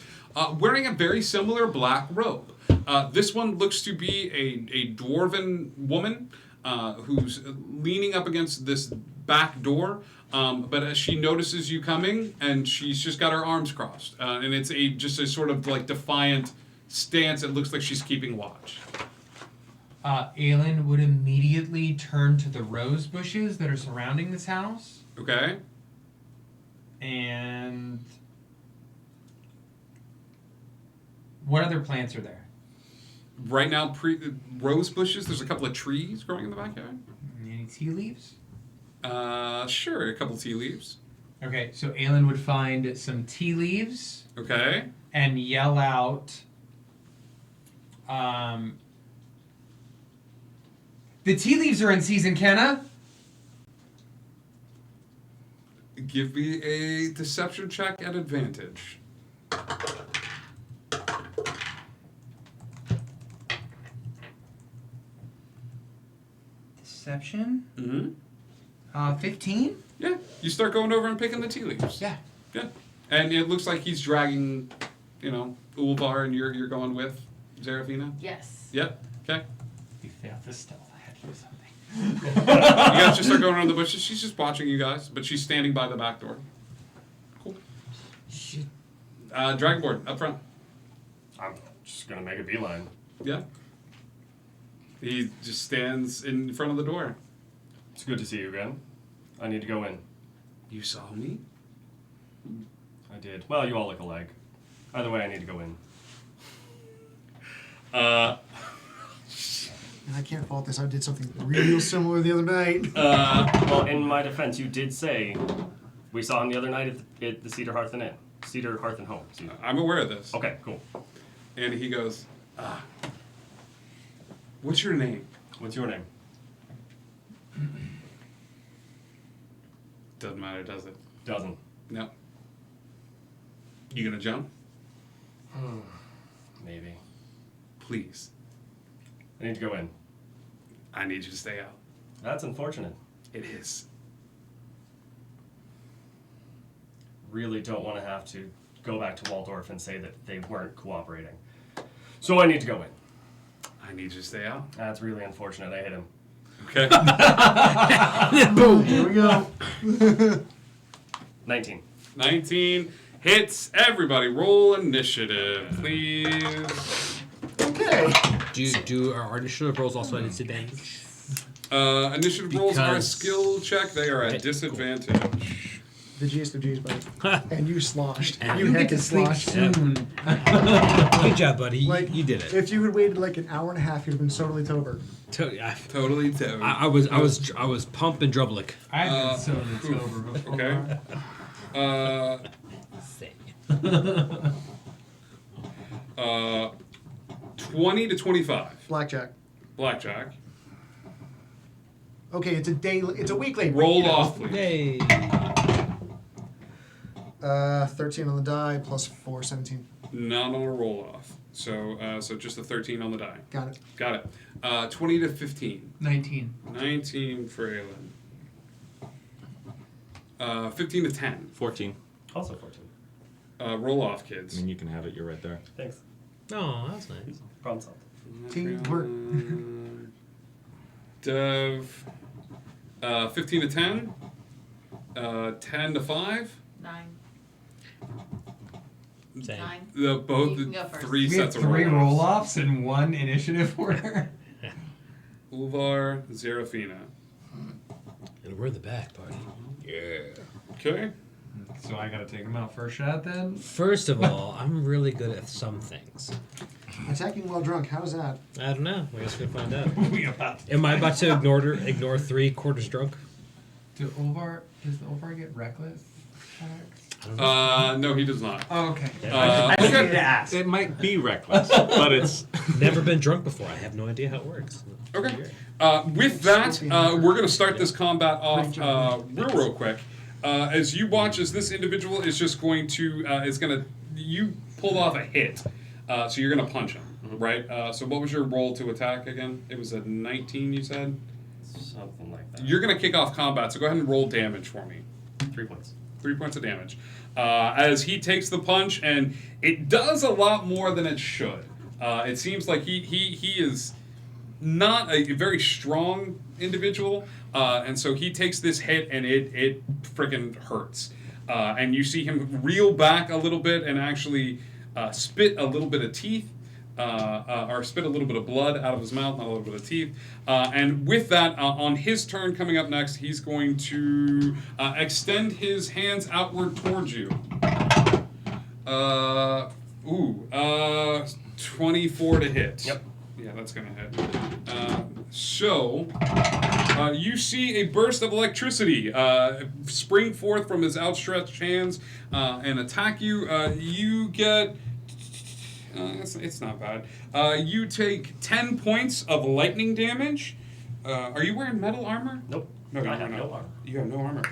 [SPEAKER 1] wearing a very similar black robe. This one looks to be a dwarven woman who's leaning up against this back door. But as she notices you coming, and she's just got her arms crossed, and it's just a sort of like defiant stance. It looks like she's keeping watch.
[SPEAKER 10] Aelin would immediately turn to the rose bushes that are surrounding this house.
[SPEAKER 1] Okay.
[SPEAKER 10] And what other plants are there?
[SPEAKER 1] Right now, rose bushes. There's a couple of trees growing in the backyard.
[SPEAKER 10] Any tea leaves?
[SPEAKER 1] Sure, a couple tea leaves.
[SPEAKER 10] Okay, so Aelin would find some tea leaves
[SPEAKER 1] Okay.
[SPEAKER 10] and yell out, the tea leaves are in season, Kenna.
[SPEAKER 1] Give me a deception check at advantage.
[SPEAKER 10] Deception?
[SPEAKER 1] Mm-hmm.
[SPEAKER 10] 15?
[SPEAKER 1] Yeah. You start going over and picking the tea leaves.
[SPEAKER 10] Yeah.
[SPEAKER 1] Yeah. And it looks like he's dragging, Ulvar, and you're going with Zerafina?
[SPEAKER 2] Yes.
[SPEAKER 1] Yep. Okay.
[SPEAKER 10] You failed the stealth. I had to do something.
[SPEAKER 1] You guys just start going around the bushes. She's just watching you guys, but she's standing by the back door. Cool.
[SPEAKER 9] Shit.
[SPEAKER 1] Dragonborn, up front.
[SPEAKER 8] I'm just going to make a beeline.
[SPEAKER 1] Yeah. He just stands in front of the door.
[SPEAKER 8] It's good to see you again. I need to go in.
[SPEAKER 1] You saw me?
[SPEAKER 8] I did. Well, you all look alike. Either way, I need to go in.
[SPEAKER 7] And I can't fault this. I did something real similar the other night.
[SPEAKER 8] Well, in my defense, you did say we saw him the other night at the Cedar Hearth and Inn. Cedar Hearth and Home.
[SPEAKER 1] I'm aware of this.
[SPEAKER 8] Okay, cool.
[SPEAKER 1] And he goes, what's your name?
[SPEAKER 8] What's your name?
[SPEAKER 1] Doesn't matter, does it?
[SPEAKER 8] Doesn't.
[SPEAKER 1] No. You gonna jump?
[SPEAKER 8] Maybe.
[SPEAKER 1] Please.
[SPEAKER 8] I need to go in.
[SPEAKER 1] I need you to stay out.
[SPEAKER 8] That's unfortunate.
[SPEAKER 1] It is.
[SPEAKER 8] really don't want to have to go back to Waldorf and say that they weren't cooperating. So I need to go in.
[SPEAKER 1] I need you to stay out.
[SPEAKER 8] That's really unfortunate. I hit him.
[SPEAKER 1] Okay.
[SPEAKER 7] Boom. Here we go.
[SPEAKER 8] 19.
[SPEAKER 1] 19 hits. Everybody roll initiative, please.
[SPEAKER 7] Okay.
[SPEAKER 12] Do our initiative rolls also at disadvantage?
[SPEAKER 1] Initiative rolls are a
[SPEAKER 12] Because-
[SPEAKER 1] skill check. They are at
[SPEAKER 12] Right,
[SPEAKER 1] disadvantage.
[SPEAKER 7] The G's of G's, buddy. And you sloshed.
[SPEAKER 12] And
[SPEAKER 7] you heckin' sloshed.
[SPEAKER 12] soon. Good job, buddy. You did it.
[SPEAKER 7] If you had waited like an hour and a half, you'd have been totally tober.
[SPEAKER 1] Totally.
[SPEAKER 12] I was pumping Drublick.
[SPEAKER 10] I've been totally sober before.
[SPEAKER 1] Okay. 20 to 25.
[SPEAKER 7] Blackjack.
[SPEAKER 1] Blackjack.
[SPEAKER 7] Okay, it's a week late. but
[SPEAKER 1] Roll
[SPEAKER 7] you know.
[SPEAKER 1] off, please.
[SPEAKER 12] Yay.
[SPEAKER 7] 13 on the die plus 4, 17.
[SPEAKER 1] Not on a roll off. So just a 13 on the die.
[SPEAKER 7] Got it.
[SPEAKER 1] Got it. 20 to 15.
[SPEAKER 10] 19.
[SPEAKER 1] 19 for Aelin. 15 to 10.
[SPEAKER 11] 14.
[SPEAKER 8] Also 14.
[SPEAKER 1] Roll off, kids.
[SPEAKER 11] I mean, you can have it. You're right there.
[SPEAKER 8] Thanks.
[SPEAKER 12] Oh, that's nice.
[SPEAKER 8] Problem solved.
[SPEAKER 7] Teamwork.
[SPEAKER 1] Dev. 15 to 10. 10 to 5.
[SPEAKER 2] 9.
[SPEAKER 12] Same.
[SPEAKER 2] 9.
[SPEAKER 1] Both
[SPEAKER 2] You
[SPEAKER 1] the
[SPEAKER 2] can go first.
[SPEAKER 1] three
[SPEAKER 10] We have
[SPEAKER 1] sets of
[SPEAKER 10] 3
[SPEAKER 1] roll-offs.
[SPEAKER 10] roll-offs in one initiative order.
[SPEAKER 1] Ulvar, Zerafina.
[SPEAKER 12] And we're in the back, party. Yeah.
[SPEAKER 1] Okay.
[SPEAKER 10] So I gotta take him out first shot then?
[SPEAKER 12] First of all, I'm really good at some things.
[SPEAKER 7] Attacking while drunk, how's that?
[SPEAKER 12] I don't know. I guess we'll find out.
[SPEAKER 10] We about to
[SPEAKER 12] Am I about to ignore 3/4 drunk?
[SPEAKER 10] does the Ulvar get reckless?
[SPEAKER 1] No, he does not.
[SPEAKER 10] Oh, okay.
[SPEAKER 11] I
[SPEAKER 1] okay.
[SPEAKER 11] needed to ask. It might be reckless, but it's
[SPEAKER 12] Never been drunk before. I have no idea how it works.
[SPEAKER 1] Okay. With that, we're going to start this combat off real quick. As you watch, as this individual is just going to you pulled off a hit, so you're going to punch him, right? So what was your roll to attack again? It was a 19, you said.
[SPEAKER 8] Something like that.
[SPEAKER 1] You're going to kick off combat, so go ahead and roll damage for me.
[SPEAKER 8] 3 points.
[SPEAKER 1] 3 points of damage. As he takes the punch, and it does a lot more than it should. It seems like he is not a very strong individual, and so he takes this hit, and it freaking hurts. And you see him reel back a little bit and actually spit a little bit of teeth, or spit a little bit of blood out of his mouth, not a little bit of teeth. And with that, on his turn coming up next, he's going to extend his hands outward towards you. 24 to hit.
[SPEAKER 8] Yep.
[SPEAKER 1] Yeah, that's going to hit. You see a burst of electricity spring forth from his outstretched hands and attack you. You get... it's not bad. You take 10 points of lightning damage. Are you wearing metal armor?
[SPEAKER 8] Nope.
[SPEAKER 1] No,
[SPEAKER 8] I have no armor.
[SPEAKER 1] You have no armor.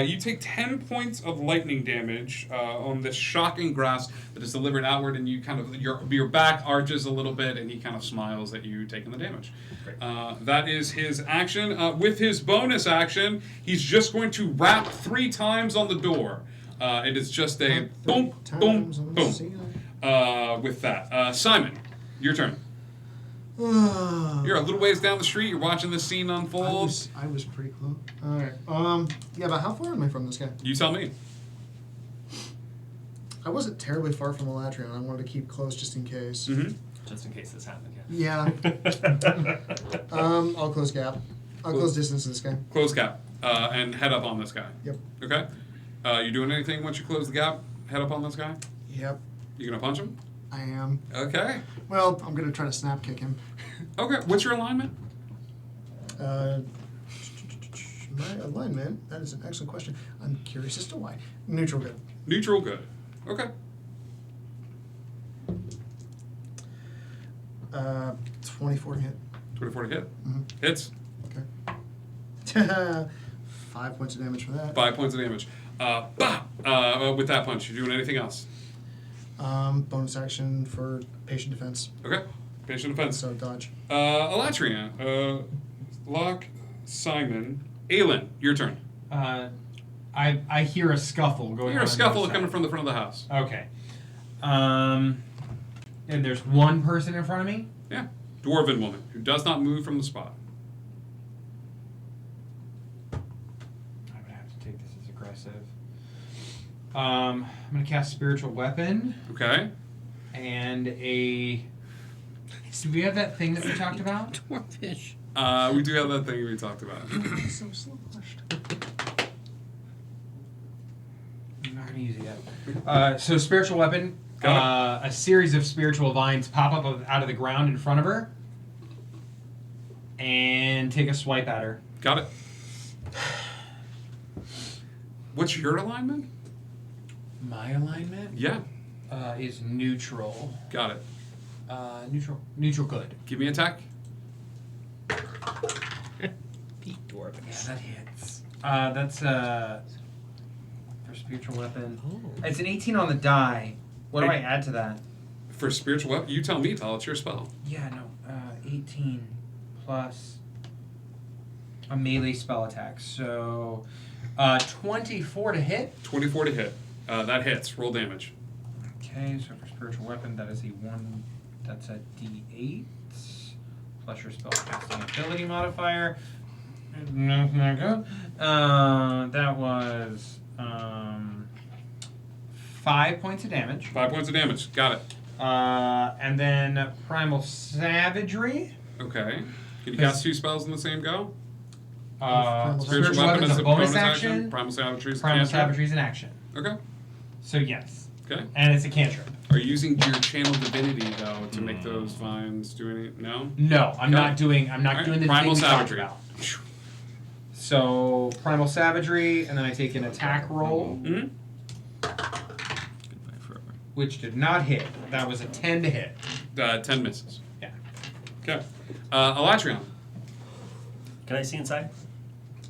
[SPEAKER 1] You take 10 points of lightning damage on this shocking grasp that is delivered outward, and you kind of your back arches a little bit, and he kind of smiles at you taking the damage.
[SPEAKER 8] Great.
[SPEAKER 1] That is his action. With his bonus action, he's just going to rap 3 times on the door. It is just a boom, boom, boom. With that, Simon, your turn. You're a little ways down the street. You're watching this scene unfold.
[SPEAKER 7] I was pretty close. All right. Yeah, but how far am I from this guy?
[SPEAKER 1] You tell me.
[SPEAKER 7] I wasn't terribly far from Elatrion. I wanted to keep close just in case.
[SPEAKER 1] Mm-hmm.
[SPEAKER 8] Just in case this happened,
[SPEAKER 7] Yeah. I'll close gap. I'll close distance to this guy.
[SPEAKER 1] Close gap and head up on this guy.
[SPEAKER 7] Yep.
[SPEAKER 1] Okay. You doing anything once you close the gap? Head up on this guy.
[SPEAKER 7] Yep.
[SPEAKER 1] You gonna punch him?
[SPEAKER 7] I am.
[SPEAKER 1] Okay.
[SPEAKER 7] Well, I'm gonna try to snap kick him.
[SPEAKER 1] Okay. What's your alignment?
[SPEAKER 7] My alignment? That is an excellent question. I'm curious as to why. Neutral good.
[SPEAKER 1] Neutral good. Okay.
[SPEAKER 7] 24 to hit.
[SPEAKER 1] 24 to hit.
[SPEAKER 7] Mhm.
[SPEAKER 1] Hits.
[SPEAKER 7] Okay. 5 points of damage for that.
[SPEAKER 1] 5 points of damage. With that punch, you doing anything else?
[SPEAKER 7] Bonus action for patient defense.
[SPEAKER 1] Okay. Patient defense.
[SPEAKER 7] So dodge.
[SPEAKER 1] Elatrian, Locke, Simon, Aelin, your turn.
[SPEAKER 10] I hear a scuffle going on.
[SPEAKER 1] You hear a
[SPEAKER 10] on the
[SPEAKER 1] scuffle
[SPEAKER 10] other
[SPEAKER 1] coming
[SPEAKER 10] side.
[SPEAKER 1] from the front of the house.
[SPEAKER 10] Okay. And there's one person in front of me?
[SPEAKER 1] Yeah. Dwarven woman who does not move from the spot.
[SPEAKER 10] I'm going to have to take this as aggressive. I'm going to cast Spiritual Weapon.
[SPEAKER 1] Okay.
[SPEAKER 10] And a... Do we have that thing that we talked about?
[SPEAKER 9] Dwarfish.
[SPEAKER 1] We do have that thing we talked about.
[SPEAKER 10] So sloshed. I'm not going to use it yet. So Spiritual Weapon. A series of spiritual vines pop up out of the ground in front of her. And take a swipe at her.
[SPEAKER 1] Got it. What's your alignment?
[SPEAKER 10] My alignment?
[SPEAKER 1] Yeah.
[SPEAKER 10] Is neutral.
[SPEAKER 1] Got it.
[SPEAKER 10] Neutral good.
[SPEAKER 1] Give me attack.
[SPEAKER 9] Pete Dwarven.
[SPEAKER 10] Yeah, that hits. That's for spiritual weapon.
[SPEAKER 9] Oh.
[SPEAKER 10] It's an 18 on the die. What do I add to that?
[SPEAKER 1] For spiritual weapon, you tell me, Tal. It's your spell.
[SPEAKER 10] Yeah, no. 18 plus a melee spell attack. So 24 to hit.
[SPEAKER 1] 24 to hit. That hits. Roll damage.
[SPEAKER 10] Okay, so for spiritual weapon, that is a 1. That's a D8 plus your spell casting ability modifier. That was 5 points of damage.
[SPEAKER 1] 5 points of damage. Got it.
[SPEAKER 10] And then Primal Savagery.
[SPEAKER 1] Okay. Can you cast 2 spells in the same go?
[SPEAKER 10] Spiritual Weapon is a bonus action.
[SPEAKER 1] Primal Savagery is a
[SPEAKER 10] Primal
[SPEAKER 1] cantrip.
[SPEAKER 10] Savagery is an action.
[SPEAKER 1] Okay.
[SPEAKER 10] So yes.
[SPEAKER 1] Okay.
[SPEAKER 10] And it's a cantrip.
[SPEAKER 1] Are you using your channel divinity though to make those vines do any? No.
[SPEAKER 10] No, I'm not doing. I'm not
[SPEAKER 1] Alright,
[SPEAKER 10] doing the
[SPEAKER 1] Primal
[SPEAKER 10] thing we talked
[SPEAKER 1] Savagery.
[SPEAKER 10] about. So Primal Savagery, and then I take an attack roll,
[SPEAKER 1] Mm-hmm.
[SPEAKER 11] Goodbye forever.
[SPEAKER 10] which did not hit. That was a 10 to hit.
[SPEAKER 1] 10 misses.
[SPEAKER 10] Yeah.
[SPEAKER 1] Okay. Alatrion.
[SPEAKER 8] Can I see inside?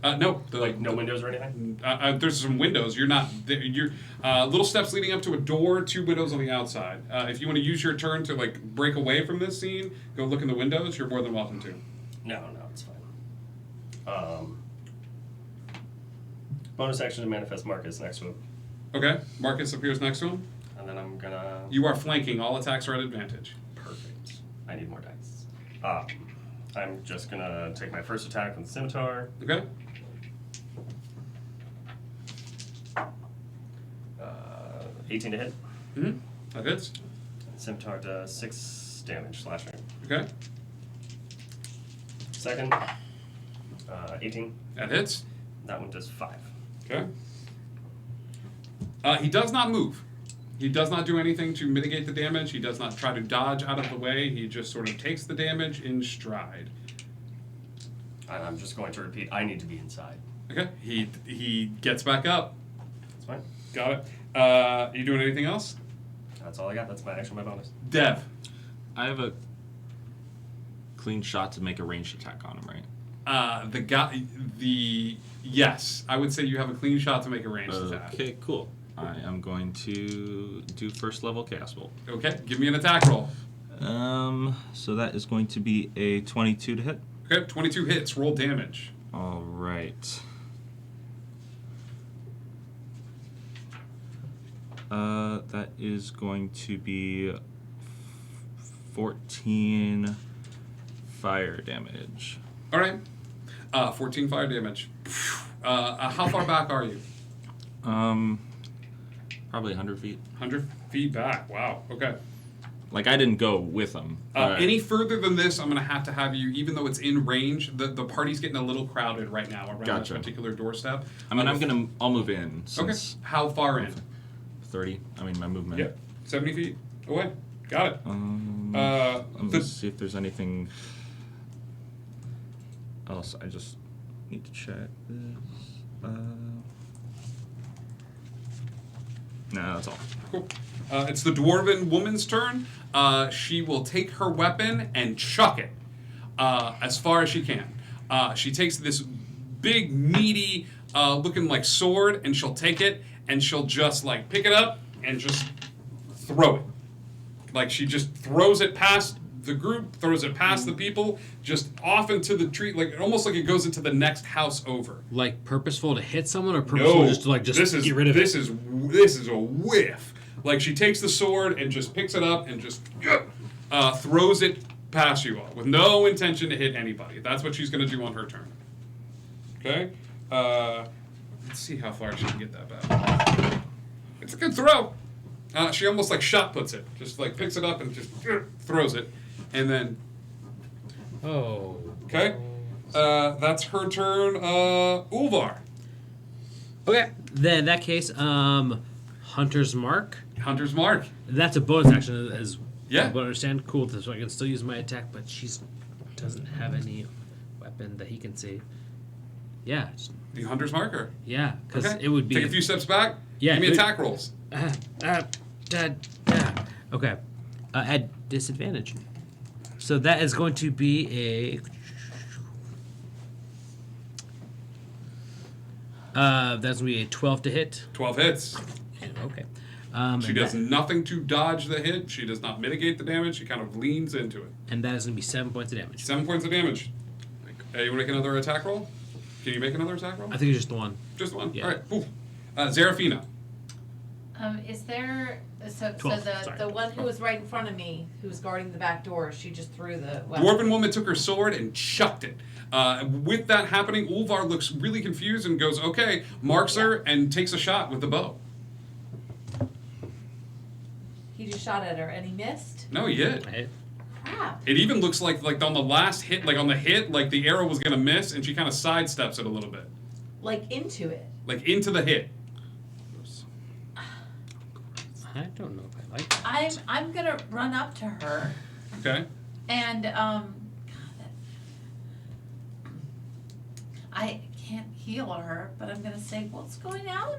[SPEAKER 1] No.
[SPEAKER 8] Like no windows or anything?
[SPEAKER 1] There's some windows. You're not. You're little steps leading up to a door. 2 windows on the outside. If you want to use your turn to like break away from this scene, go look in the windows. You're more than welcome to.
[SPEAKER 8] No, it's fine. Bonus action to manifest Marcus next to him.
[SPEAKER 1] Okay. Marcus appears next to him.
[SPEAKER 8] And then I'm gonna...
[SPEAKER 1] You are flanking. All attacks are at advantage.
[SPEAKER 8] Perfect. I need more dice. I'm just gonna take my first attack with the scimitar.
[SPEAKER 1] Okay.
[SPEAKER 8] 18 to hit.
[SPEAKER 1] Mm-hmm. That hits.
[SPEAKER 8] Scimitar does 6 damage slashing.
[SPEAKER 1] Okay.
[SPEAKER 8] Second, 18.
[SPEAKER 1] That hits.
[SPEAKER 8] That one does 5.
[SPEAKER 1] Okay. He does not move. He does not do anything to mitigate the damage. He does not try to dodge out of the way. He just sort of takes the damage in stride.
[SPEAKER 8] And I'm just going to repeat, I need to be inside.
[SPEAKER 1] Okay. He gets back up.
[SPEAKER 8] That's fine.
[SPEAKER 1] Got it. You doing anything else?
[SPEAKER 8] That's all I got. That's my action, my bonus.
[SPEAKER 1] Dev.
[SPEAKER 11] I have a clean shot to make a ranged attack on him, right?
[SPEAKER 1] Yes, I would say you have a clean shot to make a ranged attack.
[SPEAKER 11] Okay, cool. I am going to do first level chaos bolt.
[SPEAKER 1] Okay, give me an attack roll.
[SPEAKER 11] So that is going to be a 22 to hit.
[SPEAKER 1] Okay, 22 hits. Roll damage.
[SPEAKER 11] All right. That is going to be 14 fire damage.
[SPEAKER 1] All right. 14 fire damage. How far back are you?
[SPEAKER 11] Probably 100 feet.
[SPEAKER 1] 100 feet back. Wow. Okay.
[SPEAKER 11] Like, I didn't go with them.
[SPEAKER 1] Any further than this, I'm going to have you, even though it's in range, the party's getting a little crowded right now around this particular doorstep.
[SPEAKER 11] I mean, I'll move in. Since
[SPEAKER 1] Okay. How far in?
[SPEAKER 11] 30. I mean, my movement.
[SPEAKER 1] Yeah. 70 feet away. Got it.
[SPEAKER 11] Let's see if there's anything else. I just need to check this. No, that's all.
[SPEAKER 1] Cool. It's the dwarven woman's turn. She will take her weapon and chuck it as far as she can. She takes this big, meaty, looking like sword, and she'll take it, and she'll just like pick it up and just throw it. Like she just throws it past the group, throws it past the people, just off into the tree, like almost like it goes into the next house over.
[SPEAKER 12] Like purposeful to hit someone, or purposeful just to like just
[SPEAKER 1] this is,
[SPEAKER 12] get rid of
[SPEAKER 1] this
[SPEAKER 12] it?
[SPEAKER 1] This is a whiff. Like she takes the sword and just picks it up and just throws it past you all with no intention to hit anybody. That's what she's going to do on her turn. Okay? Let's see how far she can get that back. It's a good throw. She almost like shot puts it. Just like picks it up and just throws it. And then...
[SPEAKER 12] Oh.
[SPEAKER 1] Okay? That's her turn. Ulvar.
[SPEAKER 12] Okay. Then in that case, Hunter's Mark.
[SPEAKER 1] Hunter's Mark.
[SPEAKER 12] That's a bonus action as
[SPEAKER 1] Yeah.
[SPEAKER 12] I understand. Cool. So I can still use my attack, but she doesn't have any weapon that he can see. Yeah.
[SPEAKER 1] The Hunter's Marker.
[SPEAKER 12] Yeah, because
[SPEAKER 1] Okay.
[SPEAKER 12] it would be...
[SPEAKER 1] Take a few steps back.
[SPEAKER 12] Yeah.
[SPEAKER 1] Give me attack rolls.
[SPEAKER 12] Okay. At disadvantage. So that is going to be that's going to be a 12 to hit.
[SPEAKER 1] 12 hits.
[SPEAKER 12] Okay.
[SPEAKER 1] She does nothing to dodge the hit. She does not mitigate the damage. She kind of leans into it.
[SPEAKER 12] And that is going to be 7 points of damage.
[SPEAKER 1] 7 points of damage. You want to make another attack roll? Can you make another attack roll?
[SPEAKER 12] I think it's just the one.
[SPEAKER 1] Just one?
[SPEAKER 12] Yeah.
[SPEAKER 1] All right. Poof. Zerafina.
[SPEAKER 6] Is there... So
[SPEAKER 12] 12,
[SPEAKER 6] the one who was right in front of me, who was guarding the back door, she just threw the weapon.
[SPEAKER 1] Dwarven woman took her sword and chucked it. With that happening, Ulvar looks really confused and goes, okay, marks her and takes a shot with the bow.
[SPEAKER 6] He just shot at her and he missed?
[SPEAKER 1] No, he hit.
[SPEAKER 6] Crap.
[SPEAKER 1] It even looks like on the last hit, like on the hit, like the arrow was going to miss, and she kind of sidesteps it a little bit.
[SPEAKER 6] Like into it.
[SPEAKER 1] Like into the hit.
[SPEAKER 12] I don't know if I like that.
[SPEAKER 6] I'm gonna run up to her
[SPEAKER 1] Okay.
[SPEAKER 6] and I can't heal her, but I'm gonna say, what's going on?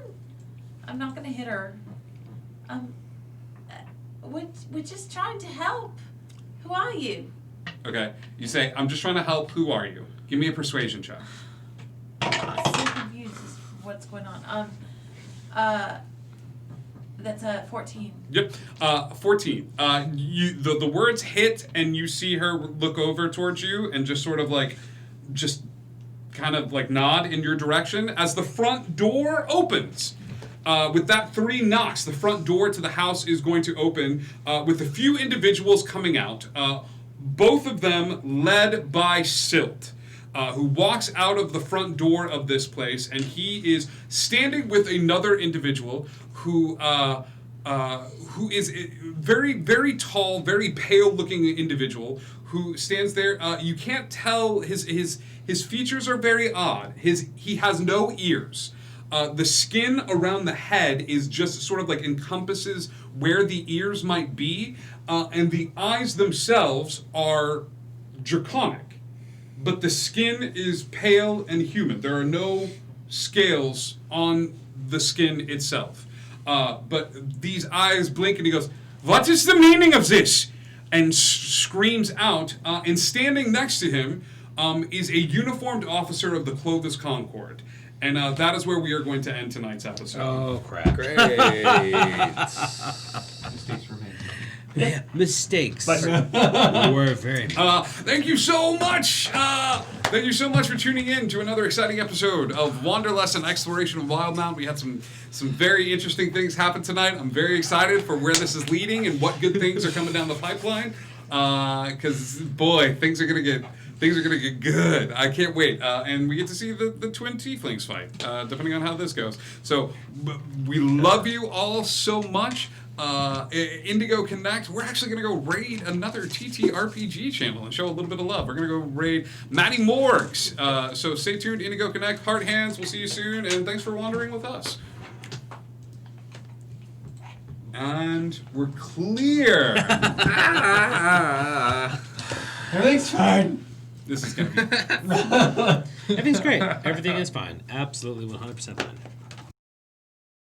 [SPEAKER 6] I'm not gonna hit her. We're just trying to help. Who are you?
[SPEAKER 1] Okay. You say, I'm just trying to help. Who are you? Give me a persuasion check.
[SPEAKER 6] I'm so confused as to what's going on. That's a 14.
[SPEAKER 1] Yep. 14. The words hit, and you see her look over towards you and just sort of like, just kind of like nod in your direction as the front door opens. With that 3 knocks, the front door to the house is going to open with a few individuals coming out, both of them led by Silt, who walks out of the front door of this place, and he is standing with another individual who is a very, very tall, very pale-looking individual who stands there. You can't tell, his features are very odd. He has no ears. The skin around the head is just sort of like encompasses where the ears might be, and the eyes themselves are draconic. But the skin is pale and human. There are no scales on the skin itself. But these eyes blink and he goes, "What is the meaning of this?" And screams out. And standing next to him is a uniformed officer of the Clovis Concord. And that is where we are going to end tonight's episode.
[SPEAKER 12] Oh, crap.
[SPEAKER 13] Great.
[SPEAKER 11] Mistakes remain.
[SPEAKER 12] Yeah, mistakes were very...
[SPEAKER 1] Thank you so much! Thank you so much for tuning in to another exciting episode of Wanderlust and Exploration of Wildmount. We had some very interesting things happen tonight. I'm very excited for where this is leading and what good things are coming down the pipeline. Because, boy, things are gonna get good. I can't wait. And we get to see the twin tieflings fight, depending on how this goes. So we love you all so much. Indigo Connect, we're actually going to go raid another TTRPG channel and show a little bit of love. We're going to go raid Matty Morgs. So stay tuned, Indigo Connect, Heart Hands, we'll see you soon, and thanks for wandering with us. And we're clear.
[SPEAKER 10] Everything's fine.
[SPEAKER 1] This is going to be...
[SPEAKER 12] Everything's great. Everything is fine. Absolutely 100% fine.